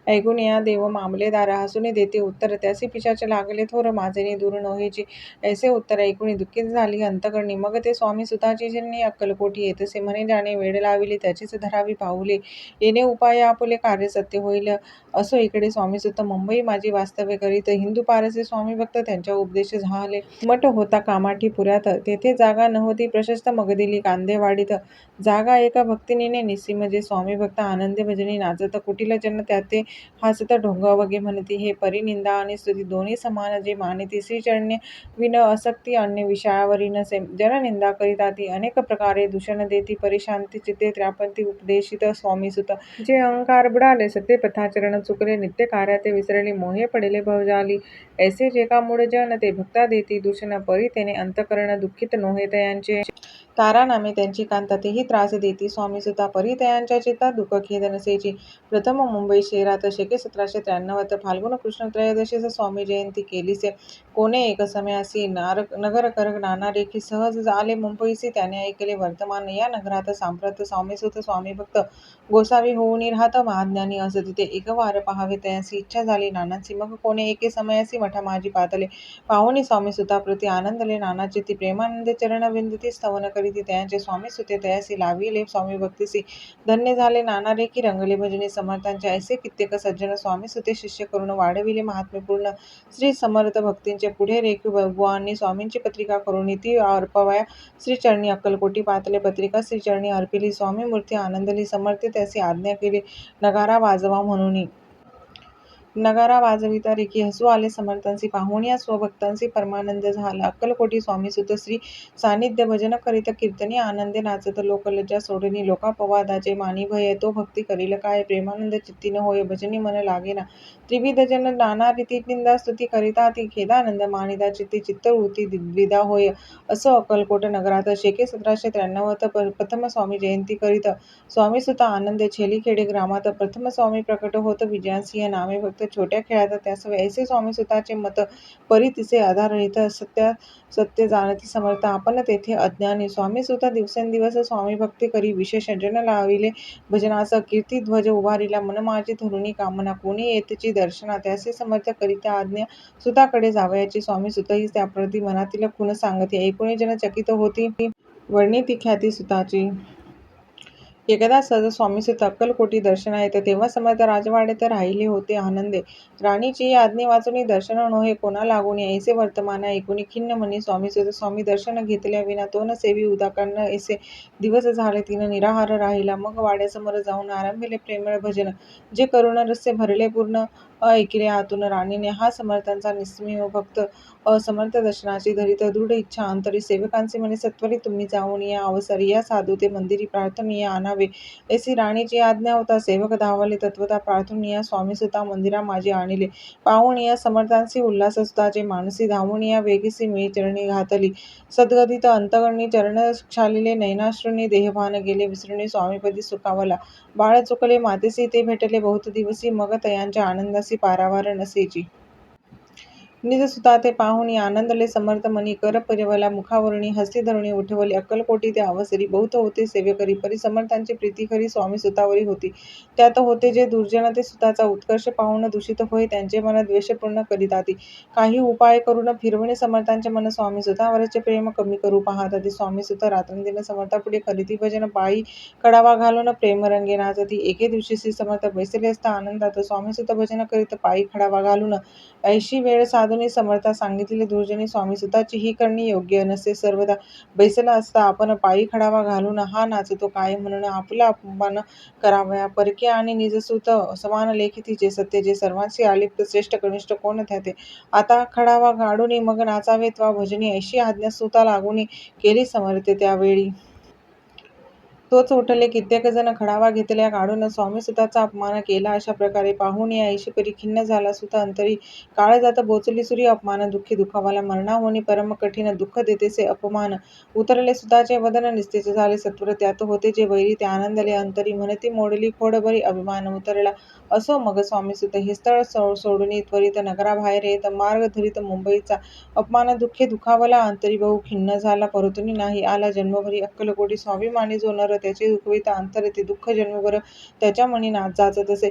ऐकून या देव मामलेदार हसून देते उत्तर त्यासी पिशाच लागले थोर माझेने दूर नोहेची ऐसे उत्तर ऐकून दुःखित झाली अंतकरणी मग ते स्वामी सुताची जननी अक्कलकोटी येतसे म्हणे ज्याने वेळ लाविले त्याचीच धरावी पाऊले येणे उपाय आपुले कार्य सत्य होईल. असो इकडे स्वामीसुत मुंबई माझी वास्तव्य करीत हिंदू पारसे स्वामी भक्त त्यांच्या उपदेश झाले. मठ होता कामाठी पुऱ्यात तेथे जागा नव्हती प्रशस्त मग दिली कांदेवाडीत जागा एका भक्तिनीने निस्सीम जे स्वामी भक्त आनंदे भजनी नाचत कुटील जन त्याते हसत ढोंगावगे म्हणती हे परिनिंदा आणि स्तुती दोन्ही समान जे मानिती श्रीचरण्य विन असक्ती अन्य विषयावरी नसे जननिंदा करिता ती अनेक प्रकारे दूषण देती परिशांती चित्ते त्रापंती उपदेशित स्वामीसुत जे अहंकार बुडाले सत्य प्रथाचरण चुकले नित्य कार्याते विसरली मोहे पडले भवजाली ऐसे जे का मूळ जन ते भक्ता देती दूषण परी तेने अंतकरण दुःखित नोहे तयांचे तारा नामे त्यांची कांता तेही त्रास देती स्वामीसुता परी तयांच्या चित्तात दुःख खेद नसेची. प्रथम मुंबई शहरात शके 1793 फाल्गुन कृष्ण त्रयोदशीस स्वामी जयंती केलीसे कोणे एक समयासी नगर कर नाना रेखी सहज आले मुंबईसी त्याने ऐकले वर्तमान या नगरात सांप्रत स्वामीसुत स्वामी भक्त गोसावी होऊन राहत महाज्ञानी असं तिथे एक वार पाहावे तयासी इच्छा झाली नानाची मग कोणे एके समयासी मठा माझी पातले पाहुणी स्वामीसुता प्रति आनंदले नानाची ती प्रेमानंदे चरण विंदती स्तवन करीती त्यांचे स्वामीसुते तयासी लाविले स्वामी भक्तीसी धन्य झाले नाना रेखी रंगले भजनी समर्थांचे ऐसे कित्येक सज्जन स्वामीसुते शिष्य करून वाढविले महात्म्यपूर्ण श्री समर्थ भक्तींचे पुढे रेखी बुवांनी स्वामींची पत्रिका करून ती अर्पवाया श्रीचरणी अक्कलकोटी पातले पत्रिका श्रीचरणी अर्पिली स्वामी मूर्ती आनंदली समर्थ त्यासी आज्ञा केली नगारा वाजवा म्हणून नगारा वाजविता रेखी हसू आले समर्थांसी पाहुण या स्वभक्तांसी परमानंद झाला अक्कलकोटी स्वामीसुत श्री सानिध्य भजन करीत कीर्तनी आनंदे नाचत लोकलज्जा सोडणी लोकापवादाचे मानी भय तो भक्ती करील काय प्रेमानंद चित्ती न होय भजनी मन लागेना त्रिविध जन नाना रीती निंदा स्तुती करिता ती खेदानंद मानिता चित्ती चित्तवृत्ती द्विधा होय. असो अक्कलकोट नगरात शेके 1793 प्रथम स्वामी जयंती करीत स्वामीसुता आनंद छेलीखेडे ग्रामात प्रथम स्वामी प्रकट होत विजयांसिंह नामे भक्त छोट्या खेळात त्यास ऐसे स्वामीसुताचे मत परी तिचे आधारहित सत्य जाणती समर्थ आपण तेथे अज्ञानी स्वामीसुता दिवसेंदिवस स्वामी भक्ती करी विशेष जन लाविले भजनास कीर्ती ध्वज उभारिला मन माझी धरुणी कामना कोणी येतची दर्शना त्यासे समर्थ करित्या आज्ञा सुताकडे जावयाची स्वामीसुतही त्याप्रती मनातील खून सांगती ऐकून जन चकित होती वर्णिती ख्याती सुताची. एकदा सहज स्वामीसुत अक्कलकोटी दर्शना येत तेव्हा समर्थ राजवाड्यात राहिले होते आनंदे राणीची आज्ञे वाचून दर्शन नोहे कोणा लागून ऐसे वर्तमान ऐकून खिन्न मनी स्वामीसुत स्वामी दर्शन घेतल्या विना तो न सेवी उदाकरण ऐसे दिवस झाले तिन निराहार राहिला मग वाड्यासमोर जाऊन आरंभिले प्रेमळ भजन जे करुण रस्य भरले पूर्ण ऐकिले आतून राणीने हा समर्थांचा निस्सीम भक्त असमर्थ दर्शनाची धरीत दृढ इच्छा अंतरी सेवकांचे म्हणे सत्वरी तुम्ही जाऊन या अवसरी या साधू ते मंदिरी प्रार्थनीय आणावे ऐसी राणीची आज्ञा होता सेवक धावले तत्वता प्रार्थनीय स्वामीसुता मंदिरा माझी आणले पाहून या समर्थांसी उल्हास सुताचे मानसी धावून या वेगीसी मी चरणी घातली सद्गदित अंतकरणी चरण क्षालिले नयनाश्रुनी देहभान गेले विसरुनी स्वामीपदी सुखावला बाळ चुकले मातेसी ते भेटले बहुत दिवसी मग तयांच्या आनंदासी पारावार नसेची. निज सुता ते पाहुणी आनंदले समर्थ मनी कर परिवला मुखावरणी हस्ती धरुणी उठवली अक्कलकोटी ते अवसरी बहुत होते सेवेकरी परी समर्थांची प्रीती खरी स्वामी सुतावरी होती त्यात होते जे दुर्जन ते सुताचा उत्कर्ष पाहून दूषित होय त्यांचे मन द्वेषपूर्ण करीताती काही उपाय करून फिरवणे समर्थांचे मन स्वामी सुतावरचे प्रेम कमी करू पाहताती स्वामी सुत रात्रंदिन समर्थापुढे करीती भजन पायी कडावा घालून प्रेमरंगे नाचती एके दिवशी श्री समर्थ बैसले असता आनंदात स्वामीसुत भजन करीत पायी खडावा घालून ऐशी वेळ साधून साधूने समर्था सांगितलेले दुर्जनी स्वामी सुताची ही करणी योग्य नसे. सर्वदा बैसला असता आपण पायी खडावा घालून हा नाचतो काय म्हणून आपला अपमान करावया. परके आणि निजसूत समान लेखी तिचे सत्य जे सर्वांशी आलिप्त श्रेष्ठ कनिष्ठ कोण त्याते. आता खडावा गाडूनी मग नाचावे त्वा भजनी अशी आज्ञा सुता लागूनी केली समर्थे त्यावेळी. तोच उठले कित्येक जण खडावा घेतल्या काढून स्वामी सुताचा अपमान केला अशा प्रकारे पाहून ऐशी परी खिन्न झाला सुत अंतरी. काळ जात बोचली सुरी अपमान दुःखी दुखावाला मरणाहोनी परम कठीण दुःख देतेसे अपमान. उतरले सुताचे वदन निस्तेज झाले सत्वर त्यात होते जे वैरी त्या आनंदले अंतरी म्हणती मोडली खोड बरी अभिमान उतरला. असो मग स्वामी सुत हे स्थळ सोडून त्वरित नगराबाहेर येत मार्ग धरीत मुंबईचा. अपमान दुःखे दुखावला अंतरी बहु खिन्न झाला परतुनी नाही आला जन्मभरी अक्कलकोटी. स्वाभिमानी जो नर त्याचे दुखवित अंतर ते दुःख जन्मभर त्याच्या मनी जाचत असे.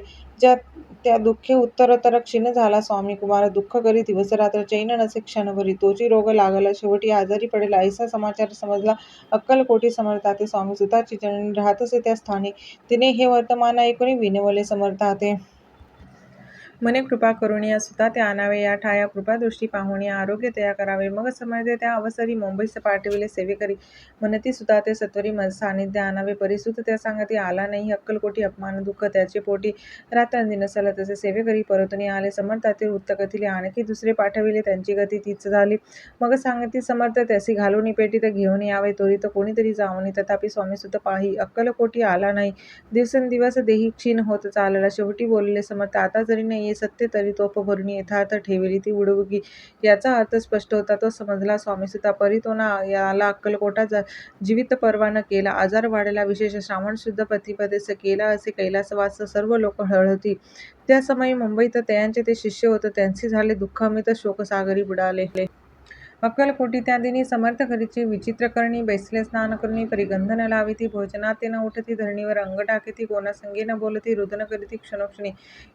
त्या दुःखे उत्तरोत्तर क्षीण झाला स्वामी कुमार. दुःख करी दिवसरात्र चैन नसे क्षणभरी. तोची रोग लागला शेवटी आजारी पडेल ऐसा समाचार समजला अक्कलकोटी समर्थाते. स्वामी सुताची जननी राहतसे त्या स्थानी. तिने हे वर्तमान ऐकुनी विनवले समर्थाते. म्हणे कृपा करुणी सुता ते आणावे या ठाया कृपादृष्टी पाहुणी आरोग्य तया करावे. मग समर्थे त्या अवसरी मुंबईस पाठविले सेवेकरी. म्हणती सुता ते सत्वरी सानिध्य आणावे परी. सुत त्या सांगती आला नाही अक्कलकोटी अपमान दुःख त्याचे पोटी. रात्रंदिन सलत तसे सेवेकरी परतुनी आले. समर्थाते वृत्त कथिले आणखी दुसरे पाठविले त्यांची गती तीच झाली. मग सांगती समर्थ त्यासी घालूनी पेटीत घेऊन यावे त्वरित कोणीतरी जाऊनी. तथापि स्वामी सुत पाही अक्कलकोटी आला नाही. दिवसेंदिवस देही क्षीण होत चालला. शेवटी बोलले समर्थ आता जरी नाही सत्य तरी तोप भरुनी यथार्थ ठेविली ती उडवुकी. याचा अर्थ स्पष्ट होता तो समजला स्वामीसुता. परी तो ना आला अक्कलकोटा जीवित परवा न केला. आजार वाढला विशेष श्रावण शुद्ध प्रतिपदेस केला असे कैलासवास. सर्व लोक हळहळती. त्या समयी मुंबईत तयांचे ते शिष्य होत त्यांसी झाले दुःख अमित शोकसागरी बुडाले. अक्कलकोटी त्या दिनी समर्थ करीची विचित्र करणी. बैसले स्नान करुनी परिगंध न लाविती भोजनाते न उठती धरणीवर अंग टाकीती कोणासंगे न बोलती रुदन करीती क्षणोक्षणी.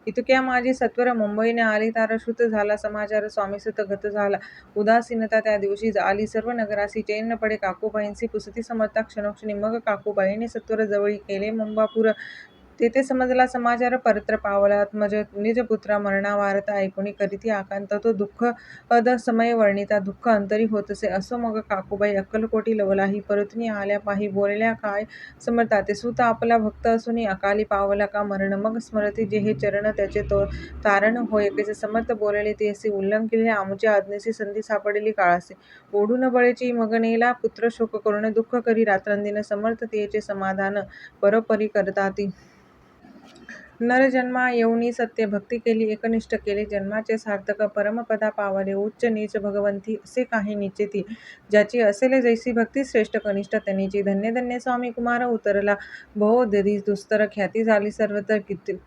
इतक्या माझी सत्वर मुंबईने आली तार श्रुत झाला समाचार स्वामीसुत गत झाला. उदासीनता त्या दिवशी आली सर्व नगरासी चैन न पडे काकूबाईंसी पुसती समर्था क्षणोक्षणी. मग काकूबाईंनी सत्वर जवळी केले मुंबापूर. तेथे समजला समाचार परत्र पावला निजपुत्रा मरणा वार्ता ऐकुनी करीती आकांत तो दुःख अद समय वर्णिता दुःख अंतरी होतसे. असो मग काकूबाई अक्कलकोटी लवलाही परतुनी आल्या पाही. बोलल्या काय समर्थाते सुत आपला भक्त असूनी अकाली पावला का मरण. मग स्मरती जे हे चरण त्याचे तारण होय कैसे. समर्थ बोलले ते असे उल्लंघिले आमुच्या आज्ञेसी संधी सापडली काळासे. ओढून बळेची मग नेला पुत्र शोक करुण दुःख करी रात्रंदिन समर्थ तेचे समाधान परोपरी करताती. नरजन्मा येऊनी सत्य भक्ती केली एकनिष्ठ केले जन्माचे सार्थक. परमपदा पावले उच्च नीच भगवंती असे काही निश्चिती. ज्याची असेल जैसी भक्ती श्रेष्ठ कनिष्ठ तनीची. धन्य धन्य स्वामी कुमार उतरला बहु दुस्तर. ख्याती झाली सर्वत्र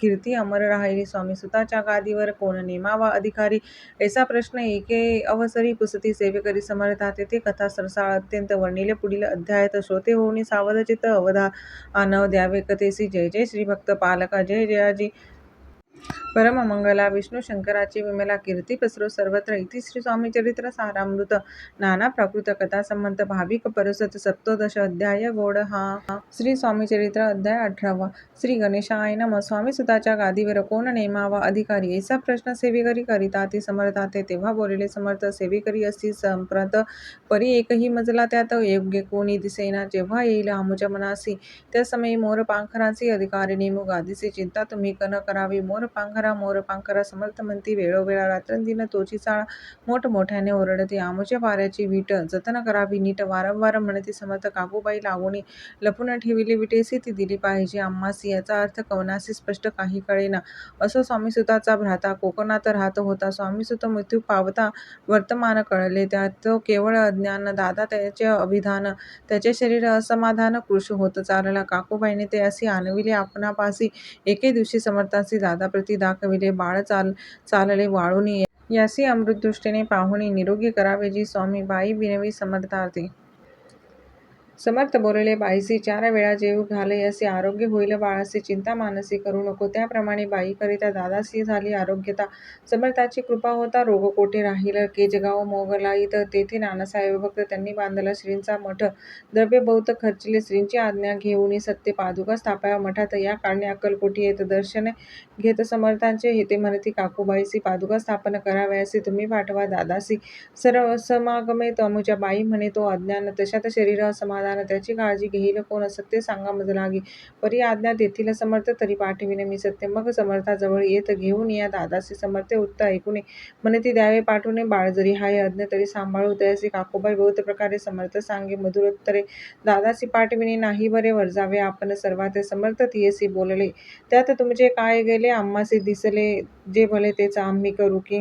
कीर्ती अमर राहिली. स्वामी सुताच्या गादीवर कोण नेमावा अधिकारी. ऐसा प्रश्न एके अवसरी पुसती सेवेकरी समर्थाते. ते कथा सरसाळ अत्यंत वर्णिले पुढील अध्यायात. श्रोते होऊनी सावध चित्त अवधान द्यावे कथेसी. जय जय श्री भक्त पालका जय जयाजी. परम मंगला विष्णू शंकराची विमला कीर्ती पसरो सर्वत्र. इति श्री स्वामी चरित्र सारामृत नाना प्राकृत कथा संबंध भाविक परसत सप्तोदश अध्याय गोड हा. श्री स्वामी चरित्र अध्याय 18. श्री गणेशाय नमः. स्वामी सुताच्या गादीवर कोण नेमावा अधिकारी ऐसा प्रश्न सेवेकरी करिताती समर्थाते. तेव्हा बोलले समर्थ सेवेकरी असती संप्रत परी एकही मजला त्यात योग्य कोणी दिसेना. जेव्हा येईल आमुच्या मनासी त्या समयी मोर पांखरांची अधिकारी नेमू गादीसी. चिंता तुम्ही न करावी मोर पांखरा समर्थ म्हणती वेळोवेळा रात्रंदिन तोची चाळा मोठमोठ्याने ओरडते. आमुच्या पाऱ्याची वीट जतन करावी नीट वारंवार म्हणती समर्थ. काकूबाई लागूनी लपून ठेविली विटेसी ती दिली पाहिजे आम्हासी. याचा अर्थ कवनासी स्पष्ट काही कळेना. असो स्वामीसुताचा भ्राता कोकणात राहत होता. स्वामीसुत मृत्यू पावता वर्तमान कळले. त्यात केवळ अज्ञान. दादा त्याचे अभिधान त्याचे शरीर असमाधान कृश होत चालला. काकूबाईने ते असे आणविले आपणापासी. एके दिवशी समर्थांसी दादाप्रती दाखविले. बाळ चालले वाळूनी. यासी अमृतदृष्टीने पाहुनी निरोगी करावे जी स्वामी बाई विनवी समर्थाते. समर्थ बोलले, बाईसी 4 वेळा जेवू घालयसी, आरोग्य होईल बाळासी, चिंता मानसी करू नको. त्याप्रमाणे बाईकरिता दादासी झाली आरोग्यता. समर्थाची कृपा होता रोग कोठे राहील. केजगाव मोगलाईत तेथे नानासाहेब भक्त, त्यांनी बांधला श्रींचा मठ. द्रव्य बहुत खर्चिले, श्रींची आज्ञा घेऊनी सत्य पादुका स्थापाव्या मठात. या कारणे अक्कलकोटी येत दर्शन घेत समर्थांचे हेते म्हणती, काकूबाईसी पादुका स्थापन करावयासी, तुम्ही पाठवा दादासी. समागमे तमुच्या बाई म्हणे, तो अज्ञान तशात शरीर असमाधान, त्याची काळजी घेईल कोण. सत्य सांगा मज लागी, परी आज्ञा देतील समर्थ, तरी पाठविणे मी सत्य. मग समर्थाजवळ येत घेऊन या दादासी. समर्थ उत्तर ऐकुने म्हणती, द्यावे पाठवणे बाळ जरी हाय अज्ञ, तरी सांभाळू तयासी. काकूबाई बहुत प्रकारे समर्थ सांगे मधुरोत्तरे, दादासी पाठविणे नाही बरे, वर्जावे आपण सर्वात. समर्थ थियसी बोलले, त्यात तुमचे काय गेले, आम्हासी दिसले जे भले तेच आम्ही करू की.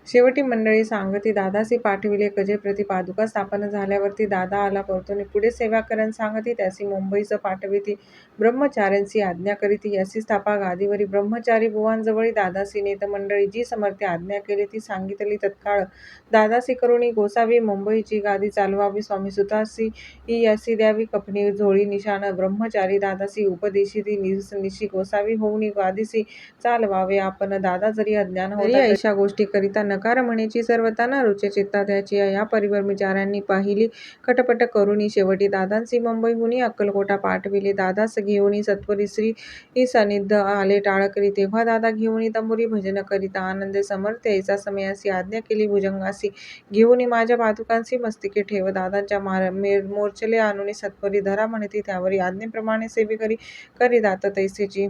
शेवटी मंडळी सांगती, दादासी पाठविले कजे प्रति. पादुका स्थापन झाल्यावरती दादा आला परतून. पुढे सेवा करन सांगती, त्यासी मुंबईस पाठविती. ब्रह्मचार्यांसी आज्ञा करीती, यासी स्थापा गादीवरी. ब्रह्मचारी बुवांजवळी दादासी नेत मंडळी, जी समर्थे आज्ञा केली ती सांगितली तत्काळ. दादासी करुणी गोसावी, मुंबईची गादी चालवावी. स्वामी सुतासी यासी द्यावी, कपणी झोळी निशाण. ब्रह्मचारी दादासी उपदेशिती, निशी गोसावी होऊनी गादीसी चालवावे आपण. दादा जरी अज्ञान होता अशा गोष्टी करिता नकार म्हणेची सर्वता, न रुचे चित्ता त्याची. या परिब्रह्मचाऱ्यांनी पाहिली खटपट करुणी, शेवटी दादांसी मुंबईहुनी अक्कलकोटा पाठविले. दादास घेऊनी सत्वरी श्री सान्निध्य आले टाळकरी, तेव्हा दादा घेऊनी तंबुरी भजन करिता आनंदे. समर्थ यायचा समयासी आज्ञा केली भुजंगासी, घेऊनी माझ्या पादुकांसी मस्तके ठेव. दादांच्या मोर्चले आणूनी सत्वरी धरा म्हणती, त्यावरी आज्ञेप्रमाणे सेवेकरी करी दात तैसेची.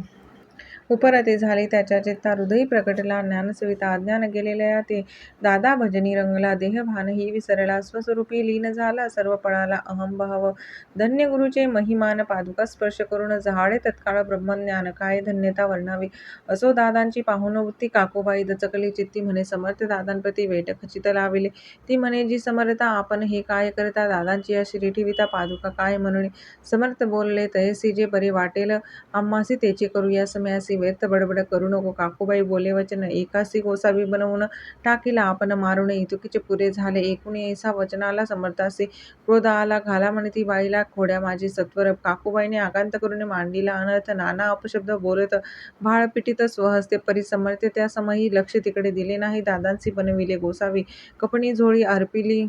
उपरते झाले त्याच्या चित्ता, हृदयी प्रकटला ज्ञानसविता. अज्ञान गेलेल्या ते दादा भजनी रंगला, देहभानही विसरला. स्वस्वरूपी लीन झाला, सर्व पळाला अहंभाव. धन्य गुरुचे महिमान, पादुका स्पर्श करून जहाळे तत्काळ ब्रह्मज्ञान. काय धन्यता वर्णावी, असो दादांची पाहुन वृत्ती. काकूबाई दचकली चित्ती, म्हणे समर्थ दादांप्रती वेट खचित लाविले. ती म्हणे, जी समर्था आपण हे काय करता, दादांची या शिरी ठेविता पादुका काय म्हणून. समर्थ बोलले, तयसी जे बरे वाटेल आम्हासी तेचे करू. या समयासी व्यर्थ बडबड करू नको. काकूबाई बोले वचन, एकासी गोसावी बनवून टाकीला आपण मारून. इतुकीचे पुरे झाले ऐकुनी, ऐसा वचनाला समर्थासी क्रोध आला. घाला म्हणती बाईला खोड्या माझी सत्वर. काकूबाईने आकांत करून मांडिला अनर्थ, नाना अपशब्द बोलत भाळ पिटीत स्वहस्ते. परी समर्थ त्या समही लक्ष तिकडे दिले नाही. दादांसी बनविले गोसावी, कपणी झोळी अर्पिली.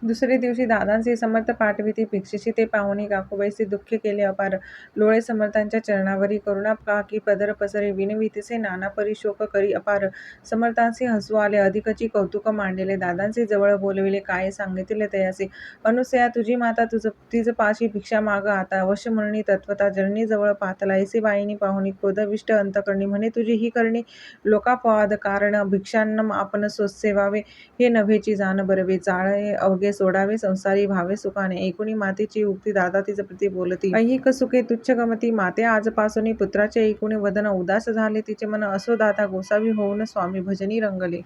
दुसरे दिवशी दादांसी समर्थ पाठविती भिक्षेची, ते पाहुणी काकूबाईसी दुःख केले अपार. लोळे समर्थांच्या चरणावरी, करुणा काकी पदर पसरे. विनवितीसे नाना परी शोक करी अपार. समर्थांसी हसू आले, अधिकची कौतुक मांडिले. दादांसी जवळ बोलविले, काय सांगितले तयासी. अनुसया तुझी माता, तिज पाशी भिक्षा माग आता. अवश्य म्हणून तत्वता जननी जवळ पातला. ऐसे बाईनी पाहुणी क्रोधविष्ट अंतकरणी, म्हणे तुझी ही करणी लोकापवाद कारण. भिक्षान्न आपण सेवावे हे नव्हेची जाण बरवे. जाळे अवघे सोडावे, संसारी व्हावे सुखाने. ऐकुनी मातेची उक्ती दादा तिज प्रती बोलती, ऐहिक सुखे तुच्छ गमती. माते आजपासून पुत्राचे ऐकुनी वदन उदास झाले तिचे मन. असो दादा गोसावी होऊन स्वामी भजनी रंगले.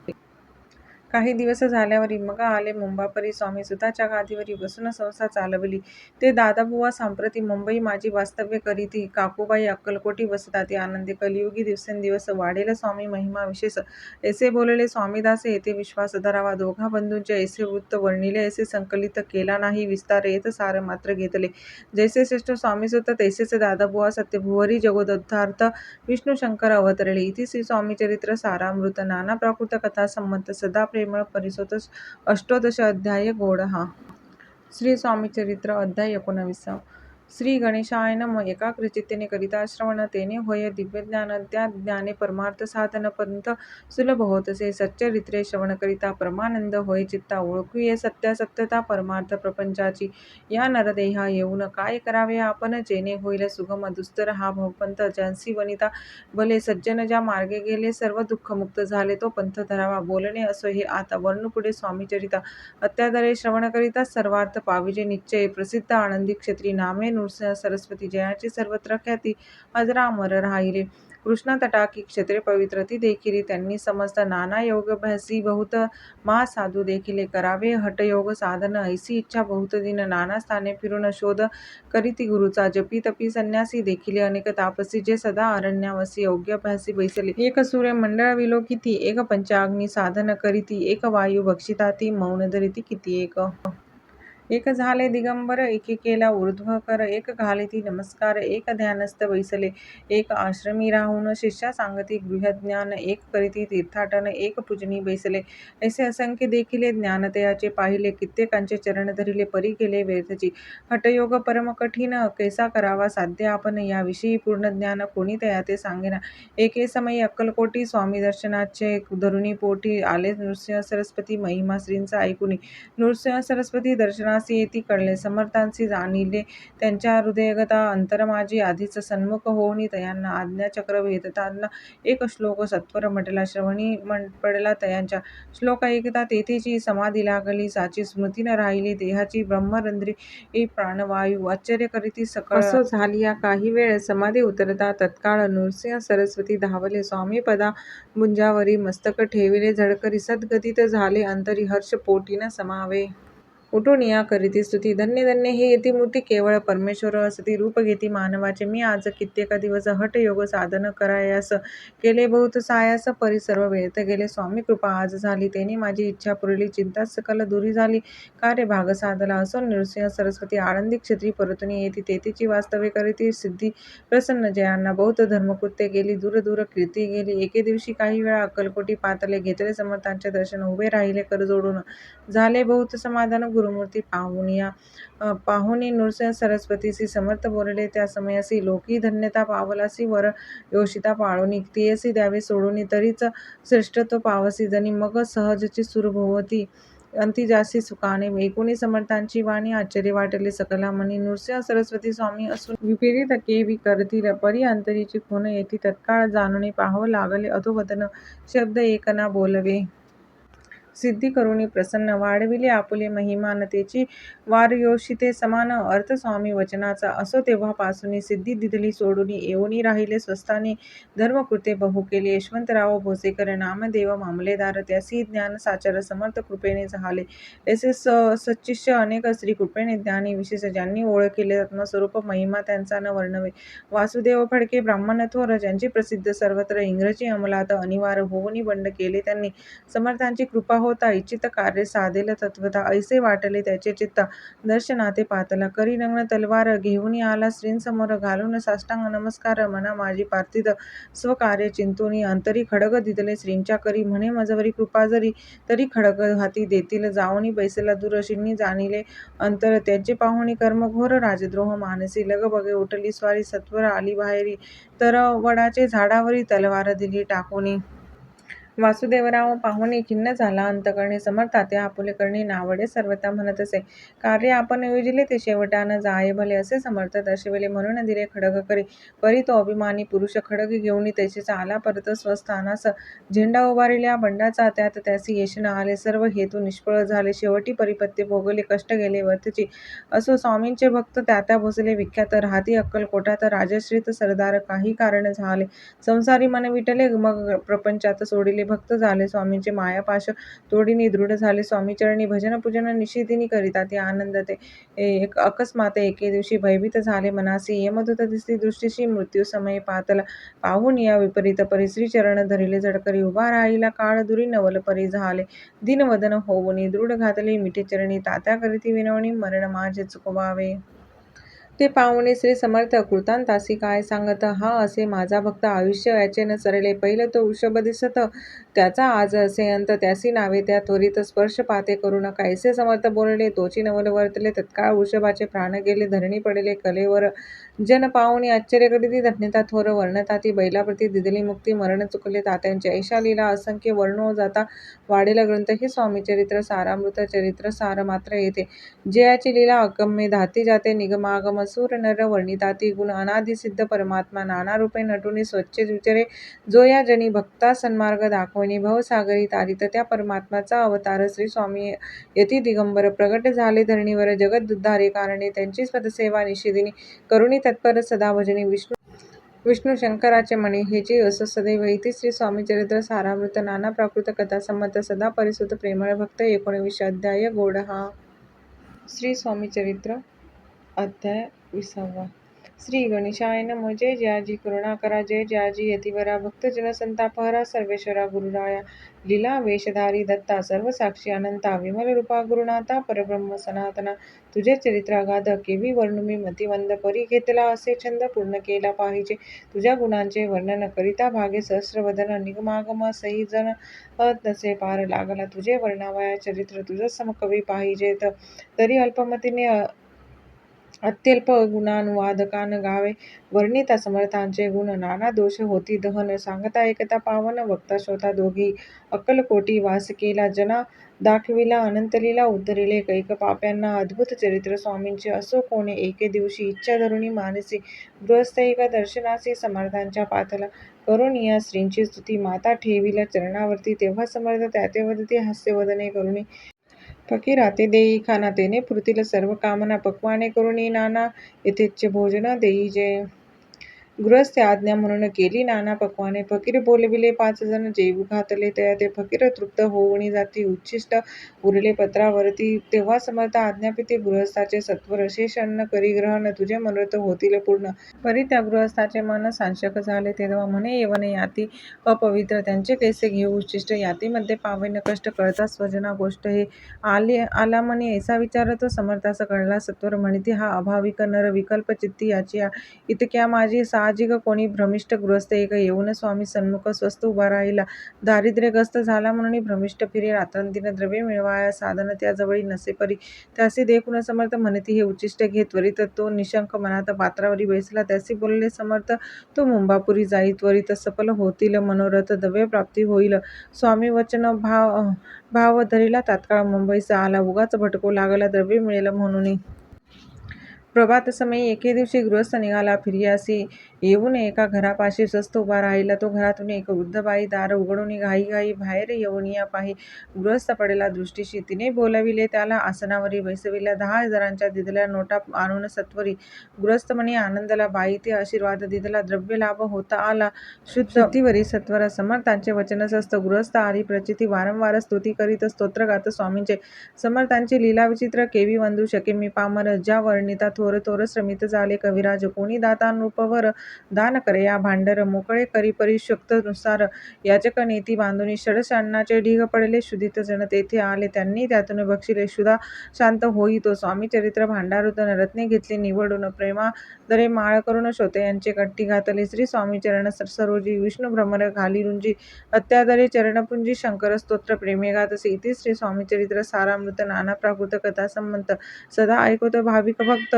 काही दिवस झाल्यावरी मग आले मुंबापरी. स्वामी सुताच्या गादीवरी बसून संसार चालवली ते दादाबुवा. सांप्रती मुंबई माझी वास्तव्य करीती. काकूबाई अक्कलकोटी वसताती आनंदी. कलियुगी दिवसेंदिवस वाढेल स्वामी महिमा विशेष. ऐसे बोलले स्वामीदासे, येथे विश्वास धरावा. दोघा बंधूंचे ऐसे वृत्त वर्णिले, ऐसे संकलित केला नाही विस्तार. येत सार मात्र घेतले. जैसे श्रेष्ठ स्वामीसुत, तैसेच दादाबुवा सत्य. भुवरी जगदोद्धार्थ विष्णू शंकर अवतरले. इति श्री स्वामीचरित्र सारामृत. नाना प्राकृत कथा संमत, सदा प्रेमळ परिसोत. अष्टोदश अध्याय गोड हा. श्री स्वामीचरित्र अध्याय 19. श्री गणेशाय नमः. एकाग्र चित्तेने करिता श्रवण, तेने होय दिव्यज्ञान. त्या ज्ञाने परमार्थ साधन, पंथ सुलभ होतसे. सच्चरित्रे श्रवण करिता परमानंद होय चित्ता. ओळखूये सत्यता परमार्थ प्रपंचाची. या नरदेहा येऊन काय करावे आपण, जेणे होईल सुगम दुस्तर हा भवपंथ. ज्यांसी वनिता भले सज्जन, ज्या मार्गे गेले सर्व दुःख मुक्त झाले, तो पंथ धरावा. बोलणे असो हे आता, वर्णू पुढे स्वामीचरिता. अत्यादरे श्रवण करिता सर्वार्थ पाविजे निश्चय. प्रसिद्ध आनंदी क्षेत्री, नामे नृसिंह सरस्वती. जयाची सर्वत्र ख्याती, अजरामर राहिले. कृष्णा तटाकी क्षेत्रे पवित्र, ती देखिली त्यांनी समस्त. नाना योगाभ्यासी बहुत महासाधू देखिले. करावे हठयोग साधन, ऐसी इच्छा बहुत दिन. नाना स्थाने फिरून शोध करीती गुरुचा. जपी तपी संन्यासी देखिले अनेक तापसी, जे सदा अरण्यावसी योग्याभ्यासी बैसले. एक सूर्य मंडळ विलोकिती, एक पंचाग्नी साधन करीती. एक वायू भक्षिता, ती मौन धरिती किती एक. एक झाले दिगंबर, एकी केला ऊर्ध्व कर, एक घालिती नमस्कार, एक ध्यानस्थ बैसले, एक आश्रमी राहून शिष्या सांगती गृहज्ञान, एक करीती तीर्थाटन, एक पूजनी बैसले. ऐसे असंख्य देखिले ज्ञानतयाचे पाहिले, कित्येकांचे चरण धरिले परी केले व्यर्थची. हठयोग परम कठीण, कैसा करावा साध्य आपण, याविषयी पूर्ण ज्ञान कोणी तया ते सांगेना. एके समयी अक्कलकोटी स्वामी दर्शनाचे धरुणी पोटी आले नृसिंह सरस्वती, महिमा श्रींचा ऐकुनी. नृसिंह सरस्वती दर्शनासी येती कळले, समर्थांसी जाणिले त्यांच्या हृदयगता. अंतर माझी आधीच सन्मुख होऊनी, तयांना आज्ञाचक्र भेदताना एक श्लोक सत्वर म्हटला, श्रवणी पडला तयांच्या. श्लोक ऐकता तेथेची समाधी लागली, साची स्मृती न राहिली देहाची. ब्रह्मरंध्री प्राणवायू आश्चर्य करीती सकळ. असो झालिया काही वेळ, समाधी उतरता तत्काळ नृसिंह सरस्वती धावले, स्वामी पदा भुंजावरी मस्तक ठेविले. झळकरी सद्गतीत झाले अंतरी, हर्ष पोटी न समावे. उठून या करीती स्तुती, धन्य धन्य हे यतिमूर्ती, केवळ परमेश्वर असती रूप घेती मानवाचे. मी आज कित्येक दिवस हठ योग साधन करायास केले, बहुत सायास परी सर्व व्यर्थ गेले. स्वामी कृपा आज झाली, तेने माझी इच्छा पुरली, चिंता सकल दुरी झाली, कार्य भाग साधला. असो नृसिंह सरस्वती आळंदी क्षेत्री परतुनी येती, तेथेची वास्तव्य करीती सिद्धी प्रसन्न जयांना. बहुत धर्मकृत्य केली, दूर दूर कीर्ती गेली. एके दिवशी काही वेळा अक्कलकोटी पातले, घेतले समर्थांचे दर्शन, उभे राहिले कर जोडून, झाले बहुत समाधान. गुरुमूर्ती पाहुनी नृसिंह सरस्वतीसी समर्थ बोलले, त्या समयासी लोकी धन्यता पावलासी, वर योषिता पाळोनी, तियसी द्यावे सोडूनी, तरीच श्रेष्ठत्व पावसी जनी, मग सहजची सुर भोवती अंती जासी सुखाने. ऐकुनी समर्थांची वाणी आश्चर्य वाटले सकला मनी, नृसिंह सरस्वती स्वामी असून विपरीत केवी करतील, परी अंतरीची खून येती तत्काळ जाणूनी. पाहावं लागले अधोवदन शब्द एक ना बोलवे, सिद्धी करुणी प्रसन्न, वाढविले आपुले महिमानतेची, वारयोषिते समान अर्थ स्वामी वचनाचा. असो तेव्हापासून सिद्धी दिधली सोडूनी, येऊनी राहिले स्वस्थानी, धर्मकृत्ये बहु केली. यशवंतराव भोसेकर नामदेव मामलेदार, त्यासी ज्ञान साचर समर्थ कृपेने झाले. ऐसे सच्शिष्य अनेक श्री कृपेने ज्ञानी विशेष, ज्यांनी ओळखिले आत्मस्वरूप, महिमा त्यांचा न वर्णवे. वासुदेव फडके ब्राह्मण थोर, ज्यांची प्रसिद्ध सर्वत्र, इंग्रजी अंमलात अनिवार्य होऊनी बंड केले त्यांनी. समर्थांची कृपा होता इच्छित कार्य साधेल तत्वता, ऐसे वाटले त्याचे चित्त, दर्शनाते पातला. करी नग्न तलवार घेऊनी आला श्रींसमोर, घालून साष्टांग नमस्कार, मना माझी पार्थित स्वकार्य चिंतूनी. अंतरी खडग दिदले श्रींच्या करी, म्हणे मजवरी कृपा जरी, तरी खडग हाती देतील. जाऊनी बैसला दूर, श्रींनी जाणिले अंतर त्याचे पाहुणी, कर्मघोर राजद्रोह मानसी. लगबगे उठली स्वारी, सत्वर आली बाहेरी, तर वडाचे झाडावरी तलवार दिली टाकूनी. वासुदेवराव पाहुणे खिन्न झाला अंतकरणी, समर्थाते आपुले करणी, नावडे सर्वथा म्हणतसे, कार्य आपण योजिले ते शेवटान जाय भले. असे समर्थ दर्शविले म्हणून दिले खडग करी, परी तो अभिमानी पुरुष खडग घेऊनी तैसेच आला परत स्वस्थानास. झेंडा उभारिल्या बंडाचा, त्यात त्यासी यश न आले, सर्व हेतू निष्फळ झाले. शेवटी परिपत्य भोगले, कष्ट गेले व्यर्थची. असो स्वामींचे भक्त त्या भोसले विख्यात, राहती अक्कलकोटात राजश्रीत सरदार. काही कारण झाले संसारी मन विटले, मग प्रपंचात सोडिले, भक्त झाले स्वामींचे मायापाश तोडिनी. दृढ झाले स्वामी चरणी, भजन पूजन निशिदिनी करिता ते आनंदते. अकस्मात एके दिवशी भयभीत झाले मनासी, यमदूत दिसली दृष्टीशी, मृत्यू समय पातला. पाहून या विपरीत परी, श्री चरण धरिले झटकरी, उभा राहिला काळ दुरी, नवल परी झाले दीनवदन होऊनी. दृढ घातली मिठी चरणी, तात्या करीती विनवणी, मरण माझे चुकवावे. ते पाहुणे श्री समर्थ कृतांतासी काय सांगत, हा असे माझा भक्त आयुष्य याचे न सरले. पहिलं तो वृषभ दिसत, त्याचा आज असे अंत, त्यासी नावे त्या त्वरित स्पर्शपाते करून. कैसे समर्थ बोलले, तोची नवल वर्तले, तत्काळ वृषभाचे प्राण गेले, धरणी पडले कलेवर. जन पाहुणी आश्चर्य करीती, धन्यता थोर वर्णताती, बैलाप्रती दिदली मुक्ती, मरण चुकले तात्यांचे. ऐशा लीला असंख्य वर्णो जाता वाढेल ग्रंथ, हे स्वामी चरित्र सारामृत. चरित्र सार मात्र येते, जयाची लीला अगम्य, धाती जाते निगमागम, सूर नर वर्णिताती गुण, अनादि सिद्ध परमात्मा नाना रूपे नटुनी स्वच्छ विचरे, जो या जनी भक्ता सन्मार्ग दाखवणी. भवसागरी तारित त्या परमात्माचा अवतार श्री स्वामी यती दिगंबर, प्रगट झाले धरणीवर जगदुद्धारे कारणे. त्यांची पदसेवा निषेधिनी करुणी तत्पर सदा भजनी. विष्णू शंकराचे म्हणे, हेची असो सदैव. इति श्री स्वामी चरित्र सारामृत. नाना प्राकृत कथा संमत, सदा परिसुत प्रेमळ भक्त. 19 अध्याय गोड हा. श्री स्वामी चरित्र अध्याय 20. श्री गणेशाय नमः. जय जयाजी करुणा करा, जय जयाजी यतिवरा, भक्तजन संतापहरा, सर्वेश्वरा गुरुराया, लीला वेशधारी दत्ता, सर्व साक्षी अनंता, विमल रूपा गुरुनाथा, परब्रह्म सनातना, तुझे चरित्र अगाध केवी वर्णू मी मतिमंद, परी घेतला असे छंद पूर्ण केला पाहिजे, तुझ्या गुणांचे वर्णन करिता भागे सहस्रवदन, निगमागम सही जन नसे पार लागला, तुझे वर्णावया चरित्र, तुझं समकवी पाहिजेत, तरी अल्पमतीने अत्यल्प गुणानुवादकान गावे, वर्णिता समर्थांचे गुण, नाना दोष होती दहन, सांगता एकता पावन, वक्ता श्रोता दोघी, अक्कलकोटी वास केला, जना दाखविला अनंतलीला, उद्धरिले कैक पाप्यांना, अद्भुत चरित्र स्वामींचे, असो कोणे एके दिवशी, इच्छा धरुणी मानसी, गृहस्थ एका दर्शनासी, समर्थांच्या पाथला, करुणिया श्रींची स्तुती, माता ठेविला चरणावरती, तेव्हा समर्थ त्याते वदती, हास्यवदने करुणी, फकीराते देई खाना, तेने पुरतील सर्व कामना, पक्वाने करुणी नाना यथेच्छ भोजन देई, जे गृहस्थे आज्ञा म्हणून केली नाना पक्वाने, फकीर बोलविले 5 जण, जेवू घातले तया ते, फकीर तृप्त होऊनी जाती, उच्छिष्ट उरले पत्रावरती, तेव्हा समर्थ आज्ञापिते, गृहस्थाचे सत्वर शेष अन्न करी ग्रहण, तुझे मनोरथ होतील पूर्ण, परी त्या गृहस्थाचे मन सांशक झाले, तेव्हा म्हणे येवने याती अपवित्र, त्यांचे कैसे घेऊ उच्छिष्ट, यातीमध्ये पावे न कष्ट, कळता स्वजना गोष्ट, हे आला म्हणे ऐसा विचारतो, समर्थास कळला सत्वर, म्हणती हा अभाविक नर, विकल्प चित्ती याची इतक्या माझी साहजिक, कोणी भ्रमिष्ट गृहस्थ एक येऊन स्वामी सन्मुख स्वस्थ उभा राहिला, दारिद्र्यग्रस्त झाला म्हणून भ्रमिष्ट फिरे, रात्रंदिन द्रव्य मिळवाया साधन त्याजवळी नसे, परी त्यासी देखून समर्थ म्हणती हे उच्चिष्ट घे त्वरित, तो निशंक मनात पात्रावरी बैसला, त्यासी बोलले समर्थ तो मुंबापुरी जाई, त्वरित सफल होतील मनोरथ, द्रव्य प्राप्ती होईल, स्वामी वचन भाव धरिला, तात्काळ मुंबईस आला, उगाच भटकू लागला, द्रव्य मिळेल म्हणून, प्रभात समयी एके दिवशी गृहस्थ निघाला फिर्यासी, येऊन एका घरापाशी स्वस्थ उभा राहिला, तो घरातून एक वृद्ध बाई दार उघडून घाई घाई बाहेर येऊनिया पाही, गृहस्थ पडला दृष्टीशी, तिने बोलाविले त्याला, आसनावरी बैसविल्या, 10,000च्या दिधल्या नोटा आणून सत्वरी, गृहस्थ म्हणे आनंदला, बाई ते आशीर्वाद दिधला, द्रव्य लाभ होता आला, शुद्धीवरी सत्वर, समर्थांचे वचन सस्त, गृहस्थ आरी प्रचिती, वारंवार स्तुती करीत स्तोत्र गात स्वामींचे, समर्थांची लीला विचित्र, केवी वंदू शके मी पामर, ज्या वर्णिता थोर थोर श्रमित झाले कविराज, कोणी दाता नृपवर दान करे या भांडर, मोकळे करी परी शक्तीनुसार, याचक नेती बांधुनी, षडषान्नाचे ढीग पडले, शुधित जन तेथे आले, त्यांनी त्यातून बक्षिले, क्षुधा शांत होई तो, स्वामी चरित्र भांडारूतून रत्ने घेतली निवडून, प्रेमादरे माळ करून श्रोते यांचे कट्टी घातले, श्री स्वामी चरण सरोजी, विष्णू भ्रमर घाली रुंजी, अत्यादरे चरणपुंजी, शंकर स्तोत्र प्रेमेगात इति श्री स्वामी चरित्र सारामृत, नाना प्राकृत कथा संबंध, सदा ऐकवत भाविक भक्त,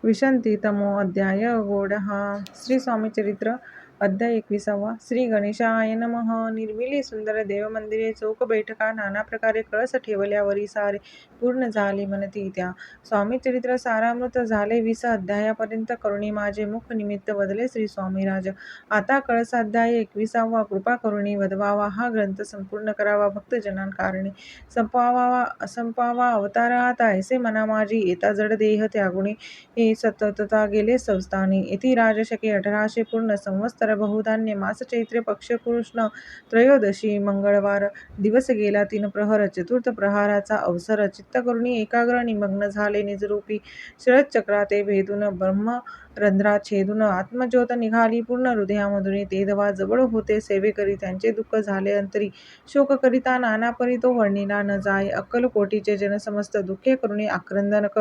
विशंती तमो अध्याय गोड हा. श्री स्वामी चरित्र अध्याय 21. श्री गणेशाय नमः. निर्मिली सुंदर देवमंदिरे, चौक बैठका, नाना प्रकारे कळस ठेवल्यावरी सारे पूर्ण झाले म्हणती त्या. स्वामी चरित्र सारामृत झाले 20 अध्यायापर्यंत, करुणी माझे मुख निमित्त वदले श्री स्वामीराज. आता कळसाध्याय 21. कृपा करुणी वदवावा, हा ग्रंथ संपूर्ण करावा, भक्तजनांकारणे संपावा अवतार आता, ऐसे मना माझी येता जड देह त्यागुणी, सततता गेले संस्थानी. इति राजशके 1800 पूर्ण संवत्सर, बहुधान्य मास, चैत्र पक्ष कृष्ण त्रयोदशी मंगळवार, दिवस गेला 3 प्रहर, चतुर्थ प्रहाराचा अवसर, चित्त करुणी एकाग्र निमग्न झाले निजरूपी, शरदचक्राते भेदून ब्रह्मरंध्रात छेदून, आत्मज्योत निघाली पूर्ण हृदयामधून, तेधवा जवळ होते सेवेकरी, त्यांचे दुःख झाले अंतरी, शोक करिता नाना परी, तो वर्णिला न जाय, अक्कलकोटीचे जन समस्त दुःखे करुणी आक्रंदनक,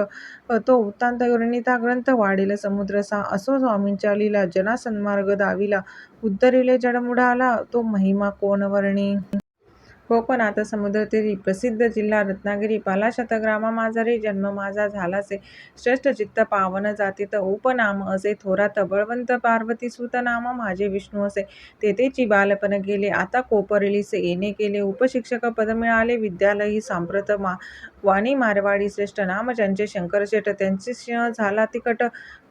तो वृत्तांत वर्णिता ग्रंथ वाढेल समुद्रसा, असो स्वामींच्या लीला, जना सन्मार्ग दाविला, उद्धरिले जडमुडाला, तो महिमा कोण वर्णी. कोकणात समुद्रतीरी, प्रसिद्ध जिल्हा रत्नागिरी, पालाशत ग्रामा माझारी, जन्म माझा झालासे, श्रेष्ठ चित्त पावन जातीत, उपनाम असे थोरात, बळवंत पार्वतीसुत नाम माझे विष्णू असे, तेथेची बालपण गेले, आता कोपरलीस येणे केले, उपशिक्षक पद मिळाले, विद्यालयी सांप्रत वाणी मारवाडी, श्रेष्ठ नाम ज्यांचे शंकरशेठ, त्यांची सिंह झाला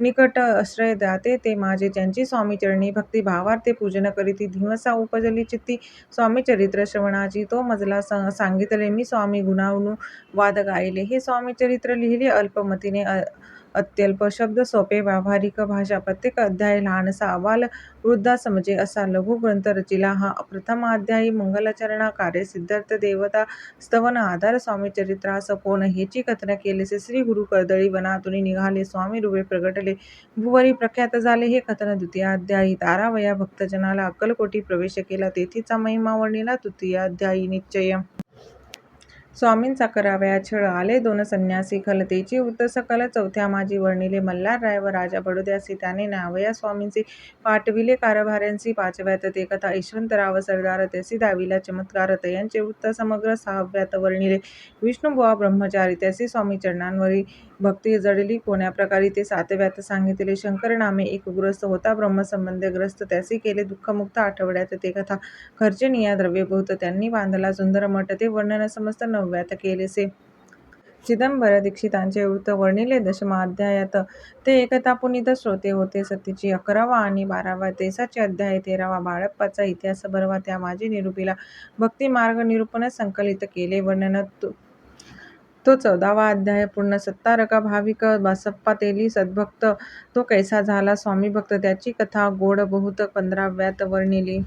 निकट, आश्रय दाते ते माझे, ज्यांची स्वामी चरणी भक्ती, भावार्थे पूजन करीती, धिवसा उपजली चित्ती, स्वामी चरित्र श्रवणाची, तो मजला सांगितले मी स्वामी गुणानुवाद गायले, हे स्वामी चरित्र लिहिले अल्पमतीने, अत्यल्प शब्द, सोपे व्यावहारिक भाषा, प्रत्येक अध्याय लहानसा अबाल वृद्धा समजे असा लघु ग्रंथ रचिला. हा प्रथम अध्यायी मंगलाचरणा कार्य सिद्धार्थ देवता स्तवन आधार स्वामी चरित्रास कोण हेची कथन केलेसे. श्री गुरु कर्दळी वनातून निघाले, स्वामी रूपे प्रगटले, भुवरी प्रख्यात झाले हे कथन. द्वितीय अध्यायी तारावया भक्तजनाला अक्कलकोटी प्रवेश केला, तेथीचा महिमा वर्णिला. तृतीय अध्यायी निश्चय स्वामींचा करावया छळ, आले दोन संन्यासी खल, तेची वृत्त सकल. चौथ्या माजी वर्णिले मल्हारराय व राजा बडोद्यासी, त्याने न्यावया स्वामींचे पाठविले कारभाऱ्यांसी. पाचव्यात ते कथा यशवंतराव सरदार, त्यासी दाविला चमत्कार, तयांचे वृत्त समग्र. सहाव्यात वर्णिले विष्णुबुवा ब्रह्मचारी, त्यासी स्वामी चरणांवरी भक्ती जडली कोण्या प्रकारे, ते सातव्यात सांगितले. शंकर नामे एक गृहस्थ होता ब्रह्मसंबंध ग्रस्त, त्यासी केले दुःखमुक्त. आठवड्यात ते कथा खर्चनीया द्रव्यभूत, त्यांनी बांधला सुंदर मठ, ते वर्णन समस्त. नवव्यात केलेसे चिदंबर दीक्षितांचे वृत्त वर्णिले. दशमा अध्यायात ते एकता पुनीत श्रोते होते सतीची. 11वा आणि 12वा तेसाचे अध्याय. 13वा बाळप्पाचा इतिहास 12वा त्या माजी निरूपिला भक्ती मार्ग निरूपण संकलित केले वर्णन. तो 14वा अध्याय पूर्ण. सत्तारका भाविक बासप्पा तेली सद्भक्त, तो कैसा झाला स्वामी भक्त, त्याची कथा गोड बहुत. 15व्यात वर्णिली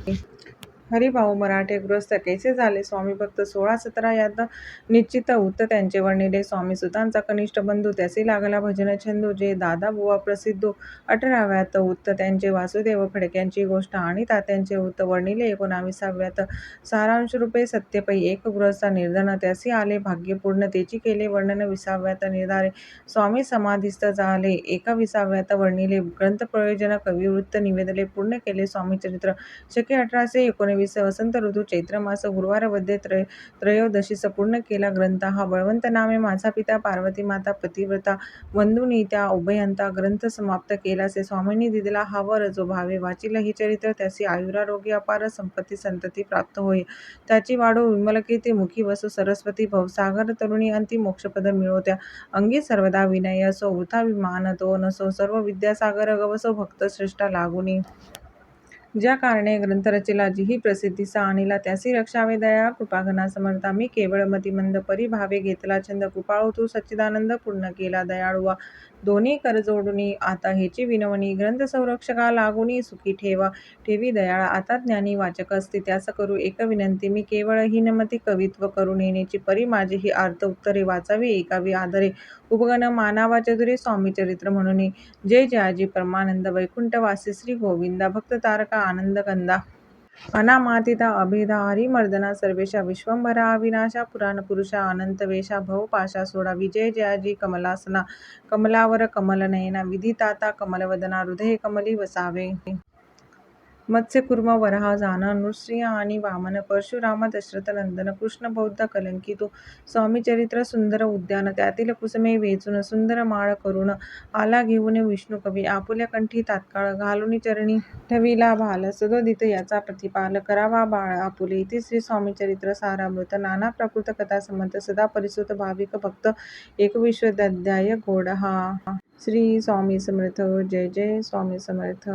हरिभाऊ मराठे गृहस्थ, कैसे झाले स्वामी भक्त. 16-17 यात निश्चित वृत्त त्यांचे वर्णिले. स्वामी सुतांचा कनिष्ठ बंधू, त्यासी लागला भजन छंदू, जे दादाबुवा प्रसिद्धो. 18व्यात वृत्त त्यांचे वासुदेव फडक्यांची गोष्ट आणि तात्यांचे वृत्त वर्णिले. 19व्यात सारांशरूपे सत्यपै एक गृहस्थ निर्धन, त्यासी आले भाग्यपूर्ण, तेची केले वर्णन. 20व्यात निर्धारे स्वामी समाधिस्थ झाले. 21व्यात वर्णिले ग्रंथ प्रयोजन, कविवृत्त निवेदले, पूर्ण केले स्वामीचरित्र. शके 1819 वसंत ऋतू चैत्र मास, गुरुवार वद्य त्रयोदशीस पूर्ण केला ग्रंथ हा. बळवंत नामे माझा पिता, पार्वती माता पतिव्रता, वंदुनी त्या उभयंता. ग्रंथ समाप्त केलासे स्वामींनी दिलेला हा वर, जो भावे वाचिल हे चरित्र, त्यासी आयुरारोग्य अपार, संपत्ती संतती प्राप्त होय, त्याची वाढो विमल कीर्ती, मुखी वसो सरस्वती, भवसागर तरुणी अंती मोक्षपद मिळोत्या, अंगी सर्वदा विनय असो, वृथाभिमान तो नसो, सर्व विद्यासागर गवसो, भक्त श्रेष्ठा लागुनी. ज्या कारणे ग्रंथ रचिला, जीही प्रसिद्धीसा आणिला, त्यासी रक्षावे दया कृपाघना समर्था. मी केवळ मतिमंद परिभावे घेतला छंद, कृपाळू तू सच्चिदानंद पूर्ण केला दयाळुआ. दोन्ही कर जोडुनी आता हेची विनवणी, ग्रंथ संरक्षका लागुनी सुखी ठेवी दयाळा. आता ज्ञानी वाचक असते, त्यास करू एक विनंती, मी केवळ हीनमती कवित्व करू नेण्याची परी, माझी ही आर्त उत्तरे वाचावी ऐकावी आदरे. उपगण मानावा चतुरे स्वामीचरित्र म्हणून, जय जयाजी परमानंद वैकुंठवासी श्री गोविंदा, भक्त तारका आनंद कंदा, अनामातीता अभेदा, हरिमर्दना सर्वेशा, विश्वंभरा अविनाशा, पुराण पुरुषा अनंत वेशा, भवपाशा सोडा, विजय जयाजी कमलासना, कमलावर कमलनयना, विधिताता कमलवदना, हृदय कमली वसावे. मत्स्य कुर्म वराह जान, नृसिंह आणि वामन, परशुराम दशरथ नंदन, कृष्ण बौद्ध कलंकितो. स्वामीचरित्र सुंदर उद्यान, त्यातील कुसुमे वेचून, सुंदर माळ करून, आला घेऊन विष्णू कवी, आपुल्या कंठी तात्काळ घालून चरणी ठेविला भाल. सदोदित याचा प्रतिपाल करावा बाळ आपुले. इति श्री स्वामीचरित्र सारामृत. नाना प्राकृत कथा संबंध सदा परिसुत भाविक भक्त. 21वा अध्याय. गोड हा. श्री स्वामी समर्थ. जय जय स्वामी समर्थ.